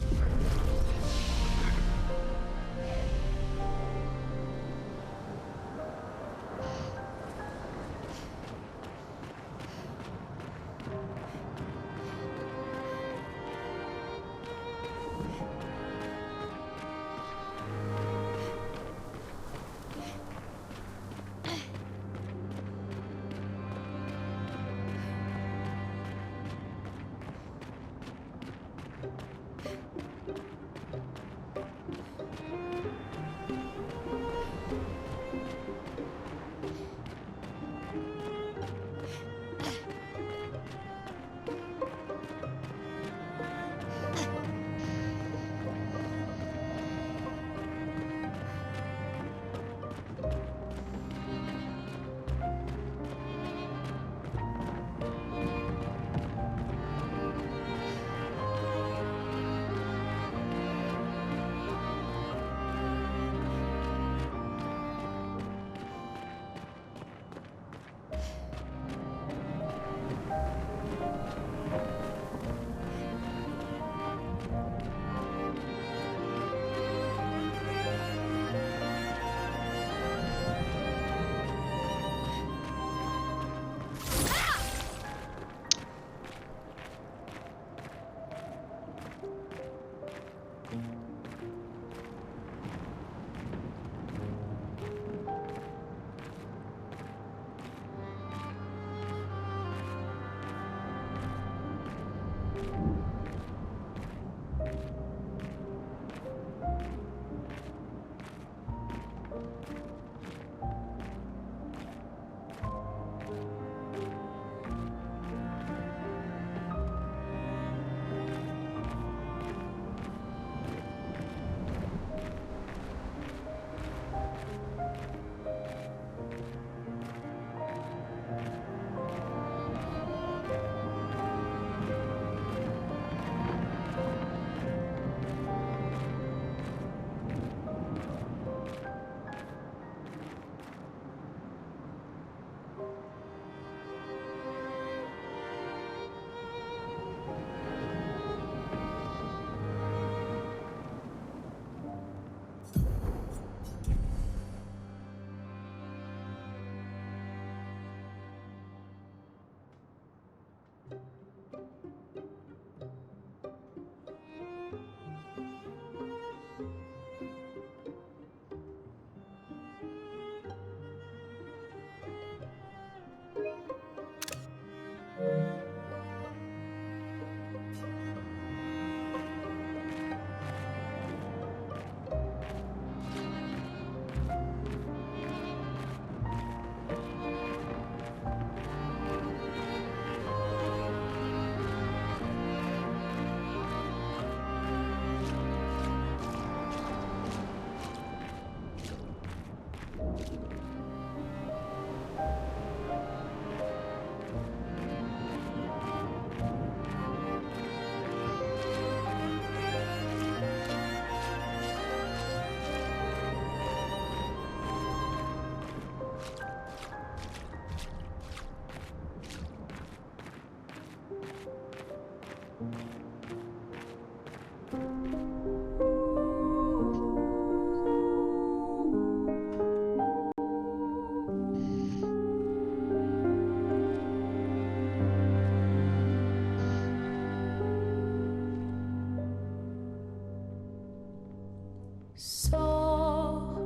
Sors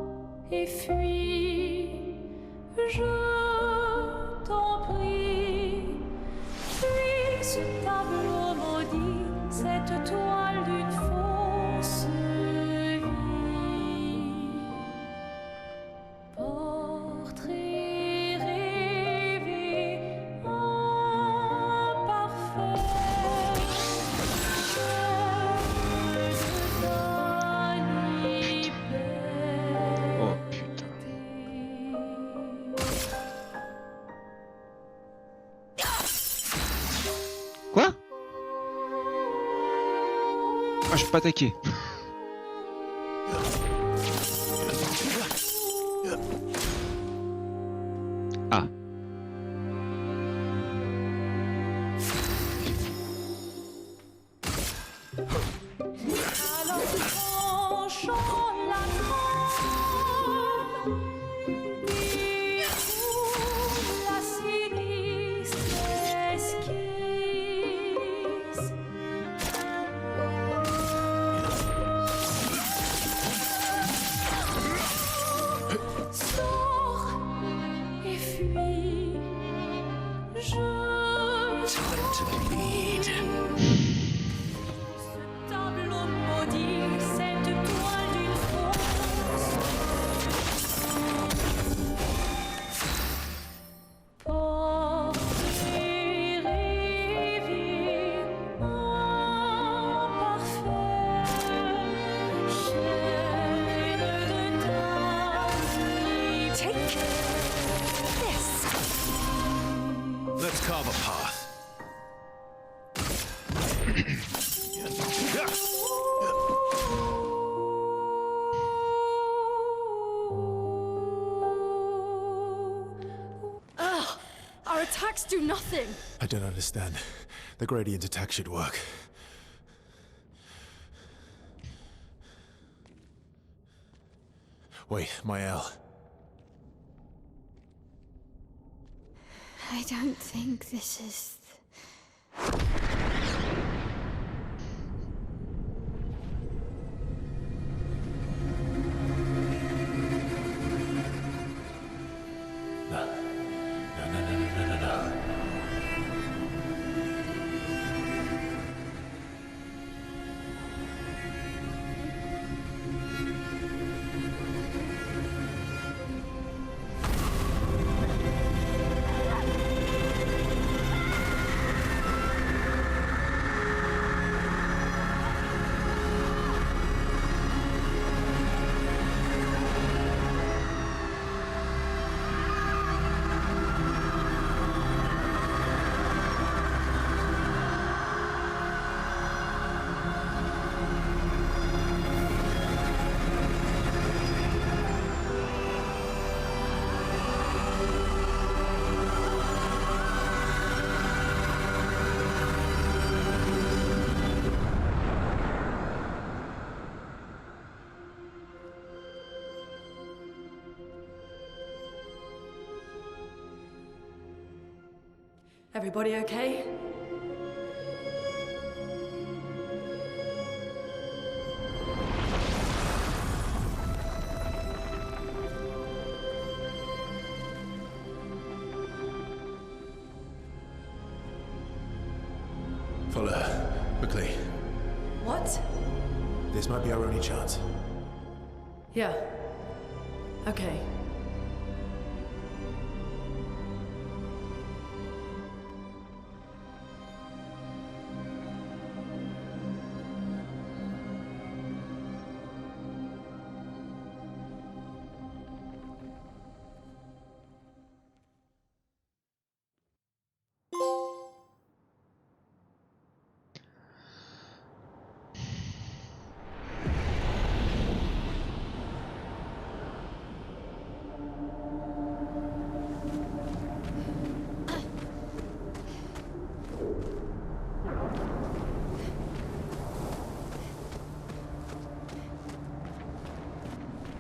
et fuis, je t'en prie. Fuis ce tableau maudit, cette toile d'une fausse vie. Portrait rêvé, imparfait. Oh putain. Quoi? Ah, je peux pas attaquer. Ah. Alors tranchons la trame, découvre la sinistre esquisse. Sors et fuis, Time to bleed. tableau maudit, cette toile d'une fausse. Portrait rêvé, imparfait, chaîne de ta vie. Take this. Let's carve a path. Our attacks do nothing. I don't understand. The gradient attack should work. Wait, Mael. I don't think this is... No. Everybody okay? Follow her, quickly. What? This might be our only chance. Yeah. Okay.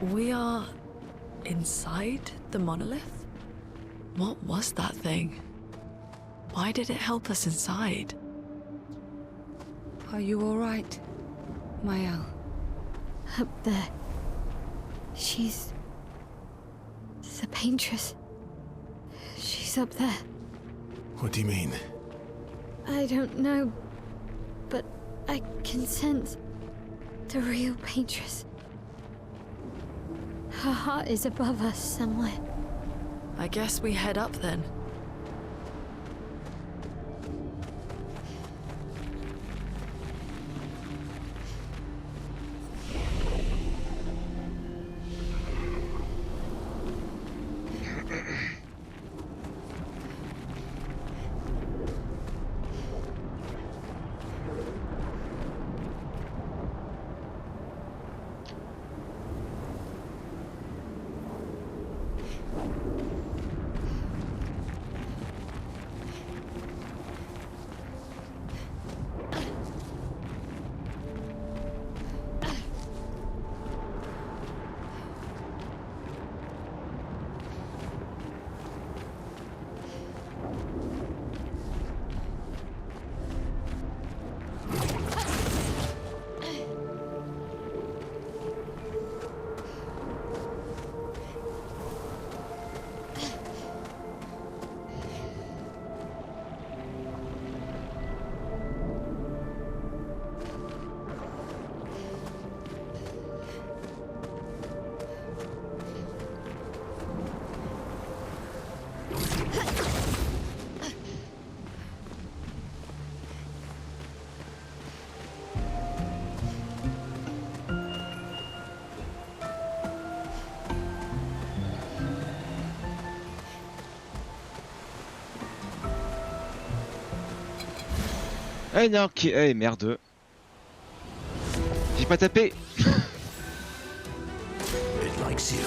We are inside the monolith? What was that thing? Why did it help us inside? Are you all right, Mael? Up there. She's... the paintress. She's up there. What do you mean? I don't know, but I can sense the real paintress. Her heart is above us somewhere. I guess we head up then. Eh non, qui... Eh merde. J'ai pas tapé. It likes you.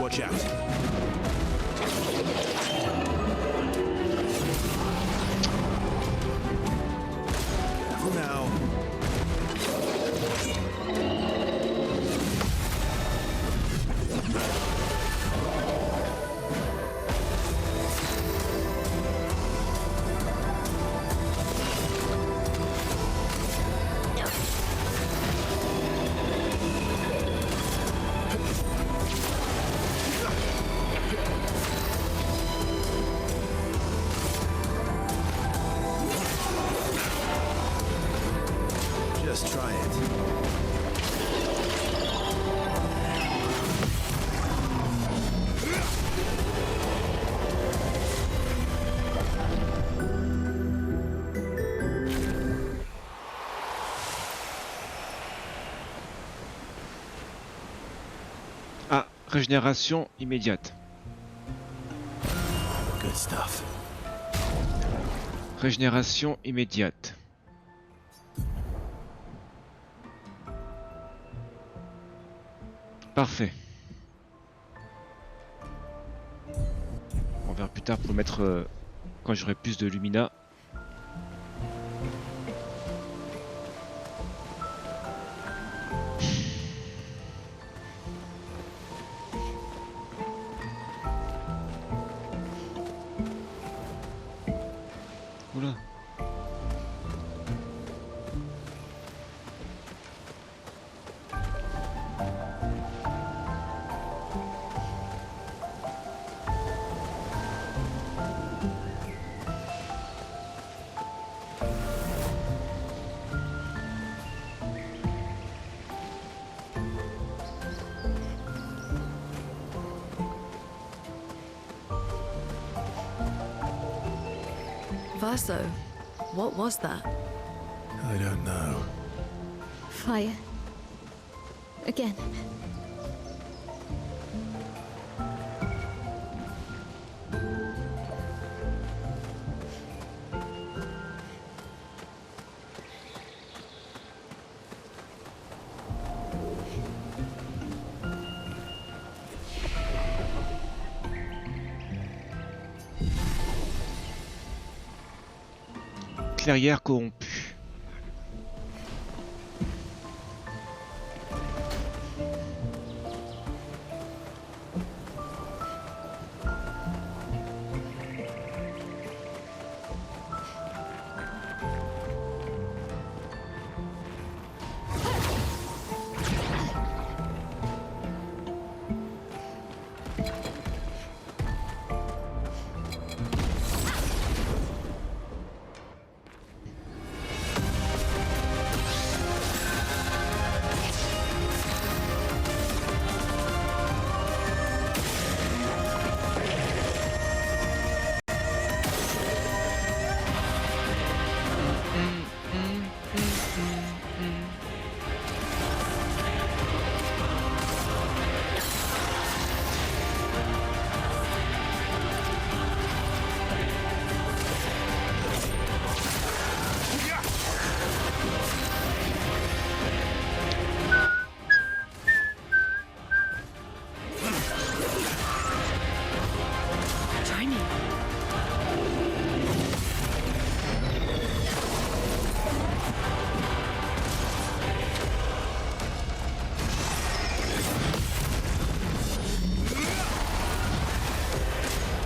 Watch out. Careful now. Just try it. Ah, régénération immédiate. Good stuff. Régénération immédiate. Parfait. On verra plus tard pour le mettre quand j'aurai plus de Lumina. Oula. Verso, what was that? I don't know. Fire. Again. clairière corrompue.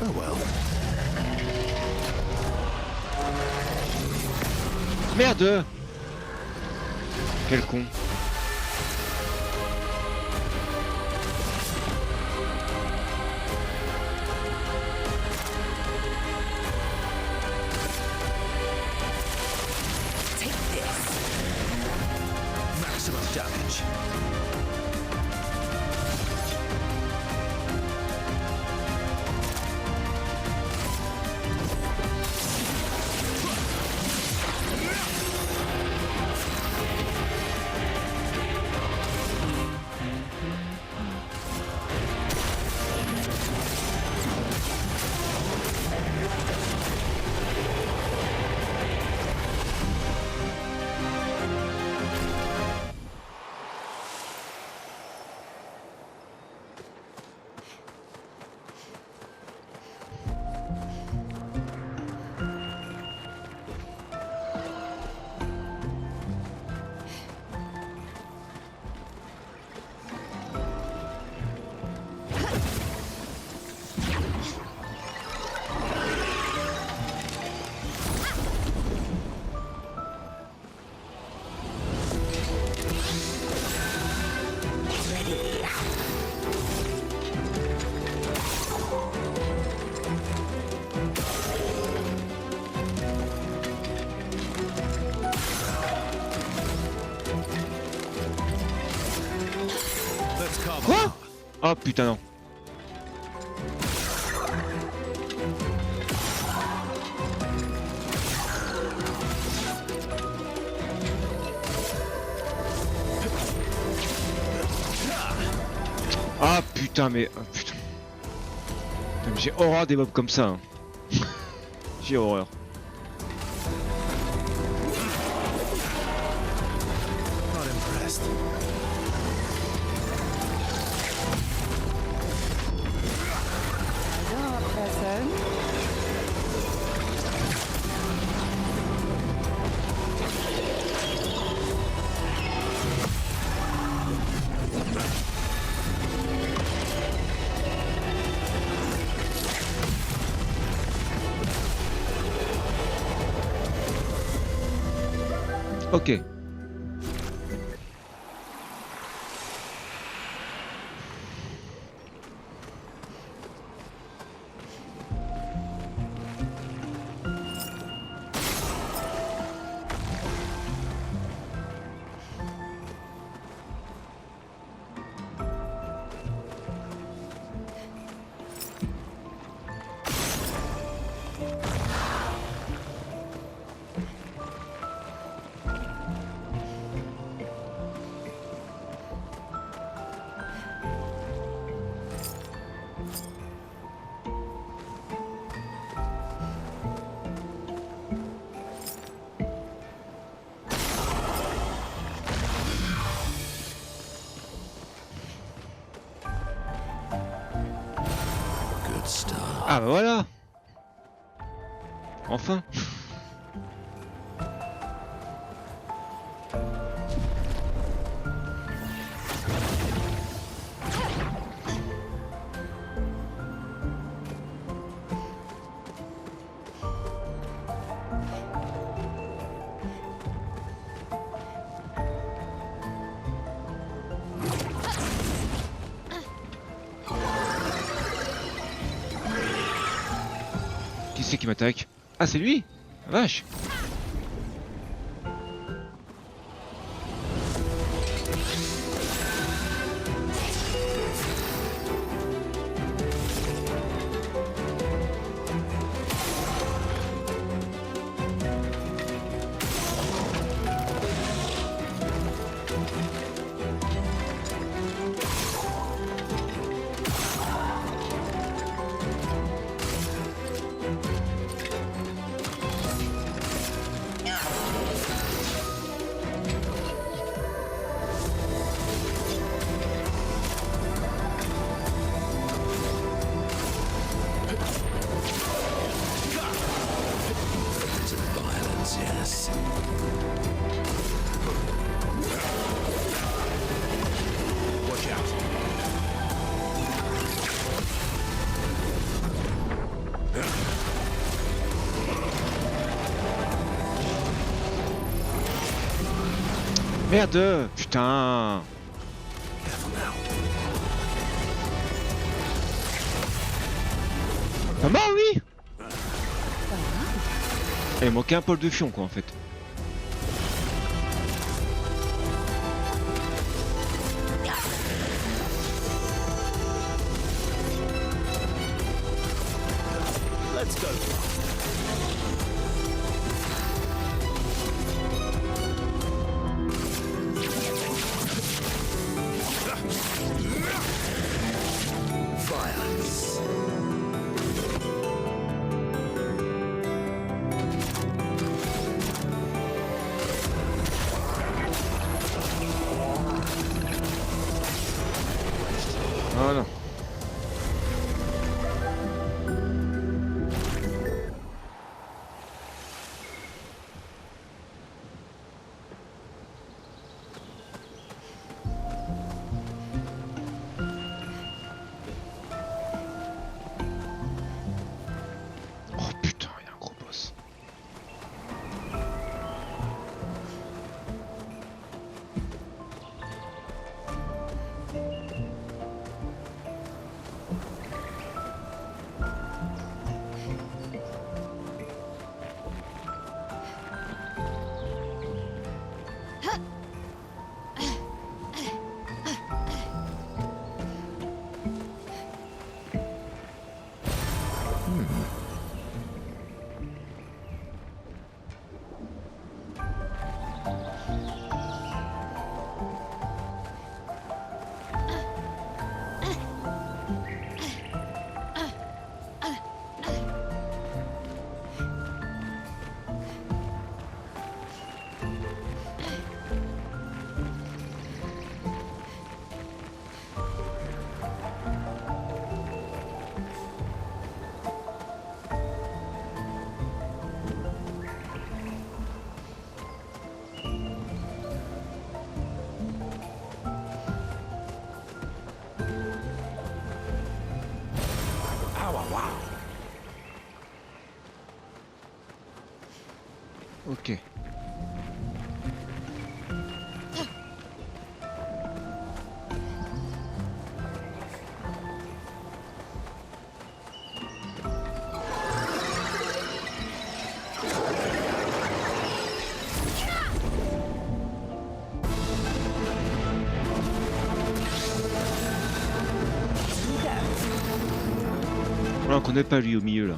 Oh well. Merde! Quel con. Take this. Maximum damage. Quoi? Oh putain non. Ah putain mais... oh, putain. Putain, mais j'ai horreur des mobs comme ça. Hein. J'ai horreur. Not impressed. Ok. Ah bah voilà. Enfin. c'est qui m'attaque? Ah, c'est lui? La vache. Yes. Watch out. Merde, putain. Careful now. Pas mort, lui. Il manquait un pôle de fion, quoi, en fait. Let's go. Violence. Oh non. Oh putain, il y a un gros boss. Ok. Voilà, on connaît pas lui au milieu là.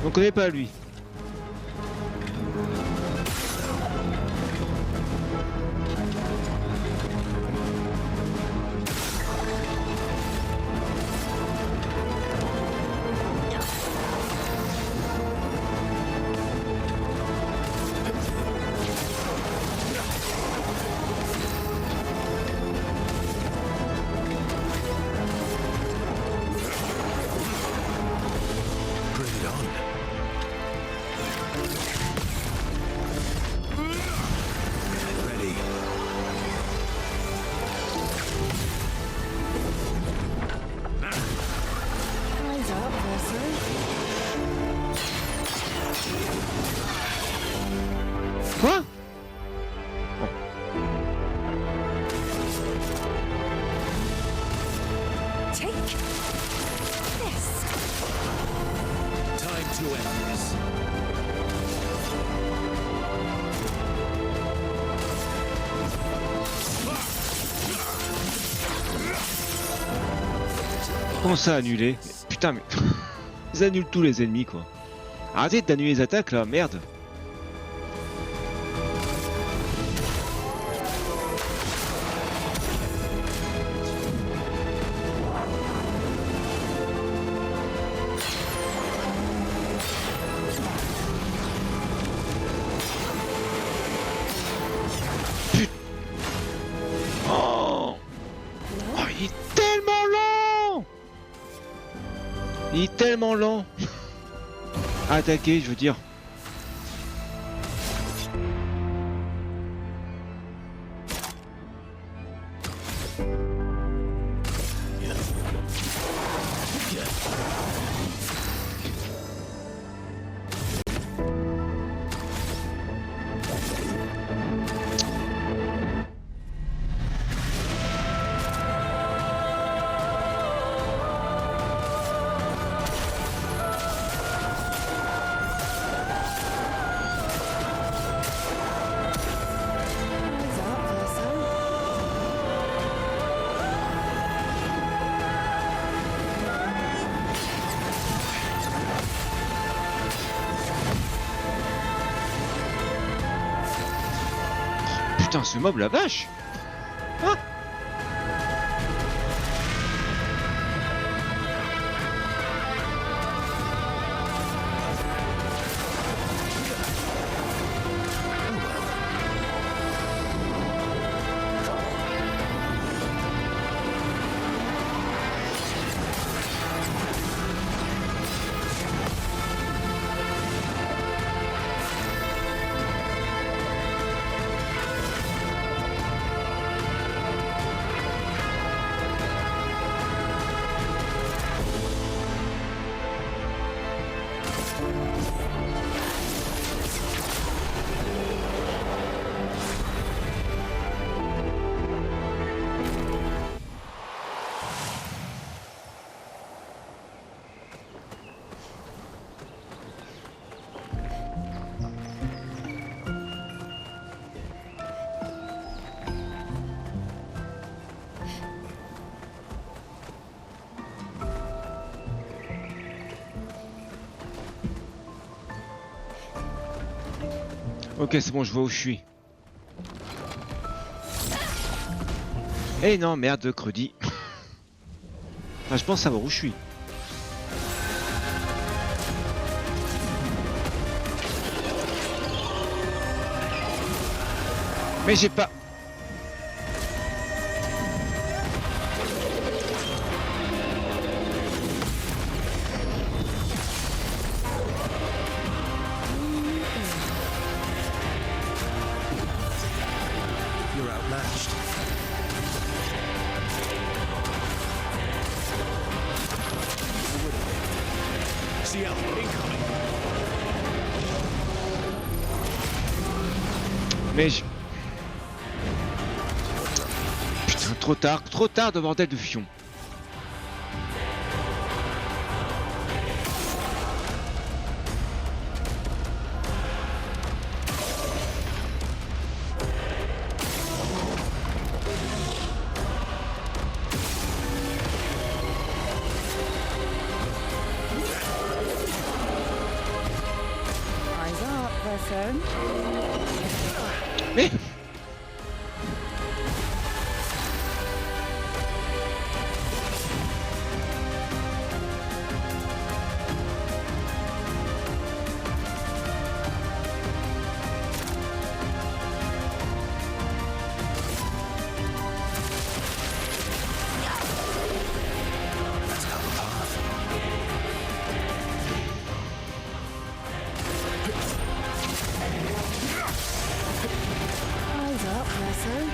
On connaît pas lui. Bring it on. Comment ça annuler? Putain mais... Ils annulent tous les ennemis quoi. Arrêtez d'annuler les attaques là, merde. Il est tellement lent à attaquer, je veux dire. Putain, ce mob, la vache! Hein? Ok, c'est bon, je vois où je suis. Eh non, merde, Cruddy. Enfin, je pense savoir où je suis. Mais j'ai pas... You're outmatched. CL, incoming. Mais je... Putain, trop tard de bordel de fion. Eyes up, person. Mais... Eyes up, person.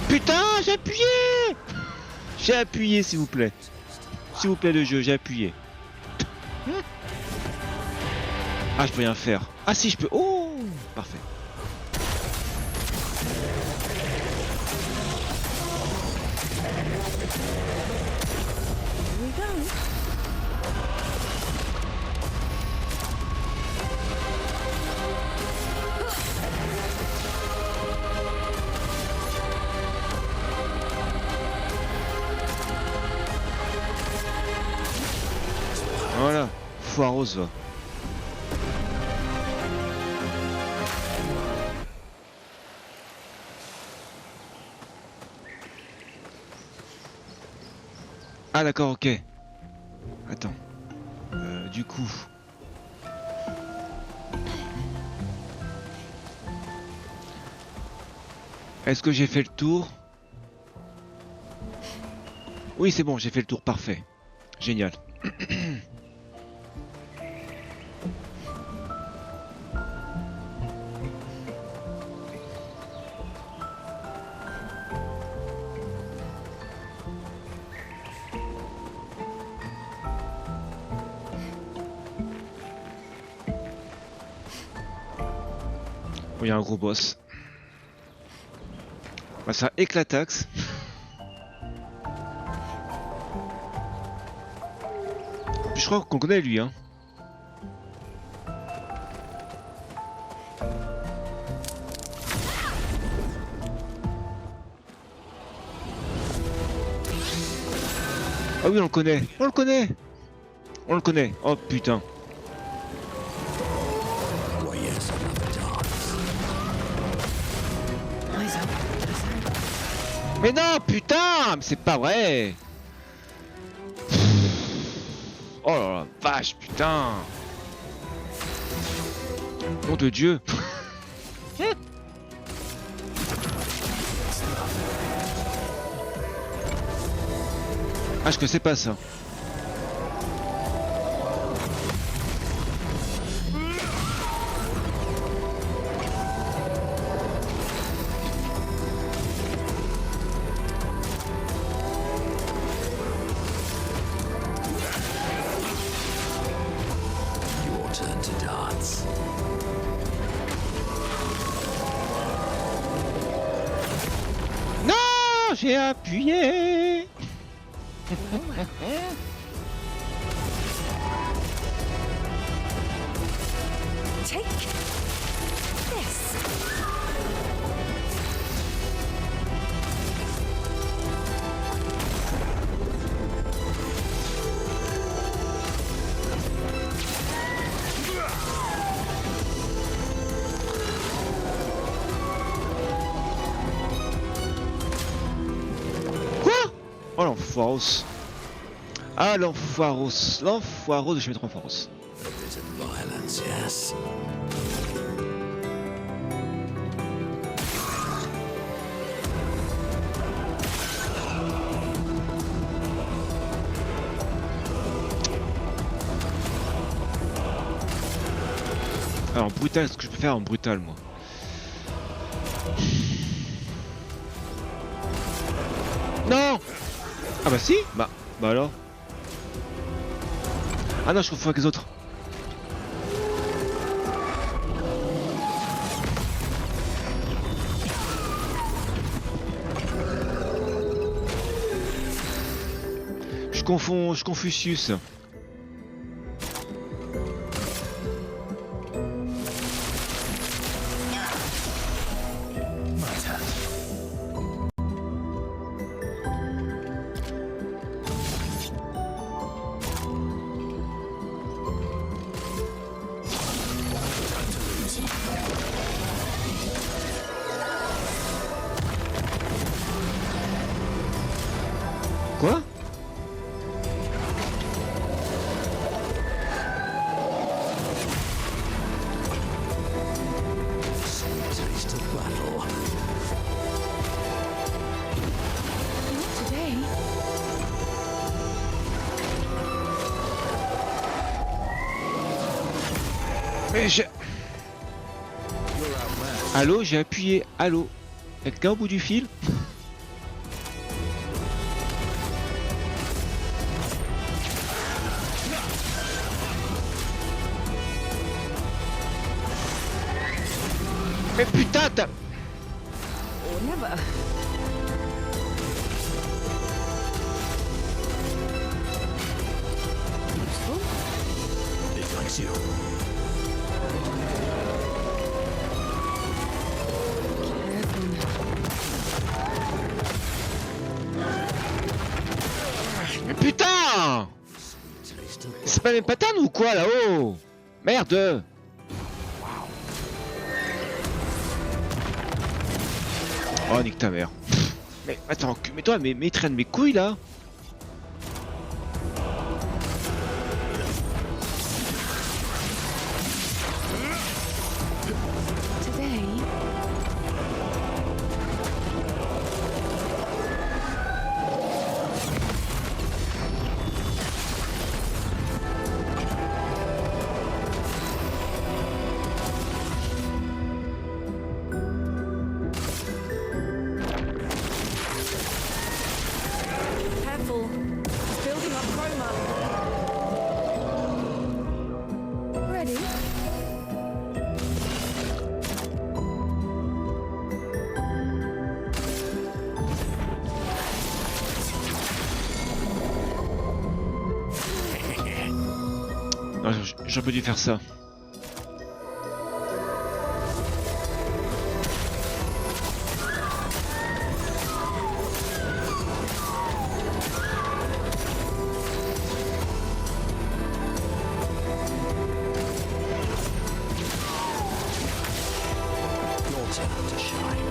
Putain, j'ai appuyé! J'ai appuyé, s'il vous plaît. S'il vous plaît, le jeu, j'ai appuyé. Ah, je peux rien faire. Ah si, je peux... Oh! Parfait. Here we go. foireuse va. Ah d'accord, ok. Attends. Du coup... Est-ce que j'ai fait le tour? Oui, c'est bon, j'ai fait le tour, parfait. Génial. Oh, il y a un gros boss. Bah, ça éclataxe. Je crois qu'on connaît lui, hein. Ah oui, on le connaît. On le connaît. On le connaît. Oh putain. Mais non, putain, mais c'est pas vrai. Oh là là, vache, putain. Nom de Dieu. Ah, je connaissais pas ça. J'ai appuyé. Take this. Oh l'enfoiros. Ah l'enfoiros. L'enfoiros de chez Metro Enfoiros. Alors brutal, ce que je peux faire en brutal moi. Non. Ah bah si. Bah alors. Ah non, je confonds avec les autres. Je Confucius. Quoi? Mais j'ai... Allô, j'ai appuyé. Allô? Quelqu'un au bout du fil? Mais putain, t'as... Or never. It likes you. Mais putain! C'est pas les patanes ou quoi là-haut? Merde! Oh, nique ta mère. Mais attends, mais toi, mais il traîne mes couilles là? Today, Careful. It's building up chroma. ready? Non, j'aurais pas dû faire ça. Your turn to shine.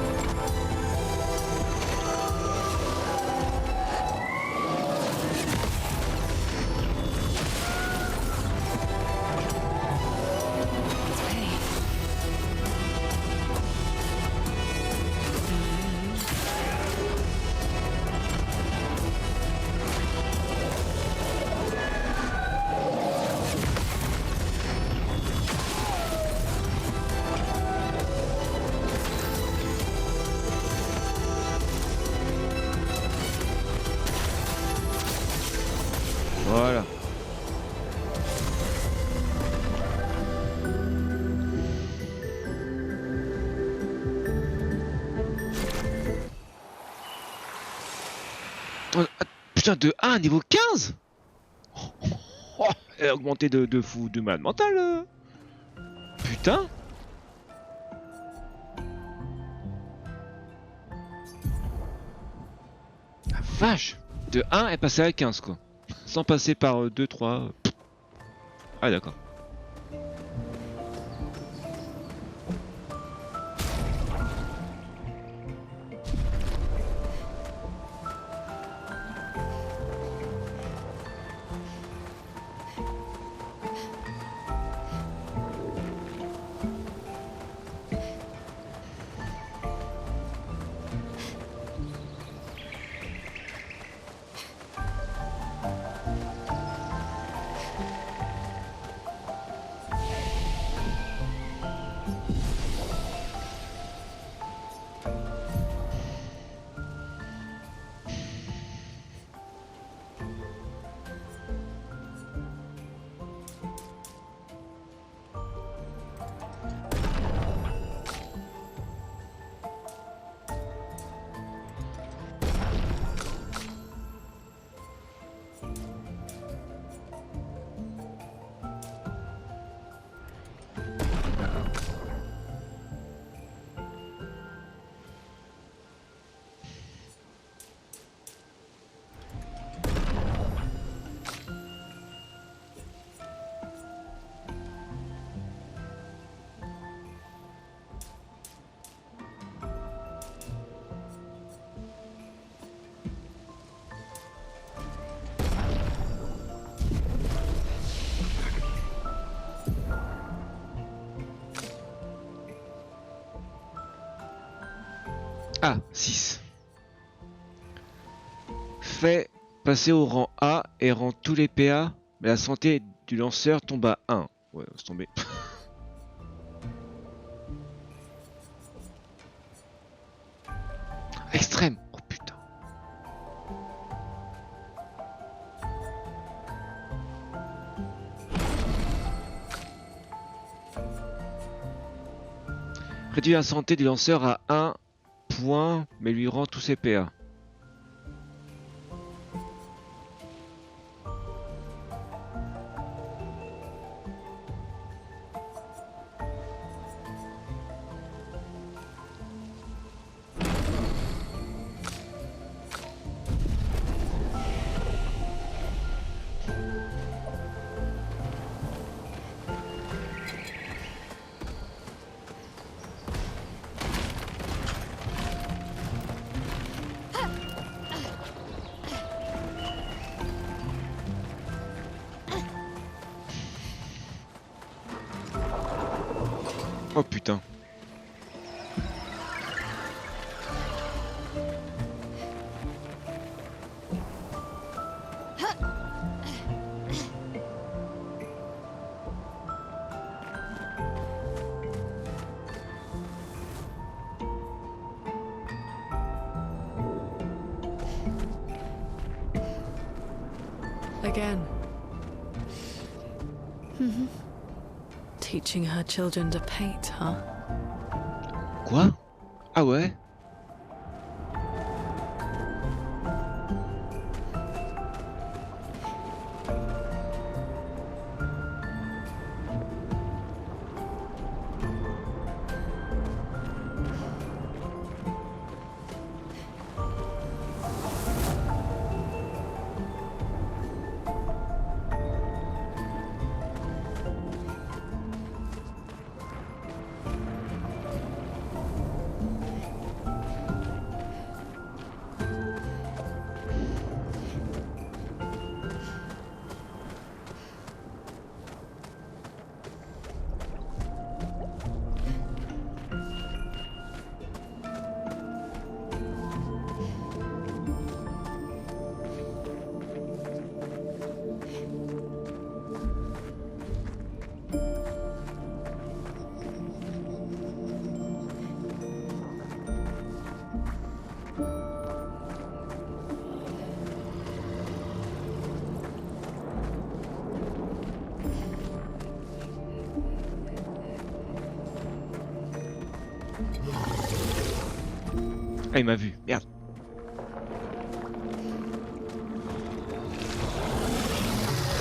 Voilà. Oh, ah, putain, de 1 à niveau 15. Oh, elle a augmenté de fou, de malade mental. Putain. La vache. De 1, elle est passée à 15 quoi. Sans passer par 2, 3. Ah d'accord. Ah, 6. Fait passer au rang A et rend tous les PA, mais la santé du lanceur tombe à 1. Ouais, laisse tomber. Extrême. Oh putain. Réduit la santé du lanceur à 1 point, mais lui rend tous ses PA. Oh putain. Again. Teaching her children to paint, huh? Quoi? Ah ouais? Ah, il m'a vu. Merde.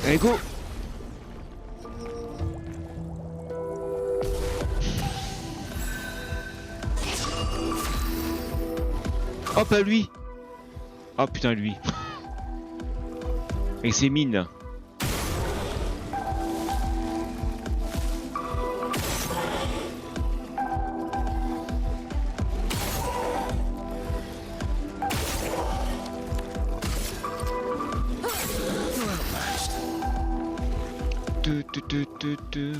Allez, go! Hop à lui! Oh putain, lui. Avec ses mines là. Tu.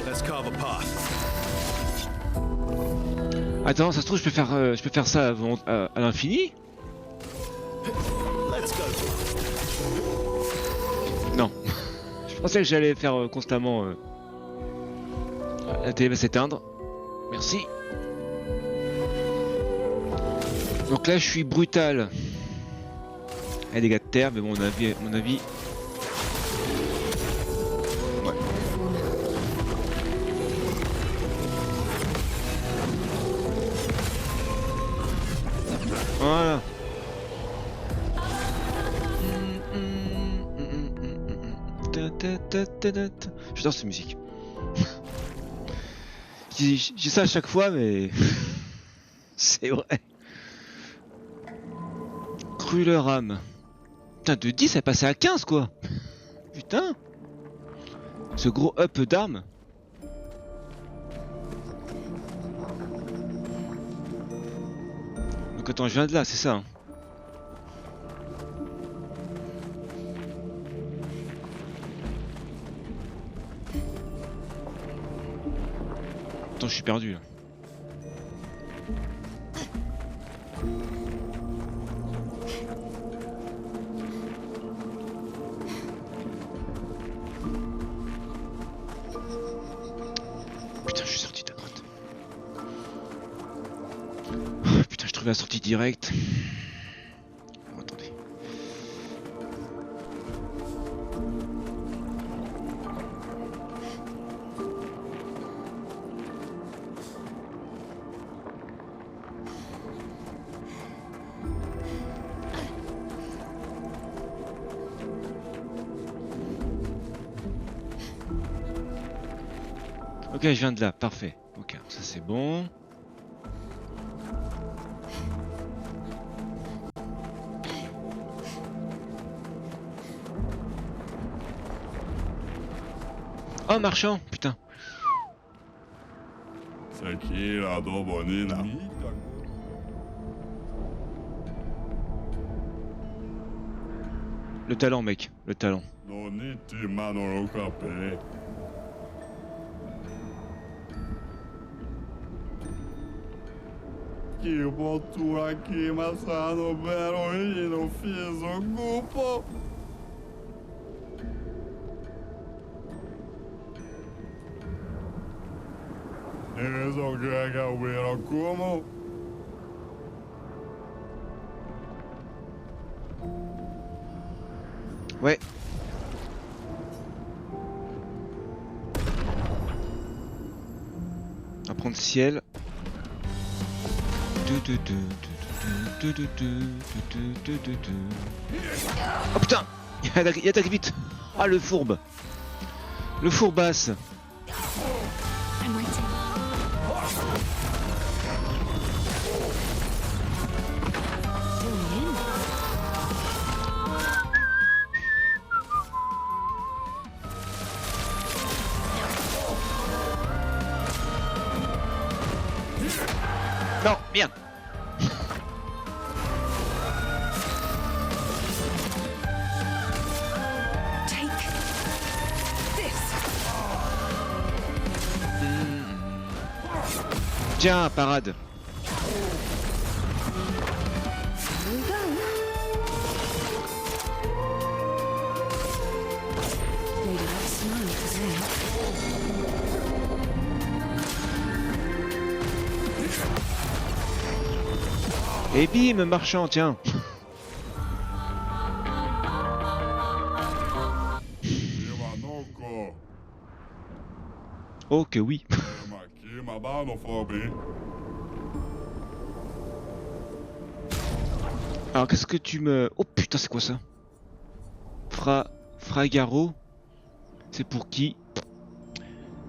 Let's carve a path. Attends, ça se trouve je peux faire ça à l'infini? Non. Je pensais que j'allais faire constamment la télé va s'éteindre. Merci. Donc là je suis brutal. Il y a des dégâts de terre, mais bon, mon avis. Ouais. Voilà. J'adore cette musique. Je dis ça à chaque fois, mais c'est vrai. Cruller âme. Putain, de 10 elle est passée à 15 quoi. Putain. Ce gros up d'armes. Donc attends, je viens de là, c'est ça hein. Attends, je suis perdu là. La sortie directe. Oh, attendez. elle vient de là, parfait. Ok, ça c'est bon. Oh, marchand, putain. C'est qui la Dobonina? Le talent, mec, le talent. Doniti manoro cape. Que botou aqui, maçano, beroino, fiz o grupo. Eles o grega o como? Ouais. On va prendre ciel. Oh putain, il attaque vite. Ah, le fourbe. Le fourbasse. I'm waiting. Non, merde. Take this. Tiens, parade. Here we go. Made a lot of snow today. Et bim, marchand, tiens. Ivanoko. Oh que oui. Aqui, mabano, fobe. Alors qu'est-ce que tu me... Oh putain, c'est quoi ça? Fragaro. C'est pour qui?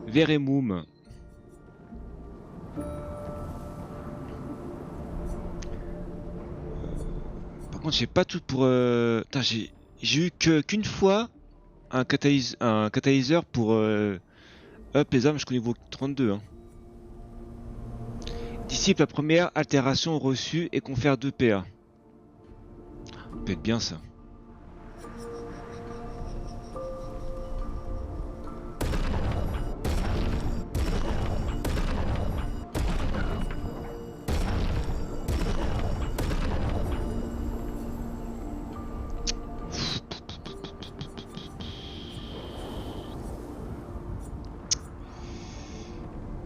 Veremum. Par contre, j'ai pas tout pour... Putain, j'ai eu qu'une fois un catalyseur pour up les armes jusqu'au niveau 32. Hein. Dissipe la première altération reçue et confère 2 PA. Ça peut être bien ça.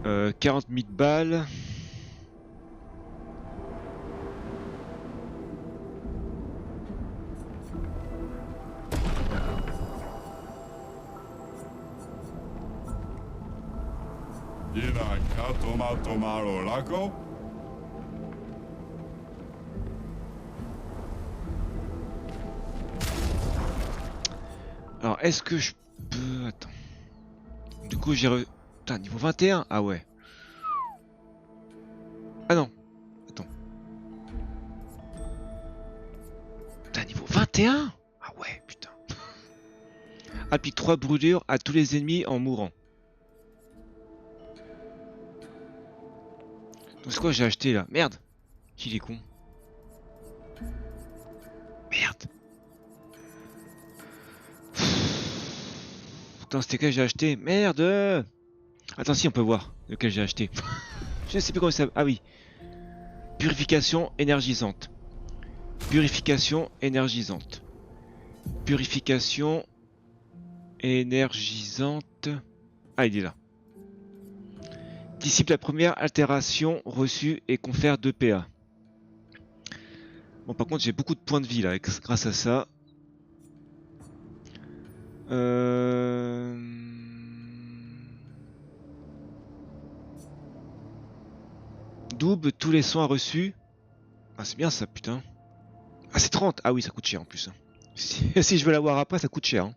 Euh, 40 000 balles. Ina katoma tomaro lako. Alors, est-ce que je peux... Attends. Du coup, j'ai... Putain, niveau 21? Ah ouais. Ah non. Attends. Putain, niveau 21? Ah ouais, putain. Applique 3 brûlures à tous les ennemis en mourant. Donc c'est quoi j'ai acheté là? Merde. Qu'il est con. Merde. Putain, c'était quel j'ai acheté? Merde. Attends, si on peut voir lequel j'ai acheté. Je ne sais plus comment ça... Ah oui. Purification énergisante. Purification énergisante. Purification énergisante. Ah, il est là. Dissipe la première altération reçue et confère 2 PA. Bon, par contre, j'ai beaucoup de points de vie là, grâce à ça. Double tous les soins reçus. Ah, c'est bien ça, putain. Ah, c'est 30. Ah oui, ça coûte cher en plus. Hein. Si je veux l'avoir après, ça coûte cher. Hein.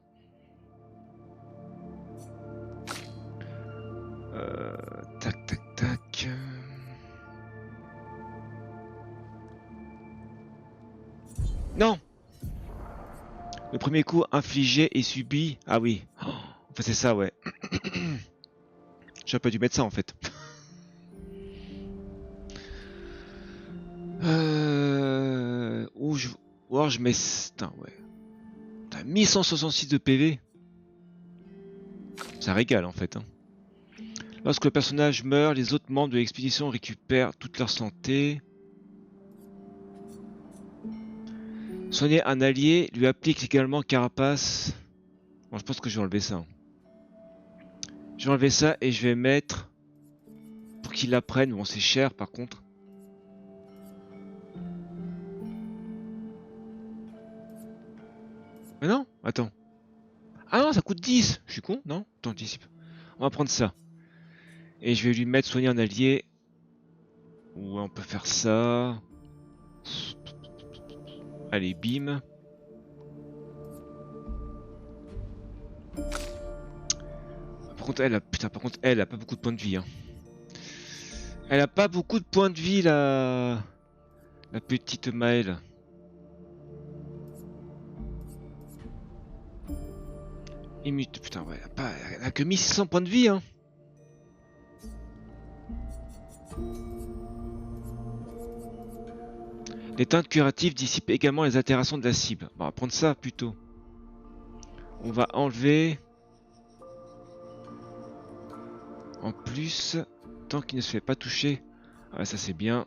Non. Le premier coup infligé et subi. Ah oui. Oh, enfin c'est ça, ouais. J'aurais pas dû mettre ça en fait. Ou alors je mets... Putain, ouais. T'as 1166 de PV. Ça régale en fait. Hein. Lorsque le personnage meurt, les autres membres de l'expédition récupèrent toute leur santé. Soigner un allié lui applique également carapace. Bon, je pense que je vais enlever ça. Je vais enlever ça et je vais mettre... Pour qu'il l'apprenne. Bon, c'est cher par contre. Mais non, attends. Ah non, ça coûte 10. Je suis con, non? Attends, anticipe. On va prendre ça. Et je vais lui mettre soigner un allié. Ou on peut faire ça. Allez, bim. Par contre, elle a... Putain, par contre, elle a pas beaucoup de points de vie. Hein. Elle a pas beaucoup de points de vie, la petite Maëlle. Imite, putain, ouais, elle a que 1600 points de vie, hein. Les teintes curatives dissipent également les altérations de la cible. Bon, on va prendre ça plutôt. On va enlever. En plus, tant qu'il ne se fait pas toucher. Ah, ça c'est bien.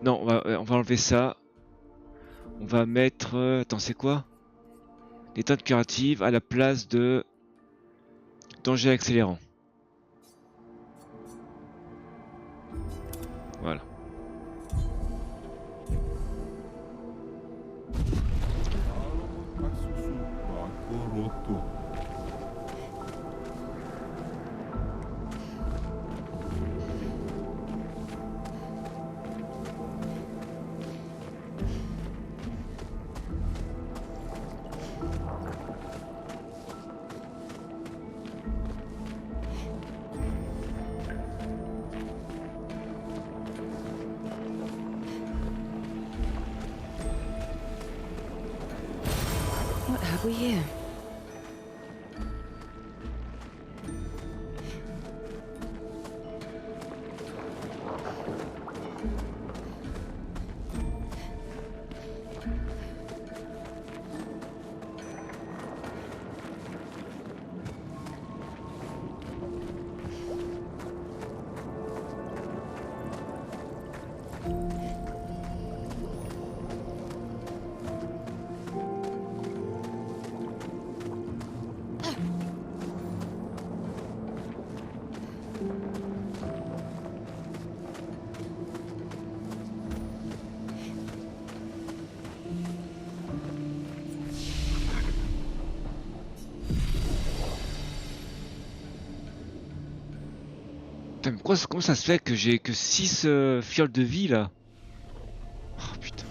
Non, on va enlever ça. On va mettre... attends, c'est quoi? Les teintes curatives à la place de danger accélérant. Voilà. What have we here? Putain, mais comment ça se fait que j'ai que 6 fioles de vie là? Oh putain.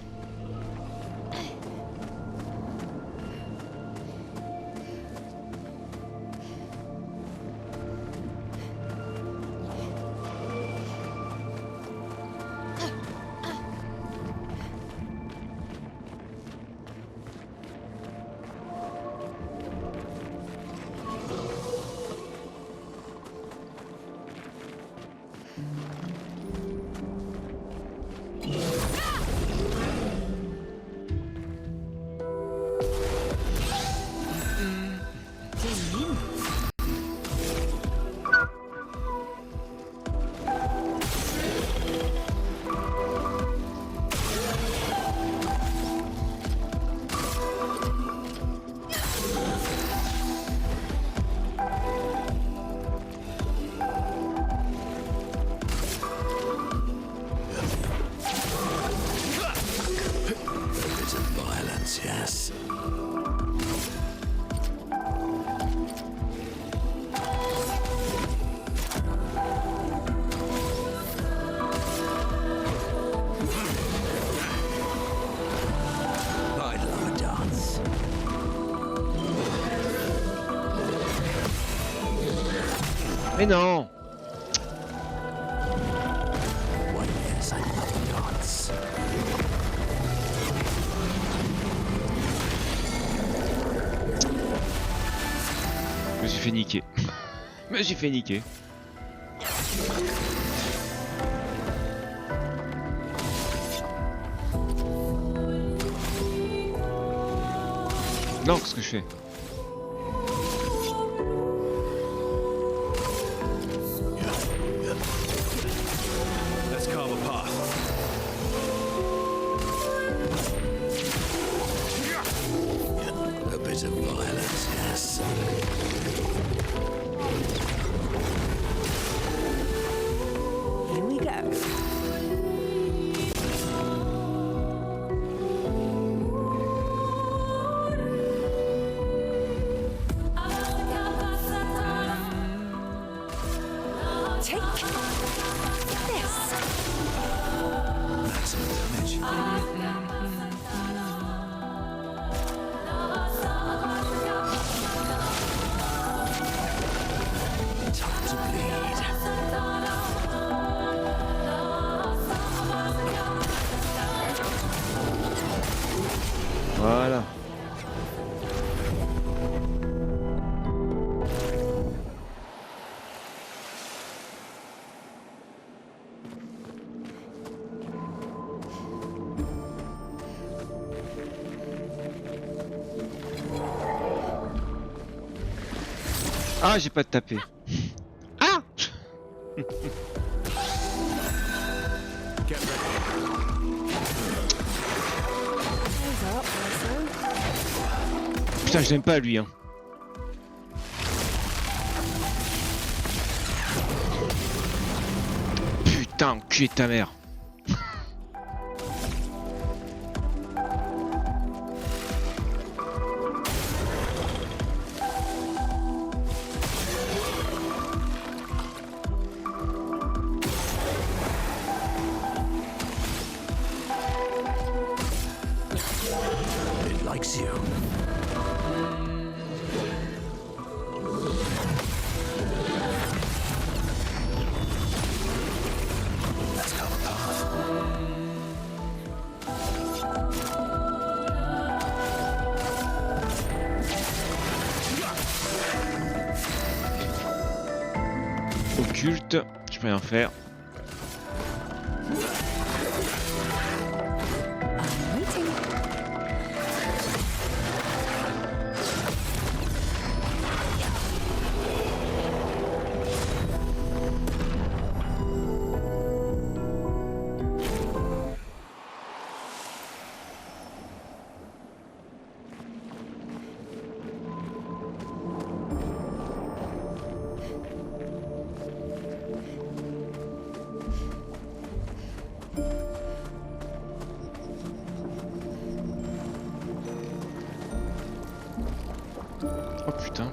Yes. I'd love a dance. Mais non! Why, yes, I'd love a dance. me suis fait niquer. Je me suis fait niquer. Non, qu'est-ce que je fais? Let's carve a path. A bit of violence, yes. Here we go. Take this. Maximum damage. Time to bleed. Voilà. Ah, j'ai pas de taper. Ah. Get ready. Putain, je l'aime pas lui, hein. Putain, enculé de ta mère. It likes you. Let's carve a path. Occulte, je peux rien faire. I'm waiting. Oh putain.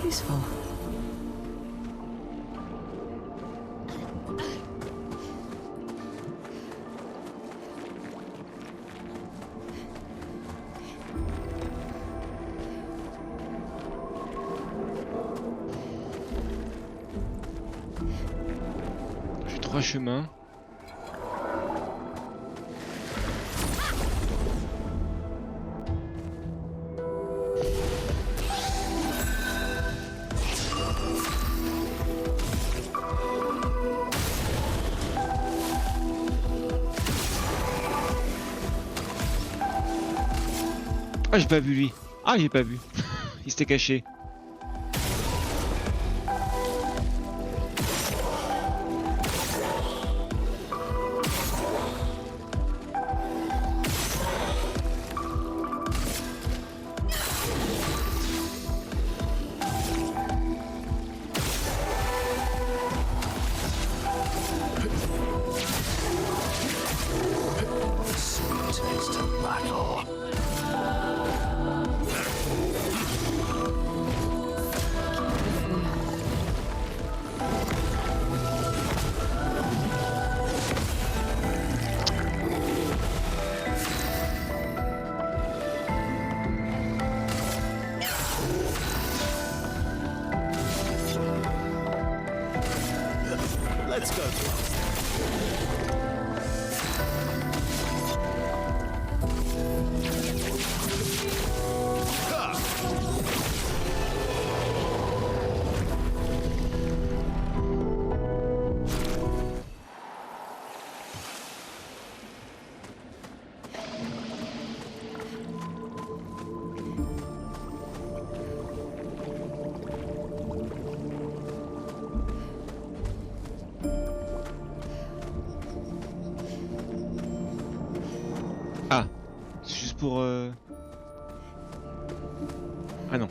Useful. J'ai 3 chemins. Ah, j'ai pas vu lui. Ah, j'ai pas vu. Il s'était caché. Sweet taste of battle. Ah, c'est juste pour... Ah non.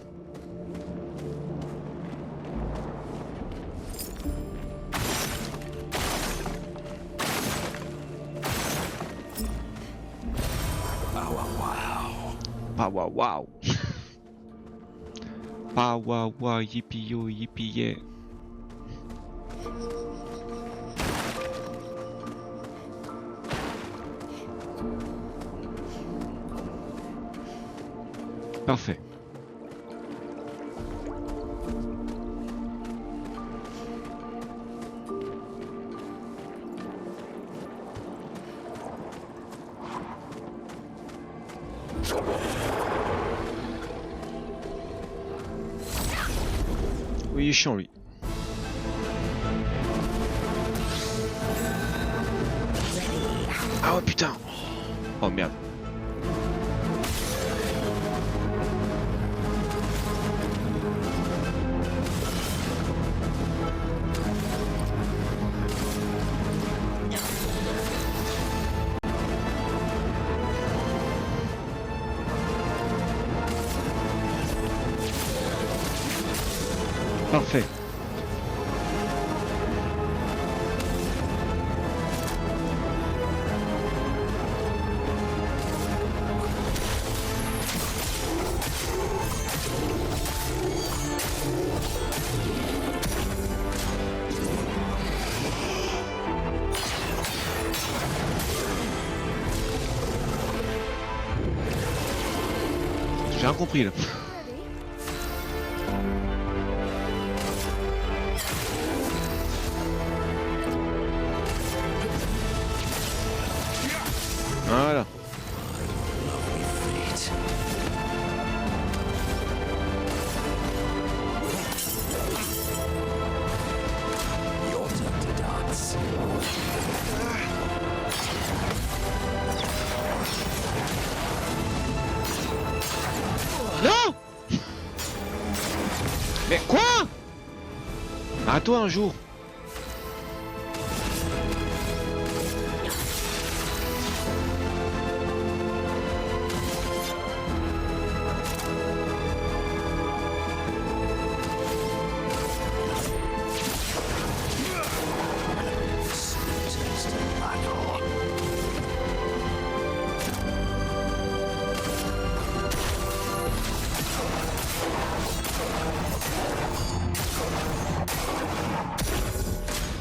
Pow wow. Pow wow, yippee yo, yippee yeah. Parfait. Oui, il est chiant lui. Ah ouais putain. Oh merde. Parfait. J'ai rien compris là. Voilà. Non! Mais quoi? Arrête-toi un jour.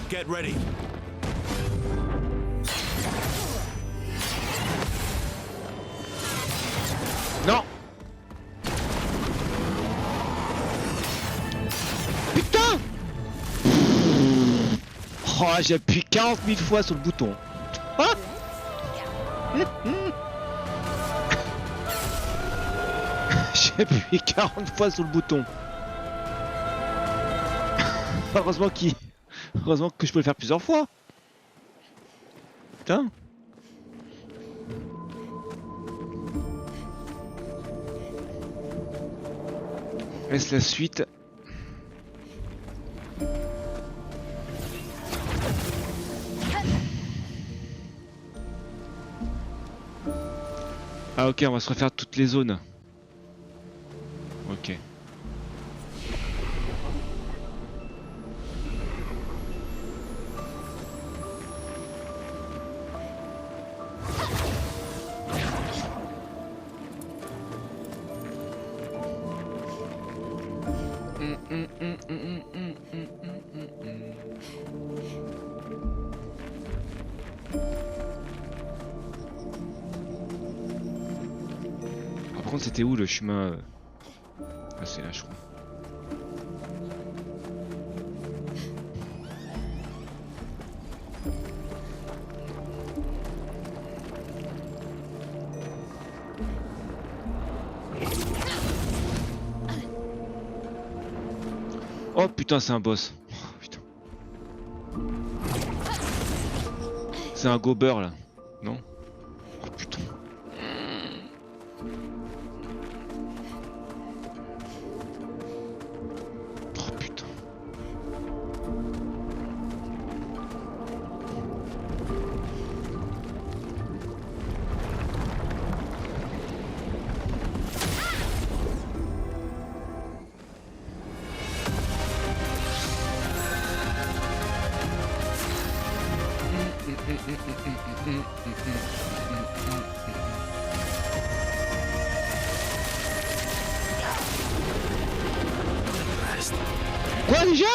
Get ready. Non. Putain. Oh, j'ai appuyé 40 000 fois sur le bouton. Ah. J'ai appuyé 40 fois sur le bouton. Heureusement que je peux le faire plusieurs fois. Putain. Laisse la suite. Ah ok, on va se refaire toutes les zones. Ok. Par contre, c'était où le chemin? Ah, c'est là, je crois. Oh putain, c'est un boss. Oh, putain. C'est un gober là, non? Oh putain. Oh putain. Quoi déjà?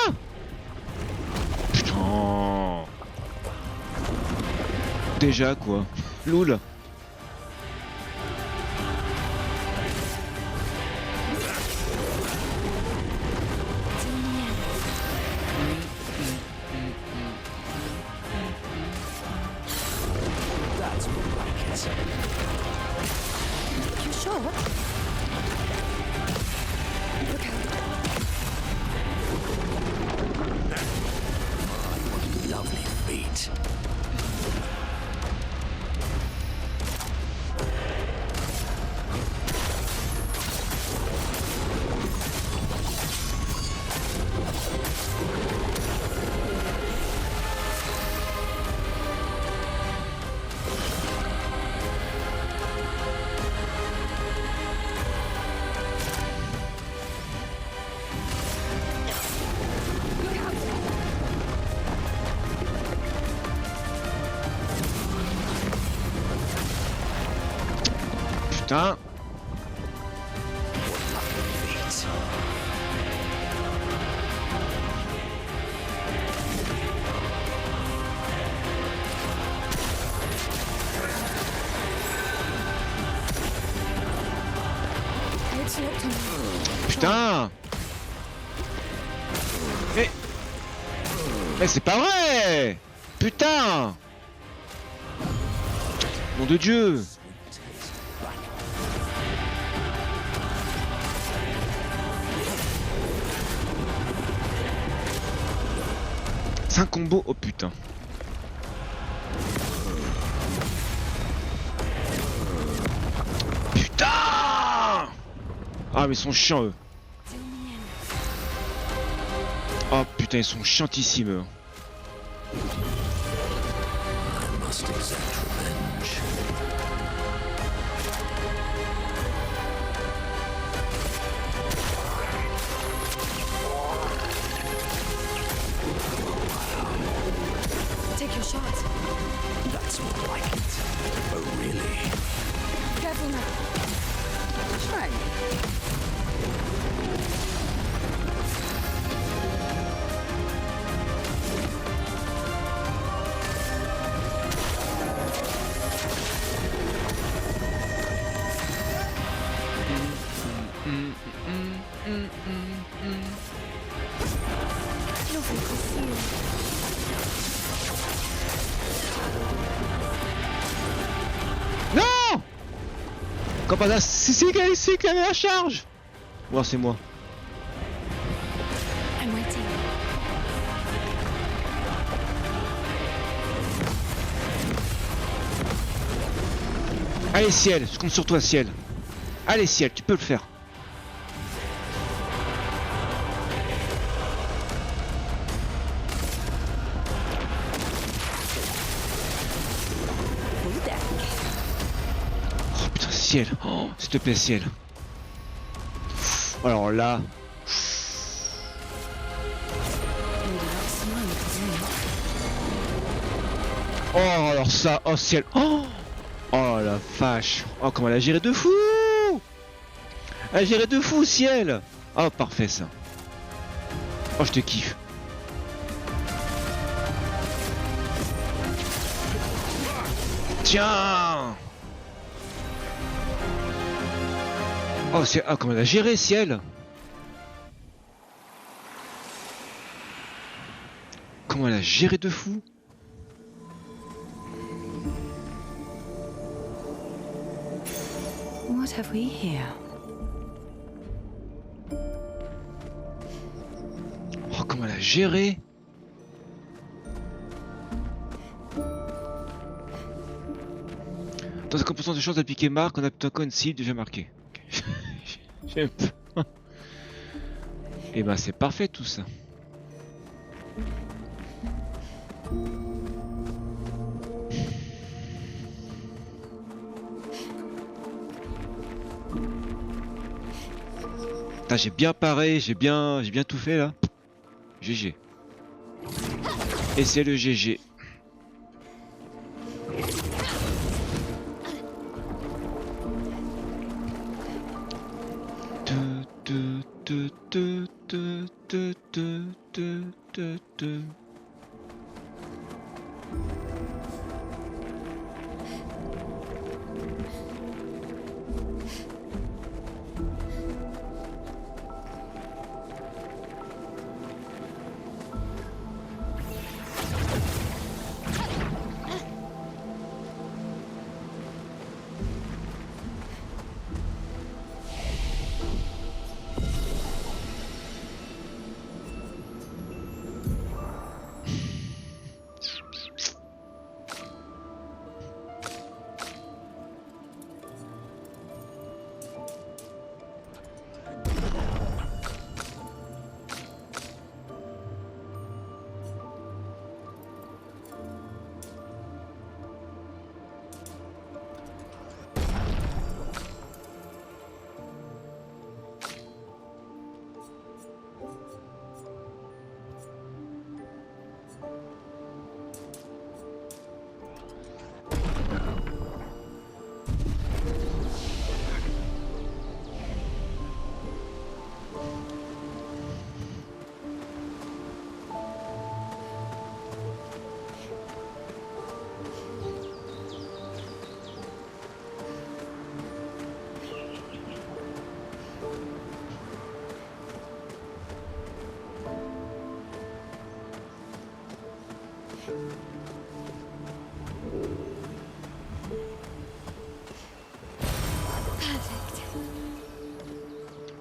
Putain. Déjà quoi? Loul. You sure? Look out. Lovely feet. Putain. It's locked on. Putain. Mais c'est pas vrai. Putain. Nom de Dieu. C'est un combo, oh putain. Putain. Ah mais ils sont chiants eux. Oh putain ils sont chiantissimes eux. Take your shot. That's more like it. Oh, really? Careful now. Try me. Lovely to see you. Non. Quand pas là, c'est qui avait la charge. Ou c'est moi. I'm waiting. Allez ciel, je compte sur toi ciel. Allez ciel, tu peux le faire. Oh putain ciel, oh, s'il te plaît ciel. Alors là. Oh alors ça, oh ciel, oh la vache, oh comment elle a géré de fou. Elle a géré de fou ciel. Oh parfait ça. Oh je te kiffe. Tiens. Oh c'est, oh comment elle a géré ciel. Comment elle a géré de fou. What have we here? Oh comment elle a géré. Dans 50% de chances d'appliquer marque, on a plutôt encore une cible déjà marquée. Okay. J'aime pas. Et ben c'est parfait tout ça. Putain, j'ai bien paré, j'ai bien tout fait là. GG. Et c'est le GG. Tu, tu, tu, tu, tu, tu, tu, tu.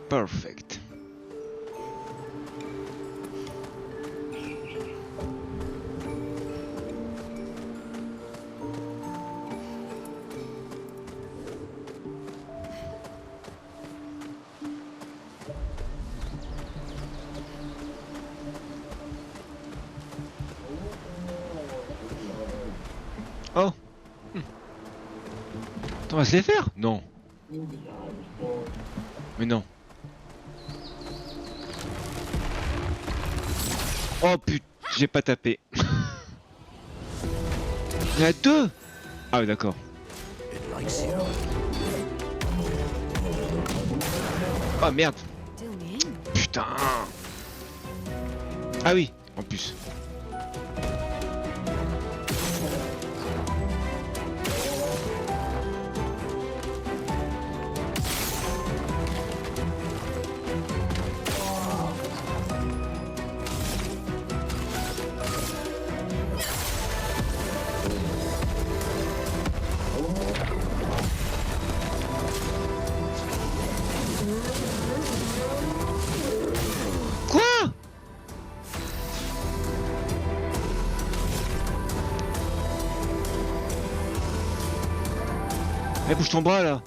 Perfect. Oh. On va se les faire? Non. Mais non. Oh putain, j'ai pas tapé. Il y en a deux. Ah oui, d'accord. Oh merde. Putain. Ah oui, en plus. Eh, bouge ton bras là.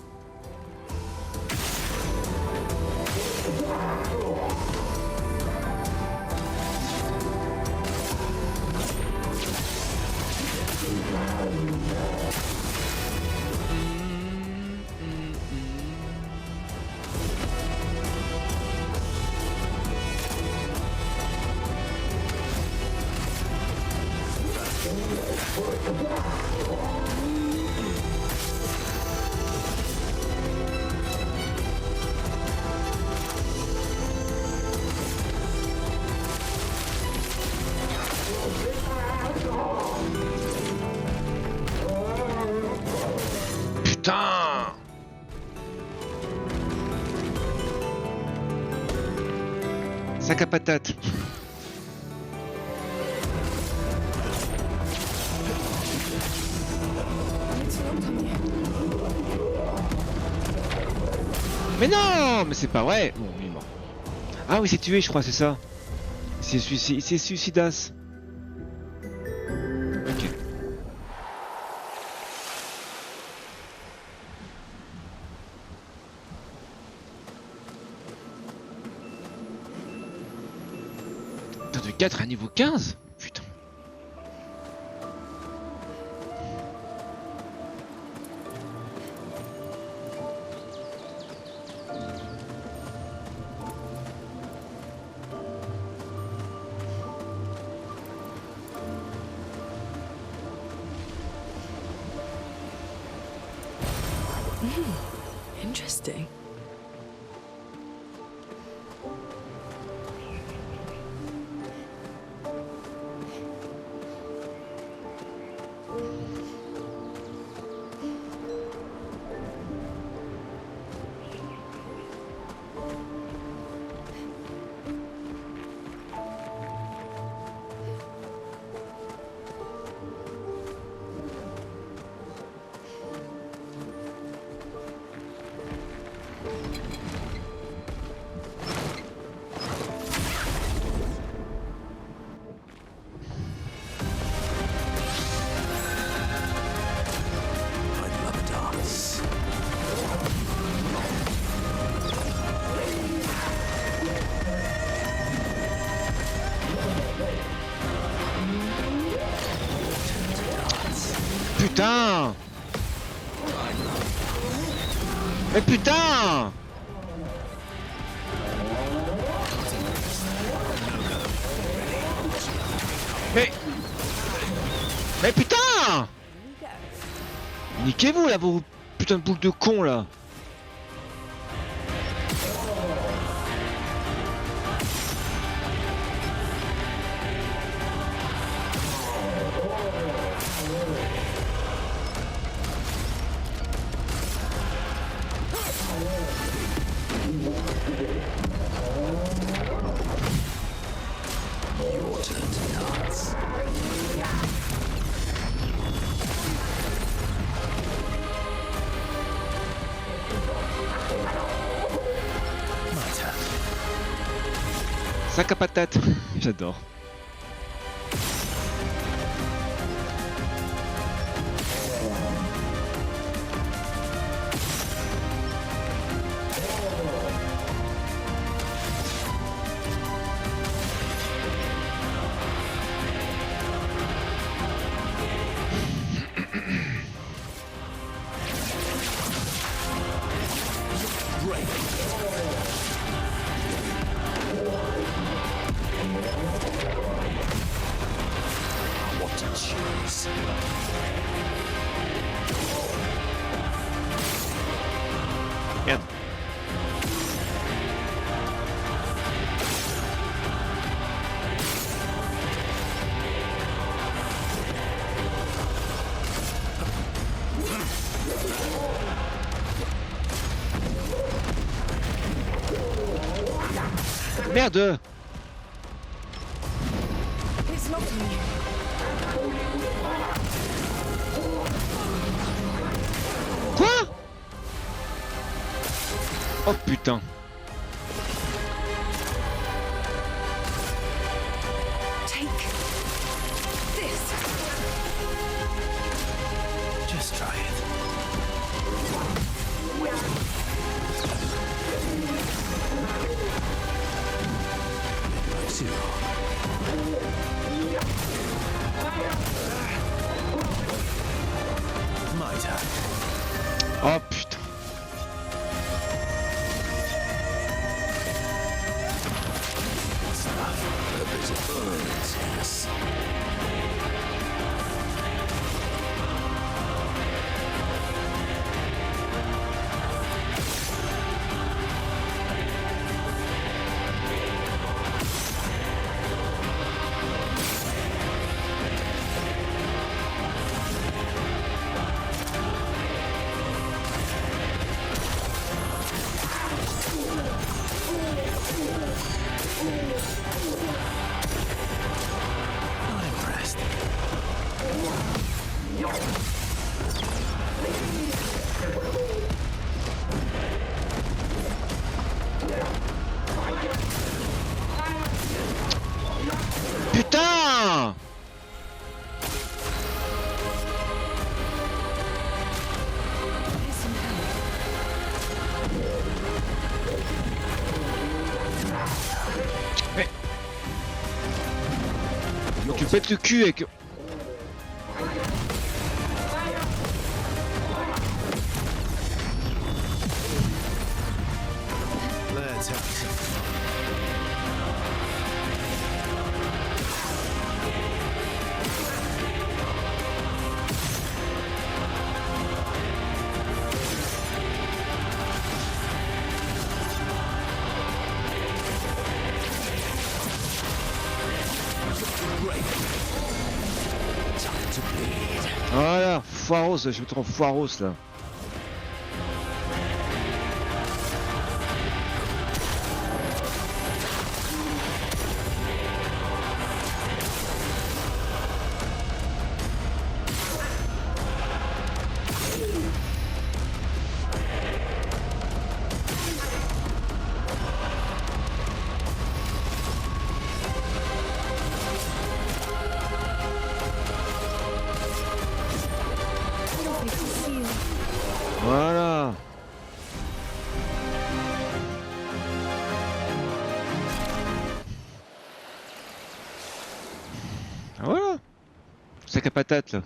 Putain! Sac à patate. Mais non! Mais c'est pas vrai! Bon, il est mort. Ah oui, c'est tué, je crois, c'est ça. C'est suicidas. Ok. Putain, de 4 à niveau 15? Putain. Interesting. putain! Mais putain! Mais putain! Niquez-vous là, vos putain de boules de con là! Your turn to dance. Sac à patate, j'adore. What a choose. Merde. Merde! It's locking you. Quoi? Oh putain. Take this. Just try it. My turn. Oh putain. A bit of burns, yes. Not impressed. Putain! Mais... Tu pètes le cul avec... Let's have some. Voilà, foiros, je me trouve foiros là. Voilà. Ah, voilà. Sac à patate là.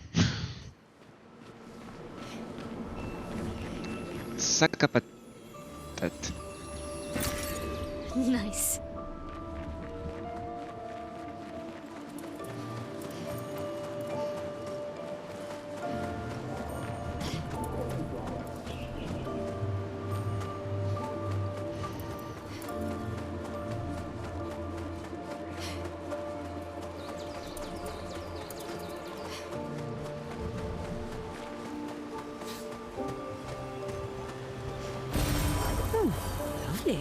sac à patates. Nice. Lovely.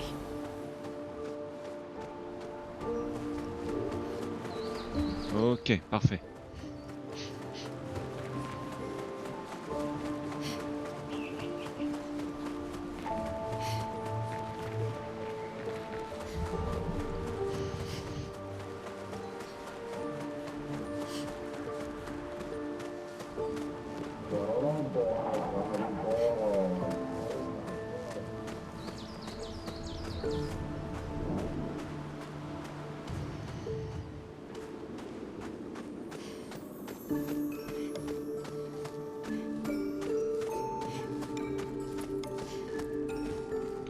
Ok, parfait.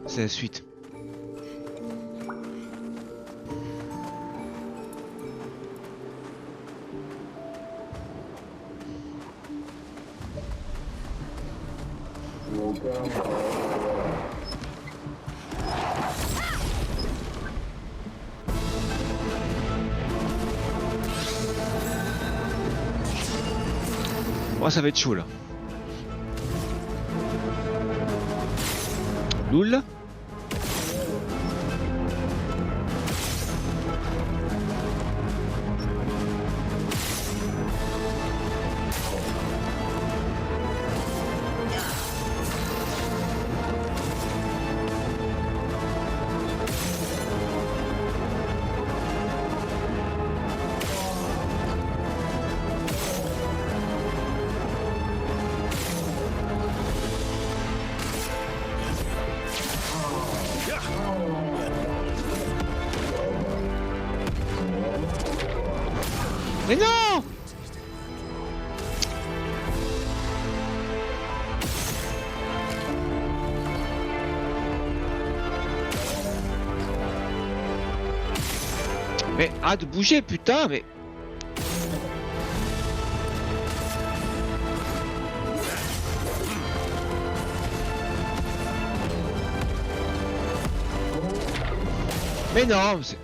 C'est la suite. Oh, ça va être chaud là. Loul. Mais non! Mais arrête de bouger, putain, mais... Mais non, c'est...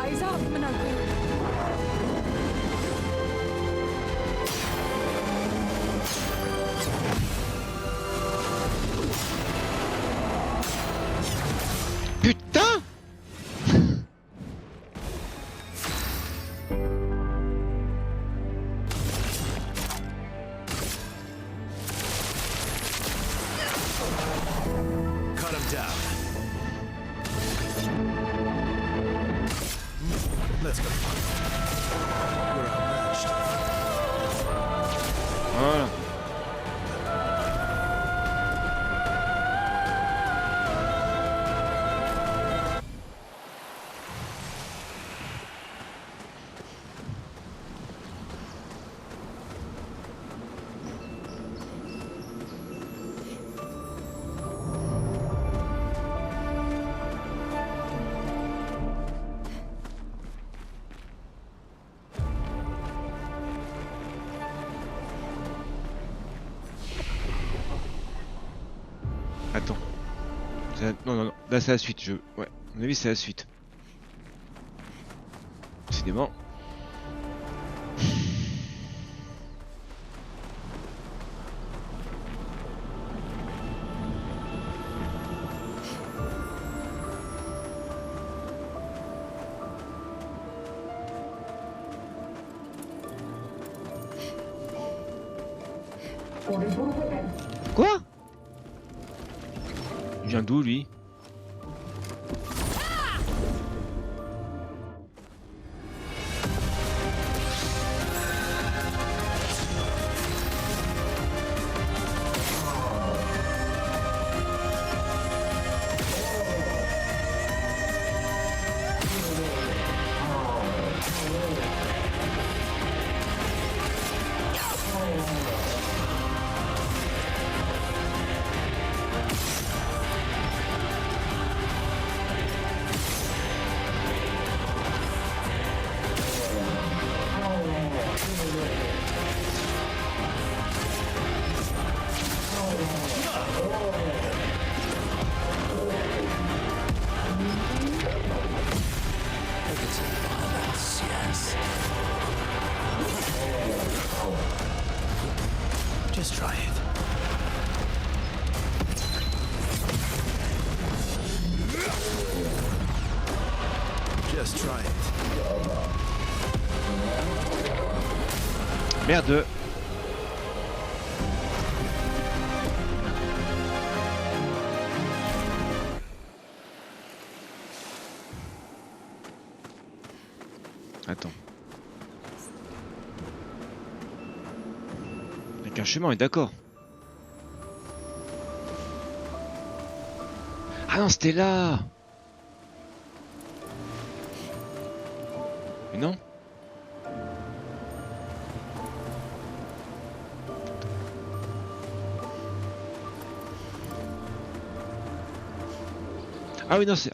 Eyes up, Minogu. Putain! Cut him down. Let's go. We're outmatched. Voilà. Attends. Non, non, non. Là, c'est la suite. Ouais, à mon avis, c'est la suite. Décidément. Quoi? vient d'où lui? Just try it. Just try it. Merde. Attends. Avec un chemin, on est d'accord. Ah non, c'était là. Mais non. Ah oui, non, c'est...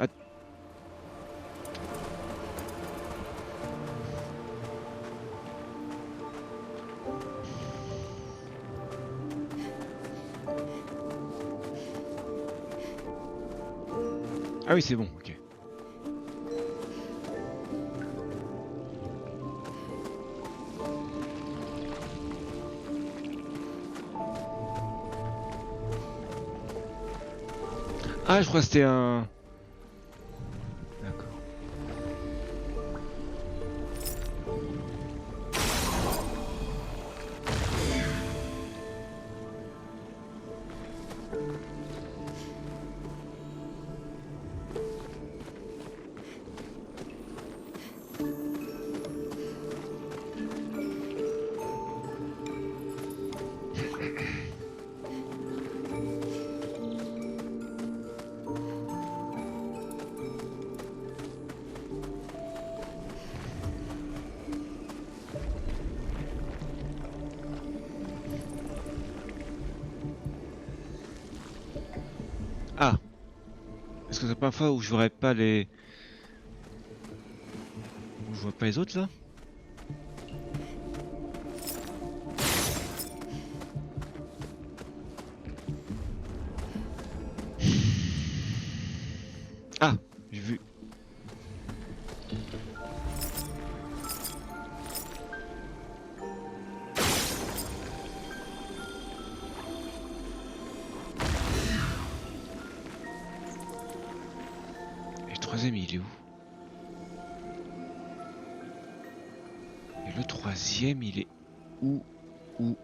Ah oui, c'est bon, ok. Ah, je crois que c'était un... D'accord. Ah. Est-ce que c'est pas une fois où je verrai pas les... Où je vois pas les autres là? Ah, j'ai vu. Et le troisième, il est où? Et le troisième, il est où? Où?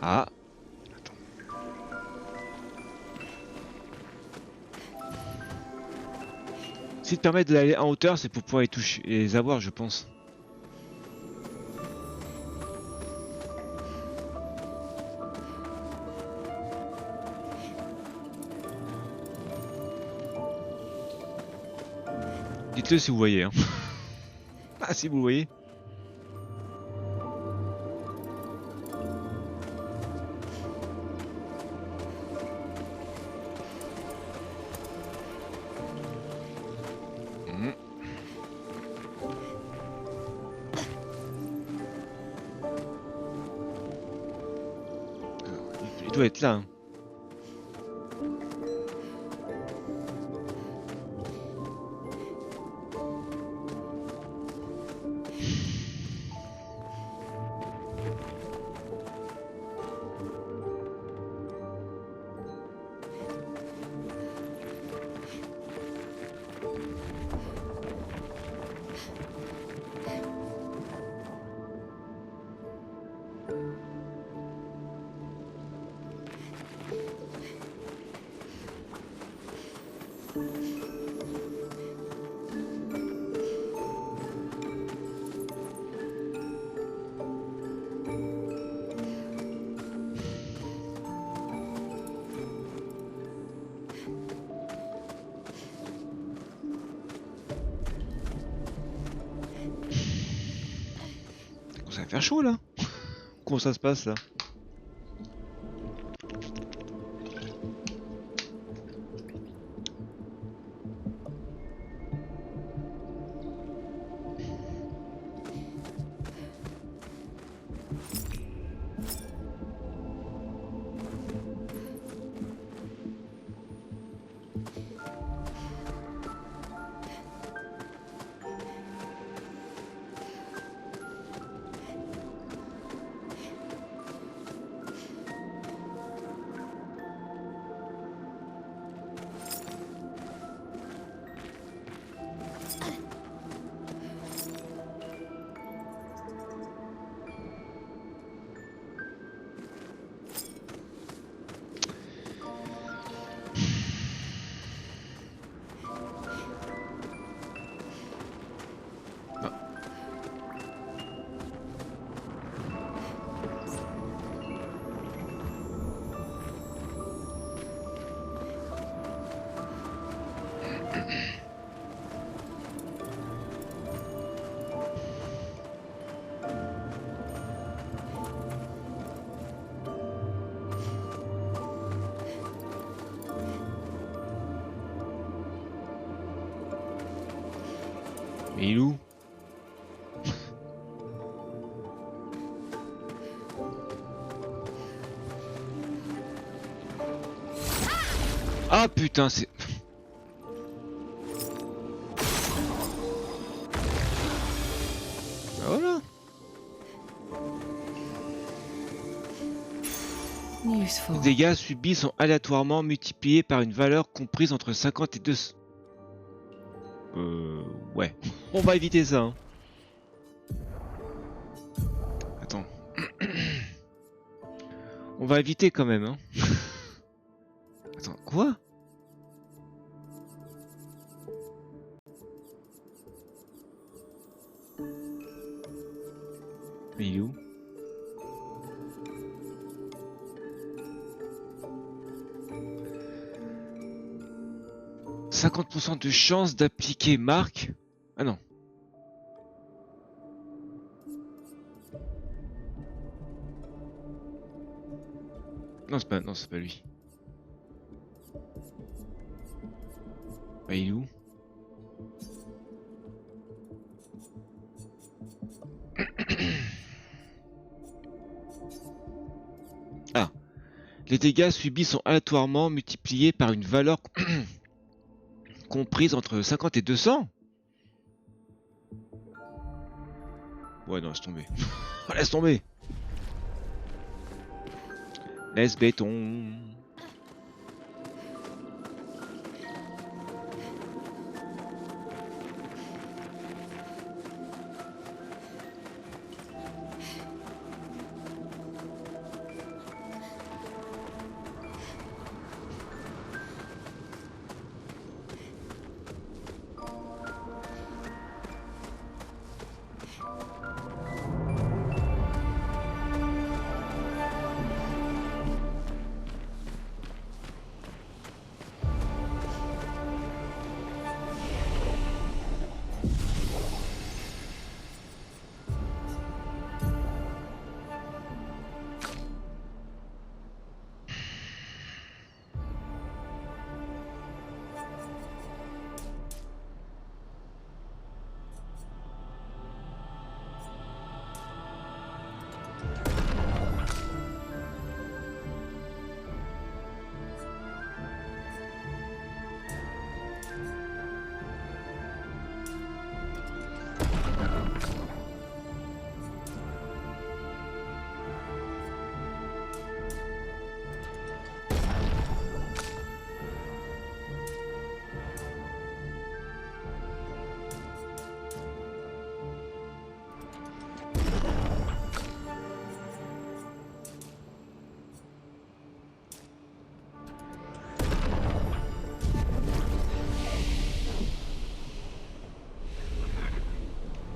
Ah. Attends. Si te permettre d'aller en hauteur, c'est pour pouvoir les toucher et les avoir, je pense. Dites-le si vous voyez. Hein. Ah, si vous voyez. Il doit être là. Hein. va faire chaud là. Comment ça se passe là? Mais il est où? Ah putain, c'est... Bah voilà. Les dégâts subis sont aléatoirement multipliés par une valeur comprise entre 50 et 200. Ouais. On va éviter ça. Hein. Attends. On va éviter quand même. Hein. Attends, quoi? Mais il est où? « 50% de chance d'appliquer marque. » Ah non. Non, c'est pas lui. Bah, il est où? Ah. Les dégâts subis sont aléatoirement multipliés par une valeur comprise entre 50 et 200. Ouais, non, laisse tomber. Laisse tomber. Laisse béton.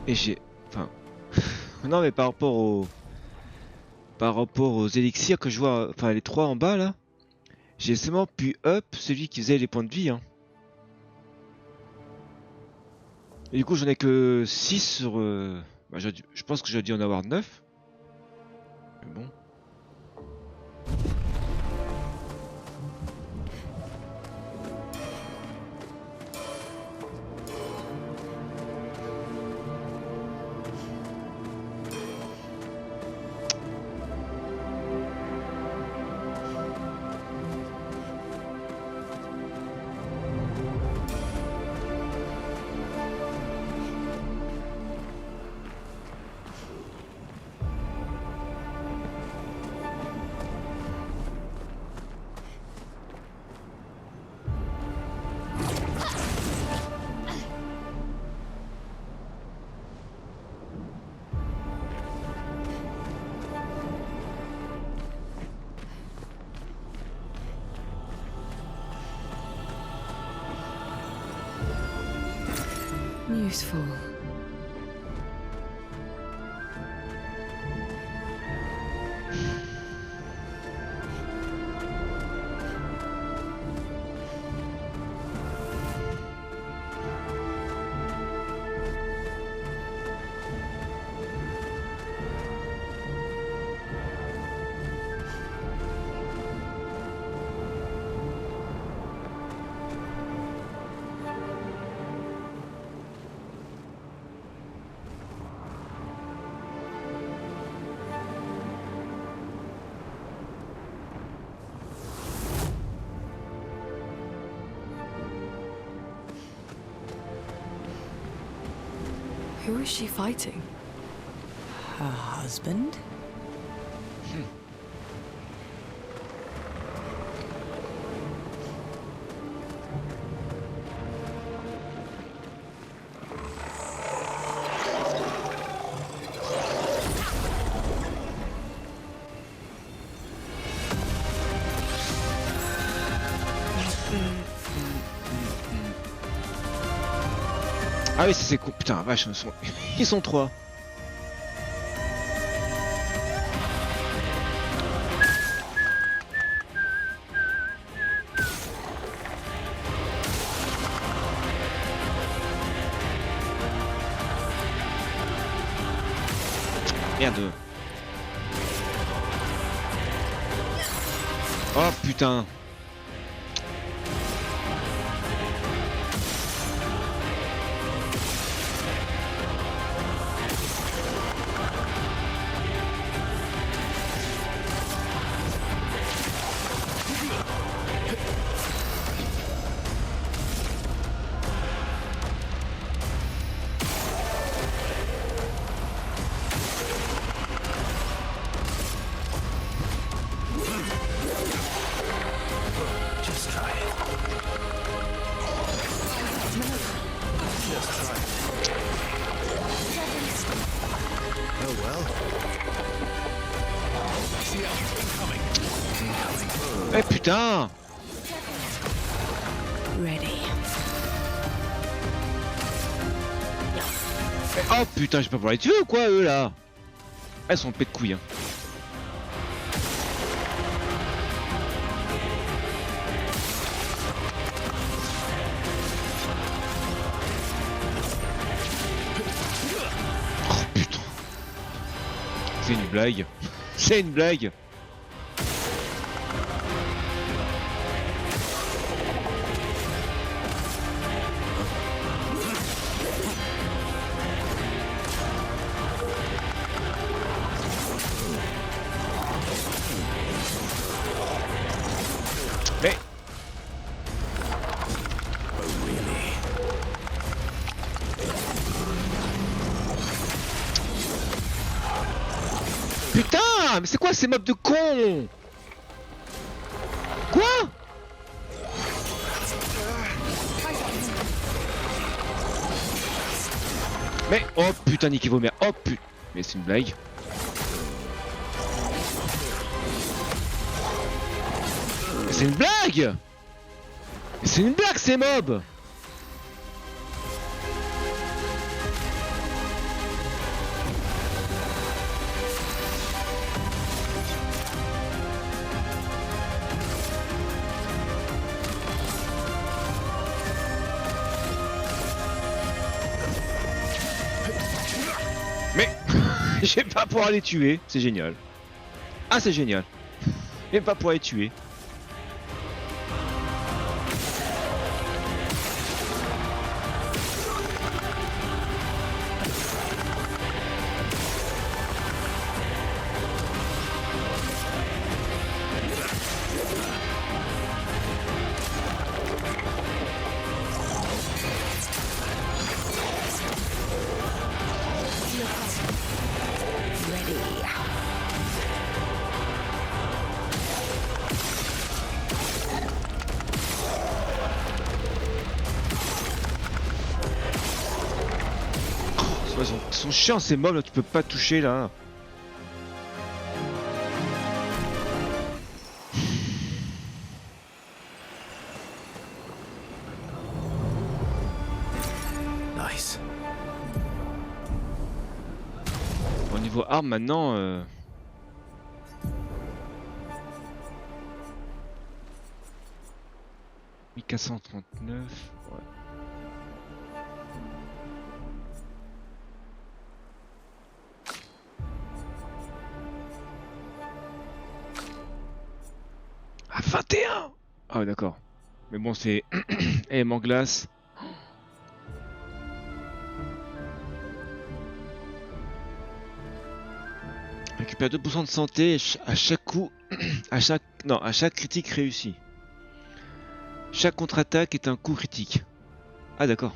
Et j'ai... Enfin... non mais par rapport aux élixirs que je vois... Enfin les trois en bas là... J'ai seulement pu up celui qui faisait les points de vie. Hein. Et du coup j'en ai que 6 sur Bah, je pense que j'ai dû en avoir 9. Mais bon. Useful. Who is she fighting? Her husband? Ah oui, c'est con. Putain, vache, ils sont 3. Merde. Oh putain. Eh putain! Ready. Oh putain, j'ai pas pouvoir les tuer ou quoi eux là? Elles sont pets de couilles hein. Oh putain. C'est une blague. C'est une blague. Mais... Putain, mais c'est quoi ces mobs de cons? Quoi? Mais oh putain, niquez vos mères. Oh putain, mais c'est une blague. Mais c'est une blague. Mais c'est une blague ces mobs. Mais je vais pas pouvoir les tuer, c'est génial. Ah c'est génial. Je vais pas pouvoir les tuer. Son chien c'est mob là, tu peux pas toucher là. Nice. Au niveau arme maintenant 1439. Ouais. Ah 21. Ah ouais d'accord. Mais bon c'est élément glace. Récupère 2% de santé à chaque coup, à chaque critique réussi. Chaque contre-attaque est un coup critique. Ah d'accord.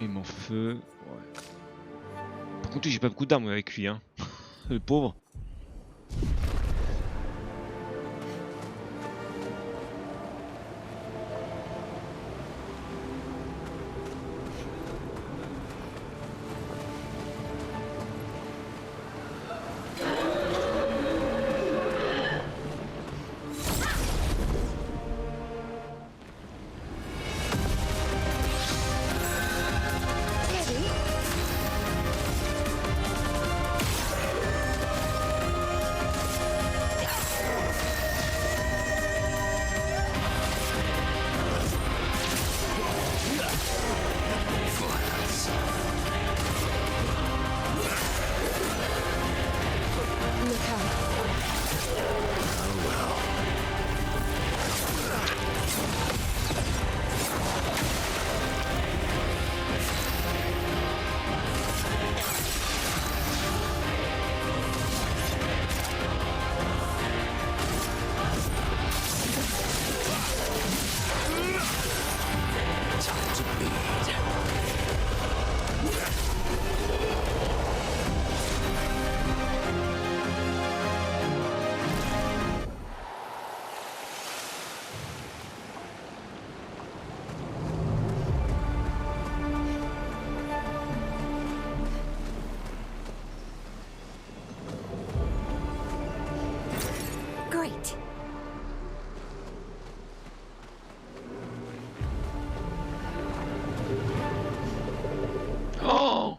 Et mon feu, ouais. Par contre, j'ai pas beaucoup d'armes avec lui, hein. Le pauvre. Great. Oh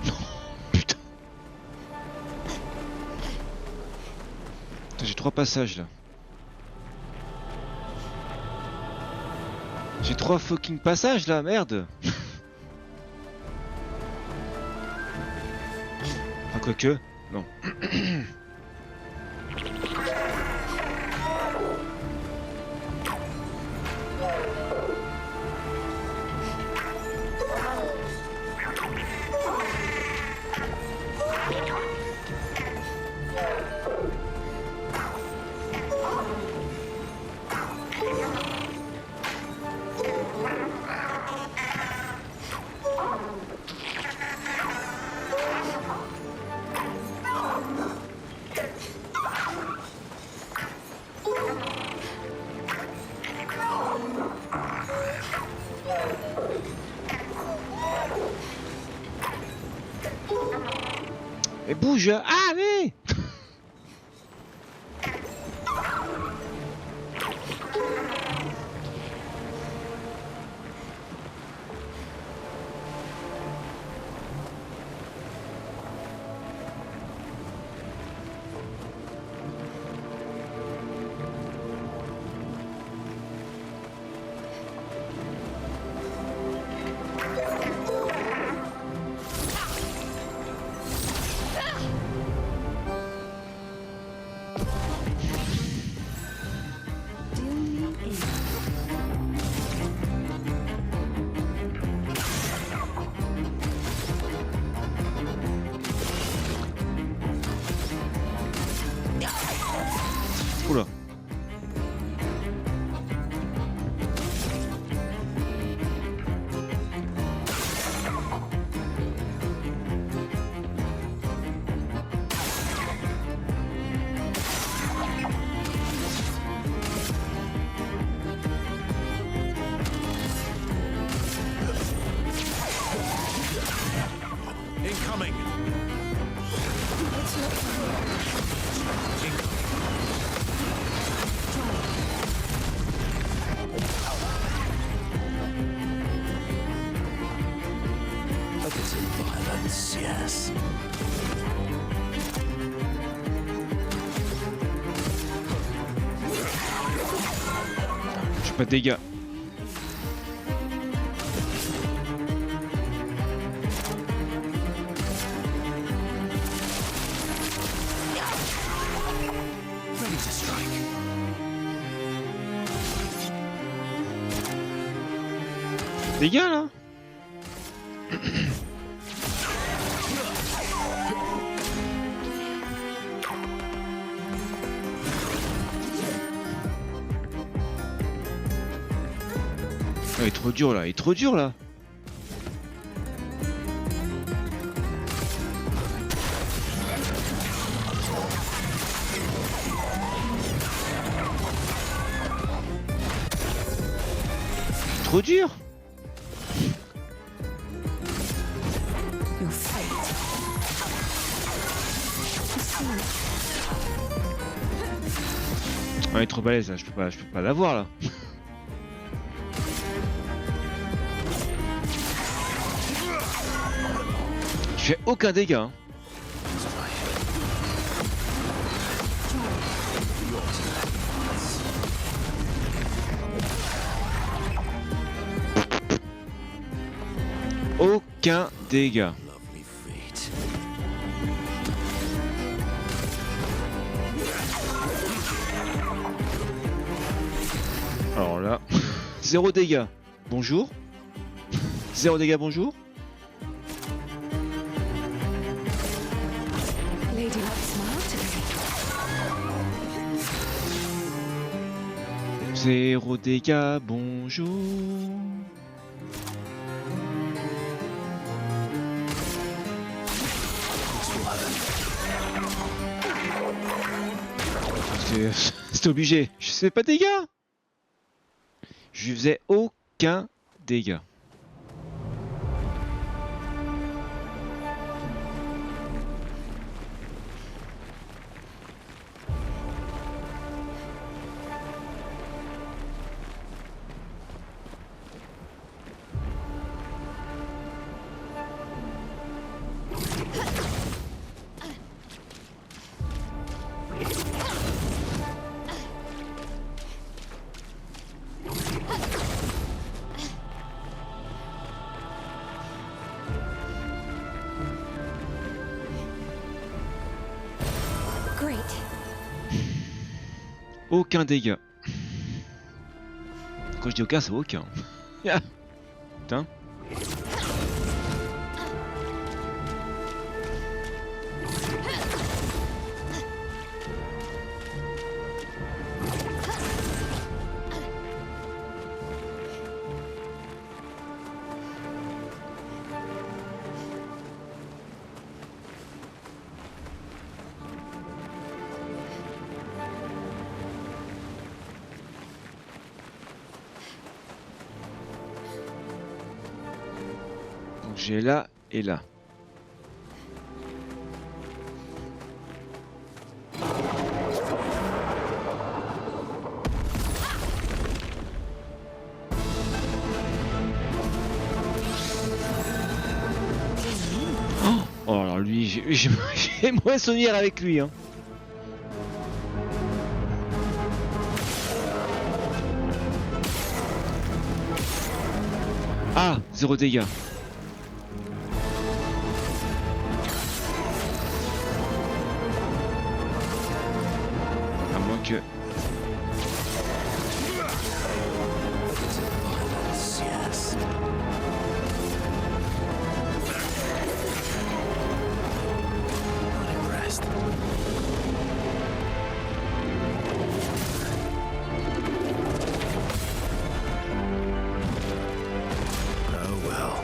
non, putain. J'ai 3 passages là. J'ai 3 fucking passages là, merde. Enfin quoique, non. Mais bouge! Ah mais! us. Je fais pas de dégâts. Ready to strike. Dégâts là. Il est trop dur là, il est trop dur là. Trop dur. Your fate. Ah, il est trop balèze là, je peux pas l'avoir là. Je fais aucun dégât. Hein. Aucun dégât. Alors là, 0 dégâts. Bonjour. 0 dégâts, bonjour. Lady Luck smiled today. 0 dégâts, bonjour. C'est obligé. Je sais pas de dégâts. Je lui faisais aucun dégât. Great. Aucun dégât. Quand je dis aucun, c'est aucun. Putain. Donc j'ai là et là. Oh alors lui, j'ai moins souvenir avec lui hein. Ah, 0 dégâts. À moins que... Oh well.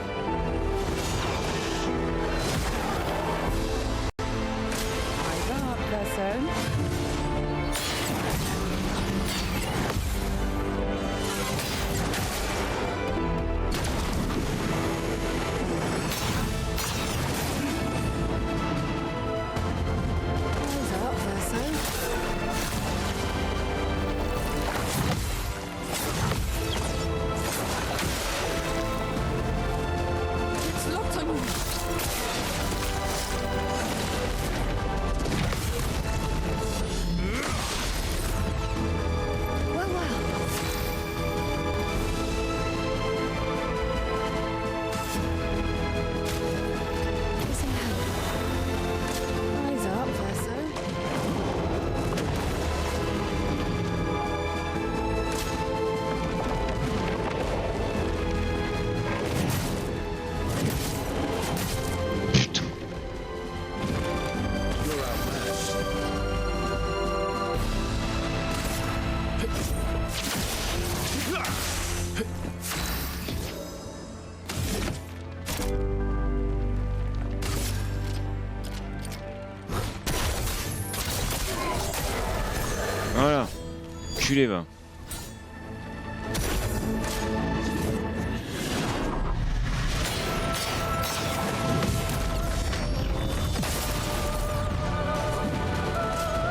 enculé, va.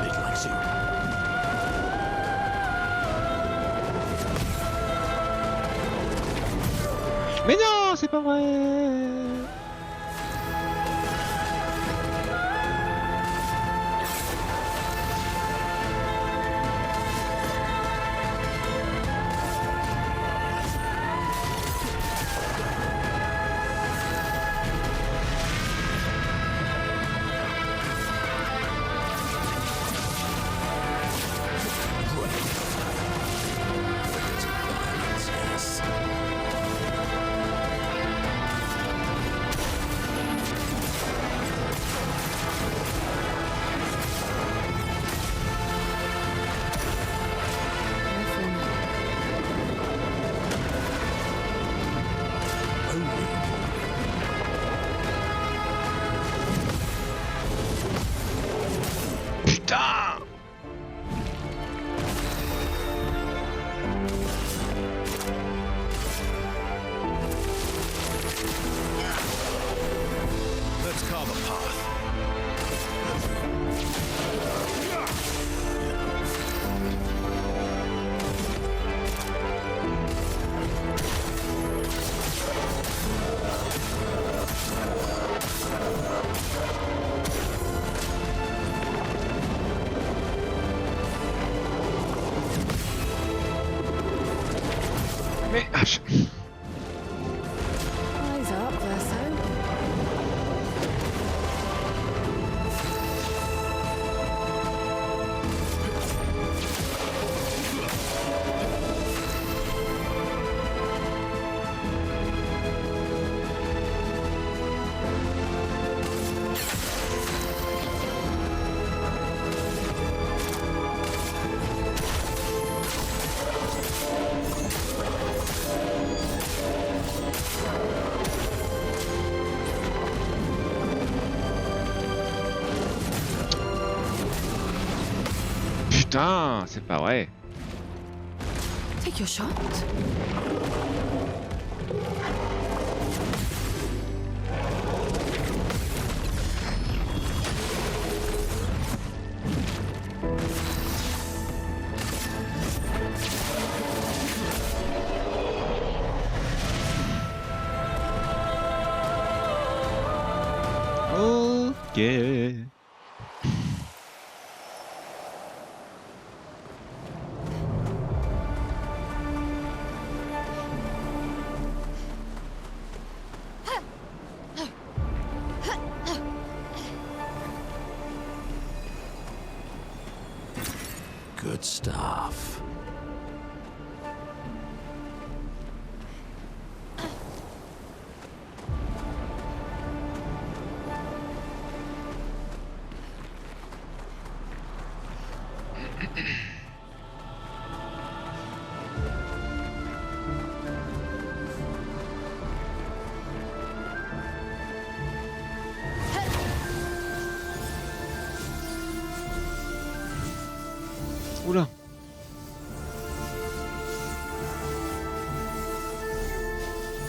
It likes you. Mais non, c'est pas vrai. Yes. Putain. Let's carve a path. Mais Eyes up, Verso. putain, c'est pas vrai. Take your shot. Ok. Good stuff. Oula.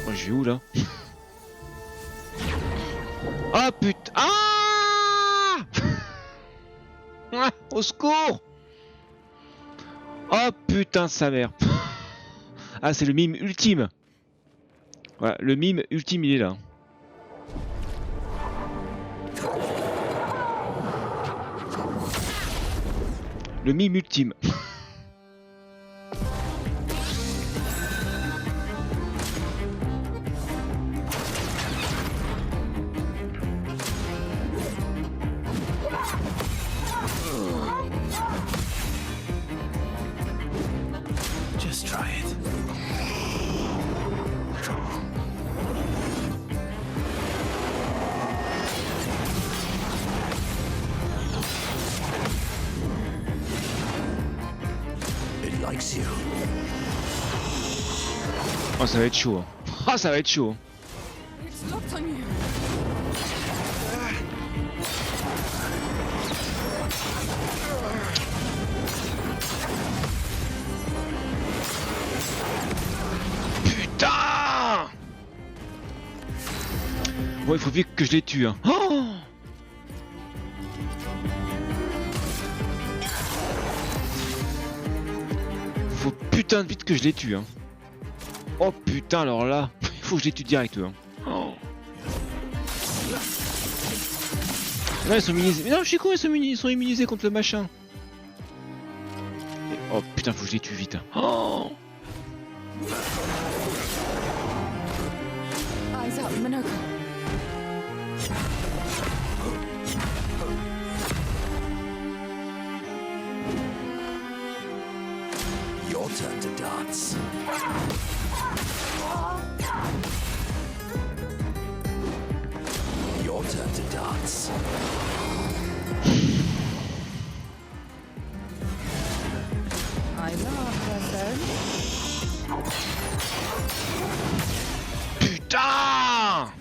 Oh, je vais où là? Ah putain. Ah au secours. Oh putain sa mère. Ah c'est le mime ultime. Ouais, le mime ultime il est là. Le mime ultime. Just try it. It likes you. Oh ça va être chaud. Ah ça va être chaud. It's locked on you. Bon, il faut vite que je les tue. Hein. Oh, faut putain de vite que je les tue. Hein. Oh putain, alors là, il faut que je les tue direct. Hein. Oh. Non, ils sont immunisés. Mais non, je suis con, ils sont immunisés contre le machin. Oh putain, faut que je les tue vite. Hein. Oh. Eyes up, Monoko. Your turn to dance. Your turn to dance. Eyes up, person. Putain!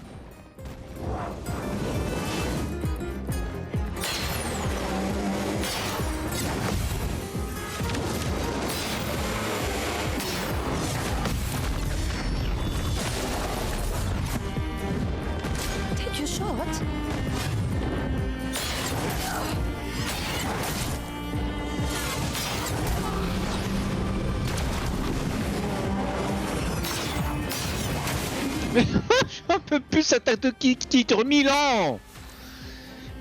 Take your shot. Mais j'en peux plus, cette attaque de kick qui dure 1000 ans!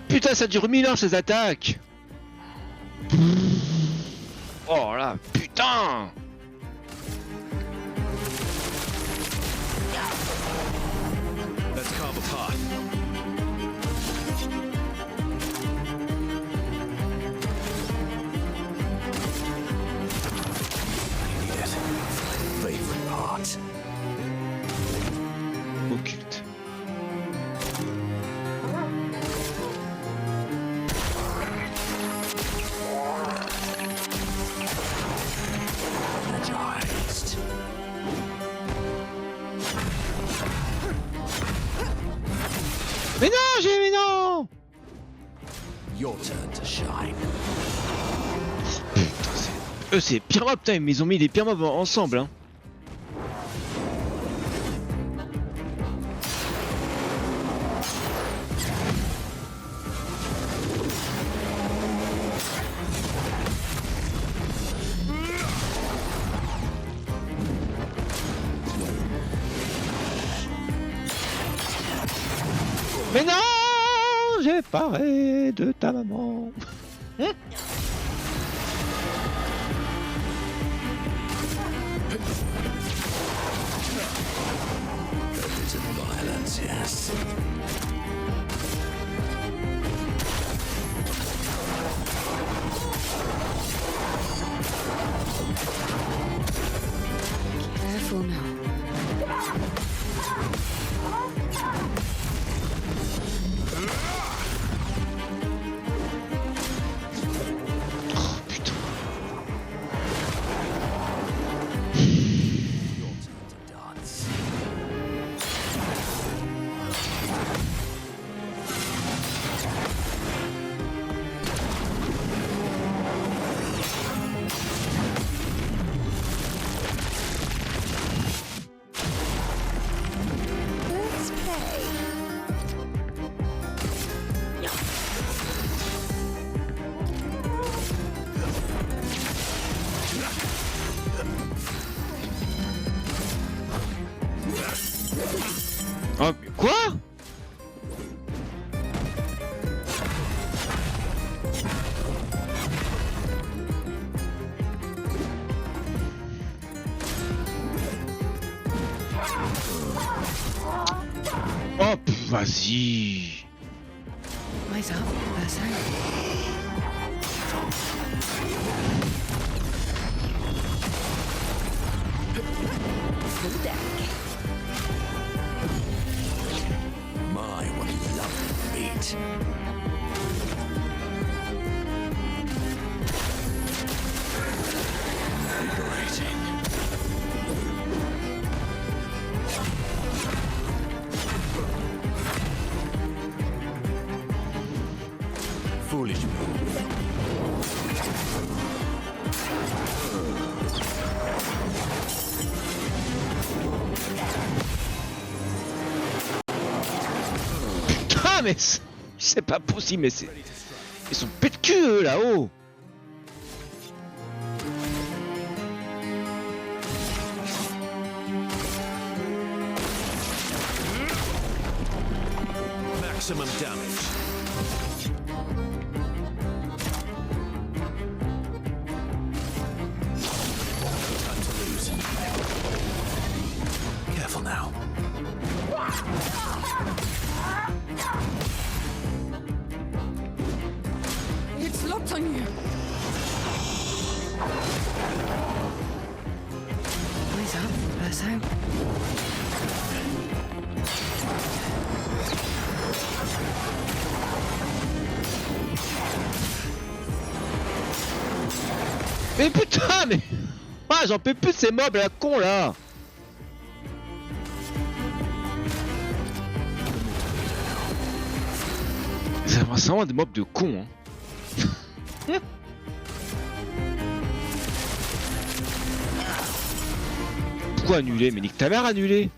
Putain, ça dure 1000 ans ces attaques! Oh là, putain! Let's carve a path. Yes. Favorite part. Occulte. Energized. Mais non! Your turn to shine. Putain, eux c'est pire mob, putain, mais ils ont mis les pires mobs ensemble, hein. Mais non! J'ai paré de ta maman. It's a violence, yes. Careful now. Oh putain. Your turn to dance. Let's play. Oh, mais quoi? Oh, vas-y. Eyes up, person. Full deck. My, what a lovely beat. Liberating. Foolish move. putain, mais c'est pas possible, mais c'est... Ils sont pets de cul, eux, là-haut. Maximum damage. Time to lose. Careful now. It's locked on you. Eyes up, Verso. Mais putain, mais... Ah, j'en peux plus de ces mobs, la con, là. C'est vraiment des mobs de cons, hein. Pourquoi annuler? Mais nique ta mère annulé.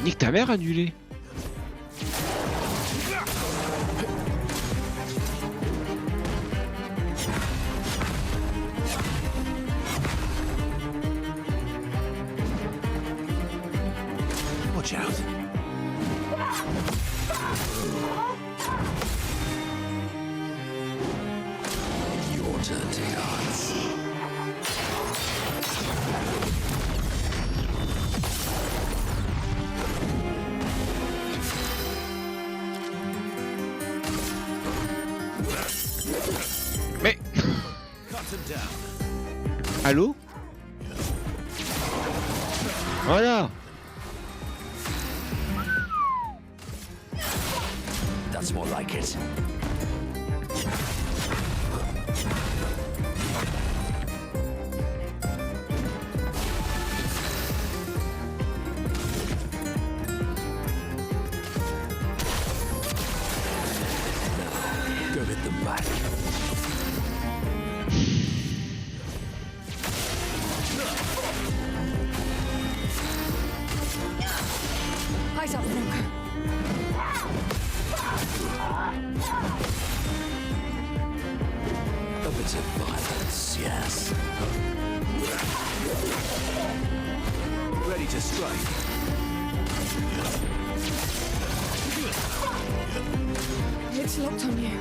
Nique ta mère annulé. Watch out. Your turn to dance. Mais... Cut him down. Allô? Voilà. That's more like it. Go hit them back. Eyes up, Rook. A bit of violence, yes. Ready to strike. It's locked on you.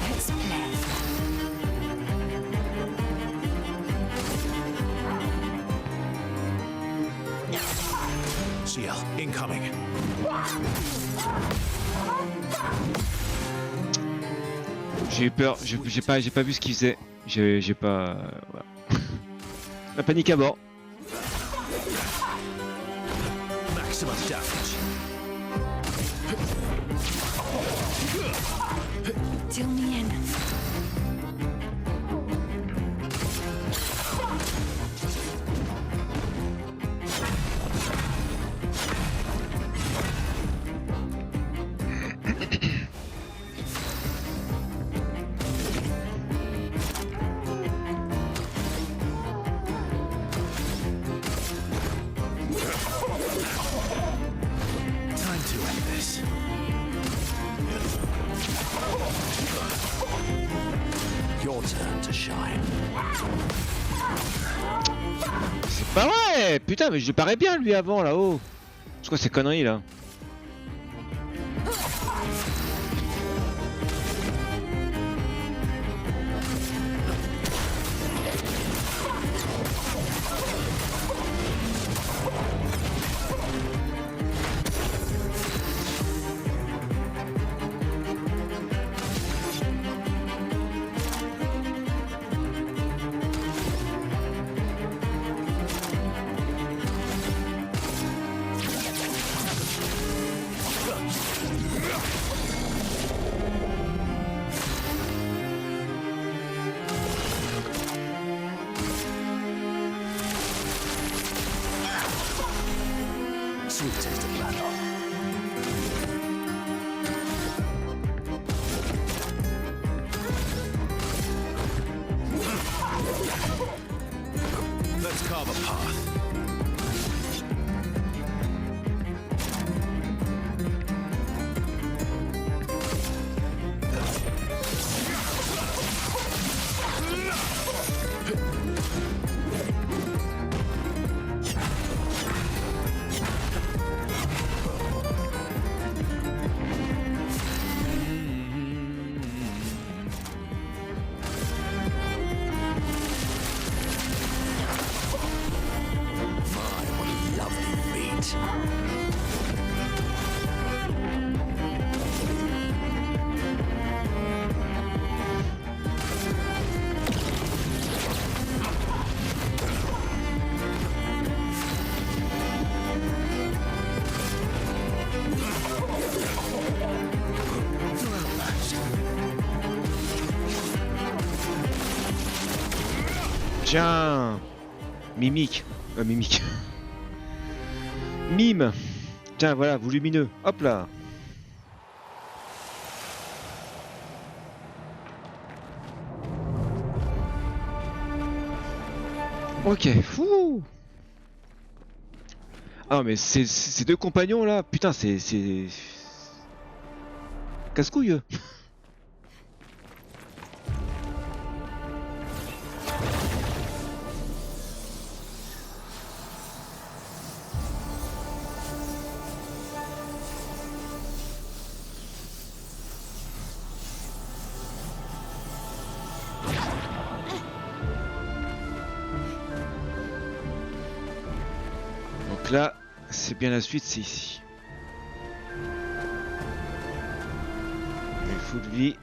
Let's play. CL, incoming. J'ai eu peur, j'ai pas vu ce qu'il faisait. J'ai pas... voilà. La panique à bord. Maximum damage. Till me in. Time to end this. Your turn to shine. C'est pas vrai. Putain, mais je le parais bien lui avant là-haut. C'est quoi ces conneries là? Carve a path. Tiens, mimique, mimique. Mime. Tiens, voilà, volumineux. Hop là. Ok. Fou. Ah mais ces deux compagnons là, putain, c'est casse-couille. Donc là, c'est bien la suite, c'est ici. Il faut de vie.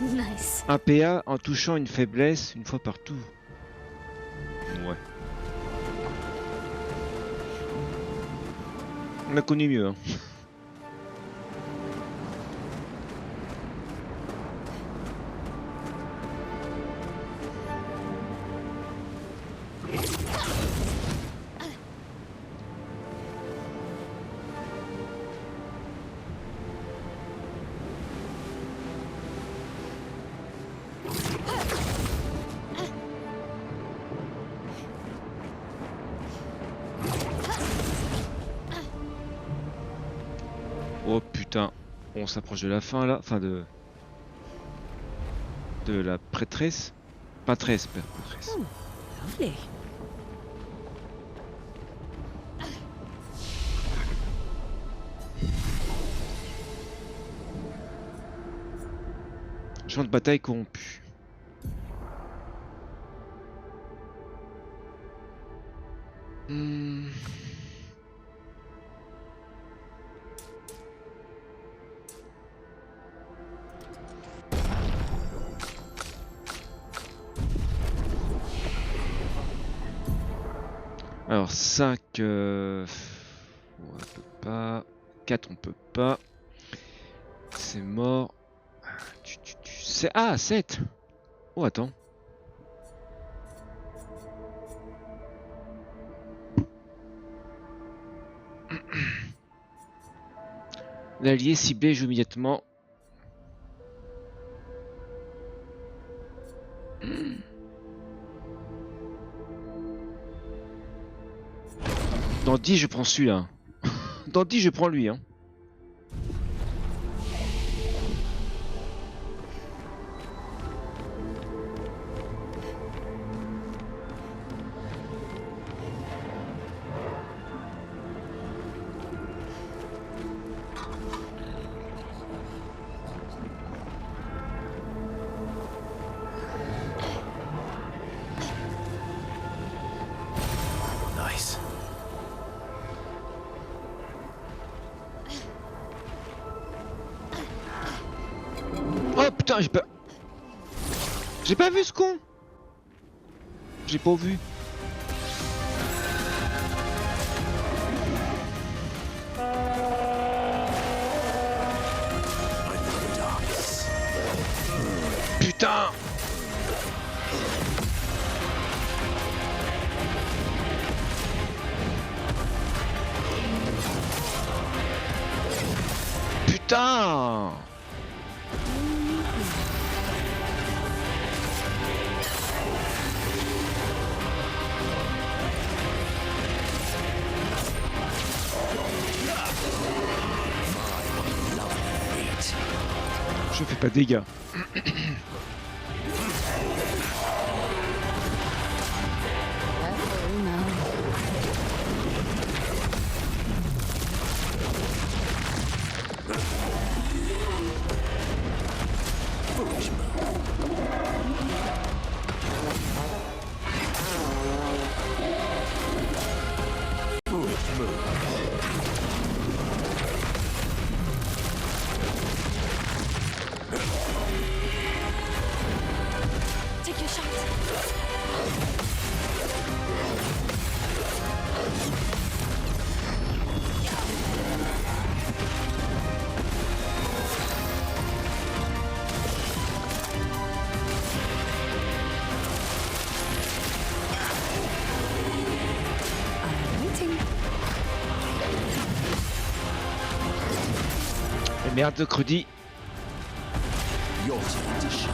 Nice. Un PA en touchant une faiblesse une fois par tour. Ouais. On a connu mieux, hein. Oh putain, on s'approche de la fin là, enfin de la prêtresse, prêtresse. Oh, lovely. Champ de bataille corrompu. Alors 5, on peut pas, 4 on peut pas, c'est mort, ah 7. Oh attends. L'allié ciblé joue immédiatement. Dans 10 je prends celui-là. Dans 10 je prends lui hein. Nice. Oh putain, j'ai pas vu ce con. J'ai pas vu. Putain. Putain. me fais pas de dégâts. Careful now. Foolish move. Foolish move. Take your shot. I'm waiting. Et merde, Cruddy. Your turn to shine.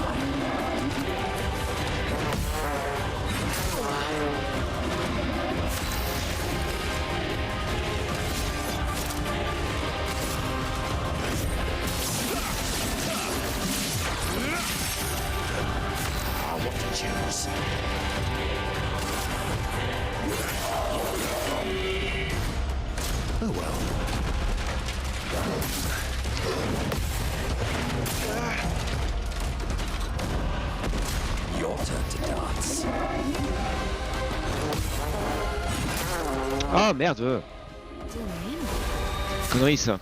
I want to choose. Oh well. Your turn to dance. Ah merde. Connerie ça.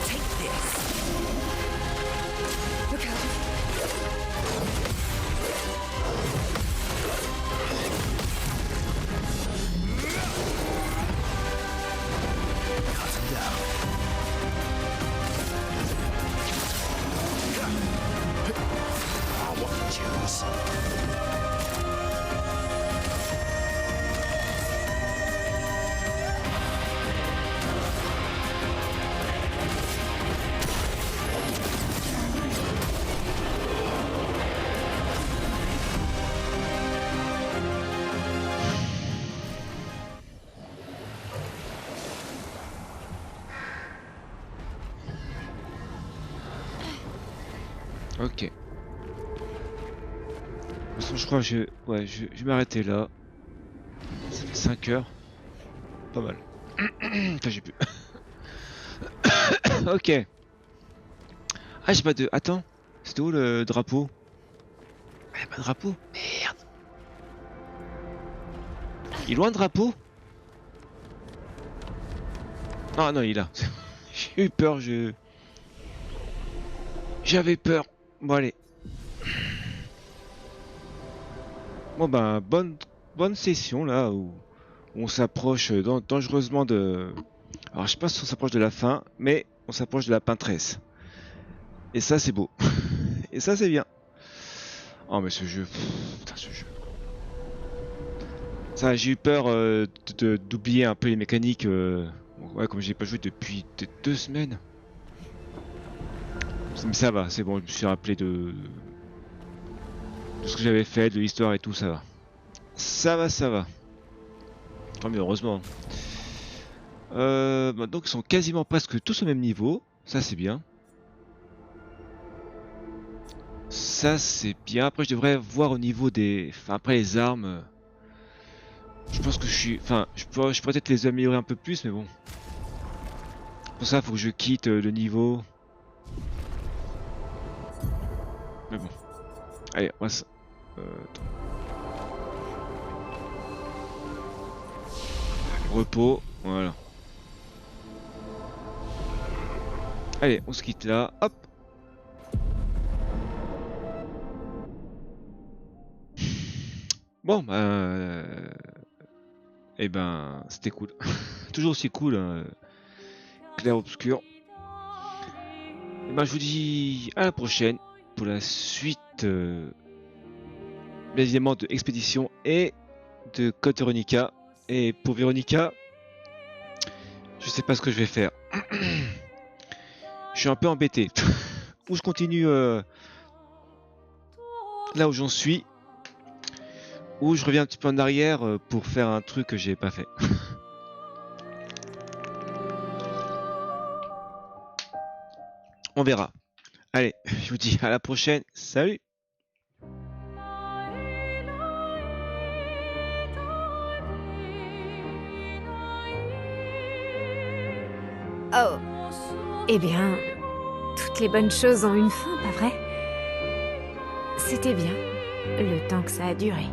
Take this. Look out. Cut him down. I want to choose. Ok. De toute façon, je crois que je vais m'arrêter là. Ça fait 5 heures. Pas mal. Enfin, j'ai pu. Ok. Ah, j'ai pas de. Attends. C'était où le drapeau? Ah, y'a pas de drapeau? Merde. Il est loin le drapeau? Ah non, il est là. J'ai eu peur, j'avais peur. Bon, allez. Bon, ben, bonne session là où on s'approche dangereusement de. Alors, je sais pas si on s'approche de la fin, mais on s'approche de la peintresse. Et ça, c'est beau. Et ça, c'est bien. Oh, mais ce jeu. Putain, ce jeu. Ça, j'ai eu peur d'oublier un peu les mécaniques. Ouais, comme j'ai pas joué depuis peut-être 2 semaines. Mais ça va, c'est bon, je me suis rappelé de ce que j'avais fait, de l'histoire et tout, ça va. Ça va. Tant mieux, heureusement. Donc ils sont quasiment presque tous au même niveau. Ça c'est bien. Ça c'est bien. Après je devrais voir au niveau des... Enfin après les armes. Je pense que je suis... Enfin, je pourrais peut-être les améliorer un peu plus, mais bon. Pour ça, il faut que je quitte le niveau. Mais bon. Allez, on va se... attends. Repos, voilà. Allez, on se quitte là, hop. Bon, eh ben, c'était cool. Toujours aussi cool, hein. Clair obscur. Et ben, je vous dis à la prochaine pour la suite, bien évidemment, de Expédition et de Code Veronica. Et pour Veronica, je sais pas ce que je vais faire. Je suis un peu embêté. Ou je continue là où j'en suis, ou je reviens un petit peu en arrière pour faire un truc que j'ai pas fait. On verra. Allez, je vous dis à la prochaine. Salut! Oh. Eh bien, toutes les bonnes choses ont une fin, pas vrai? C'était bien, le temps que ça a duré.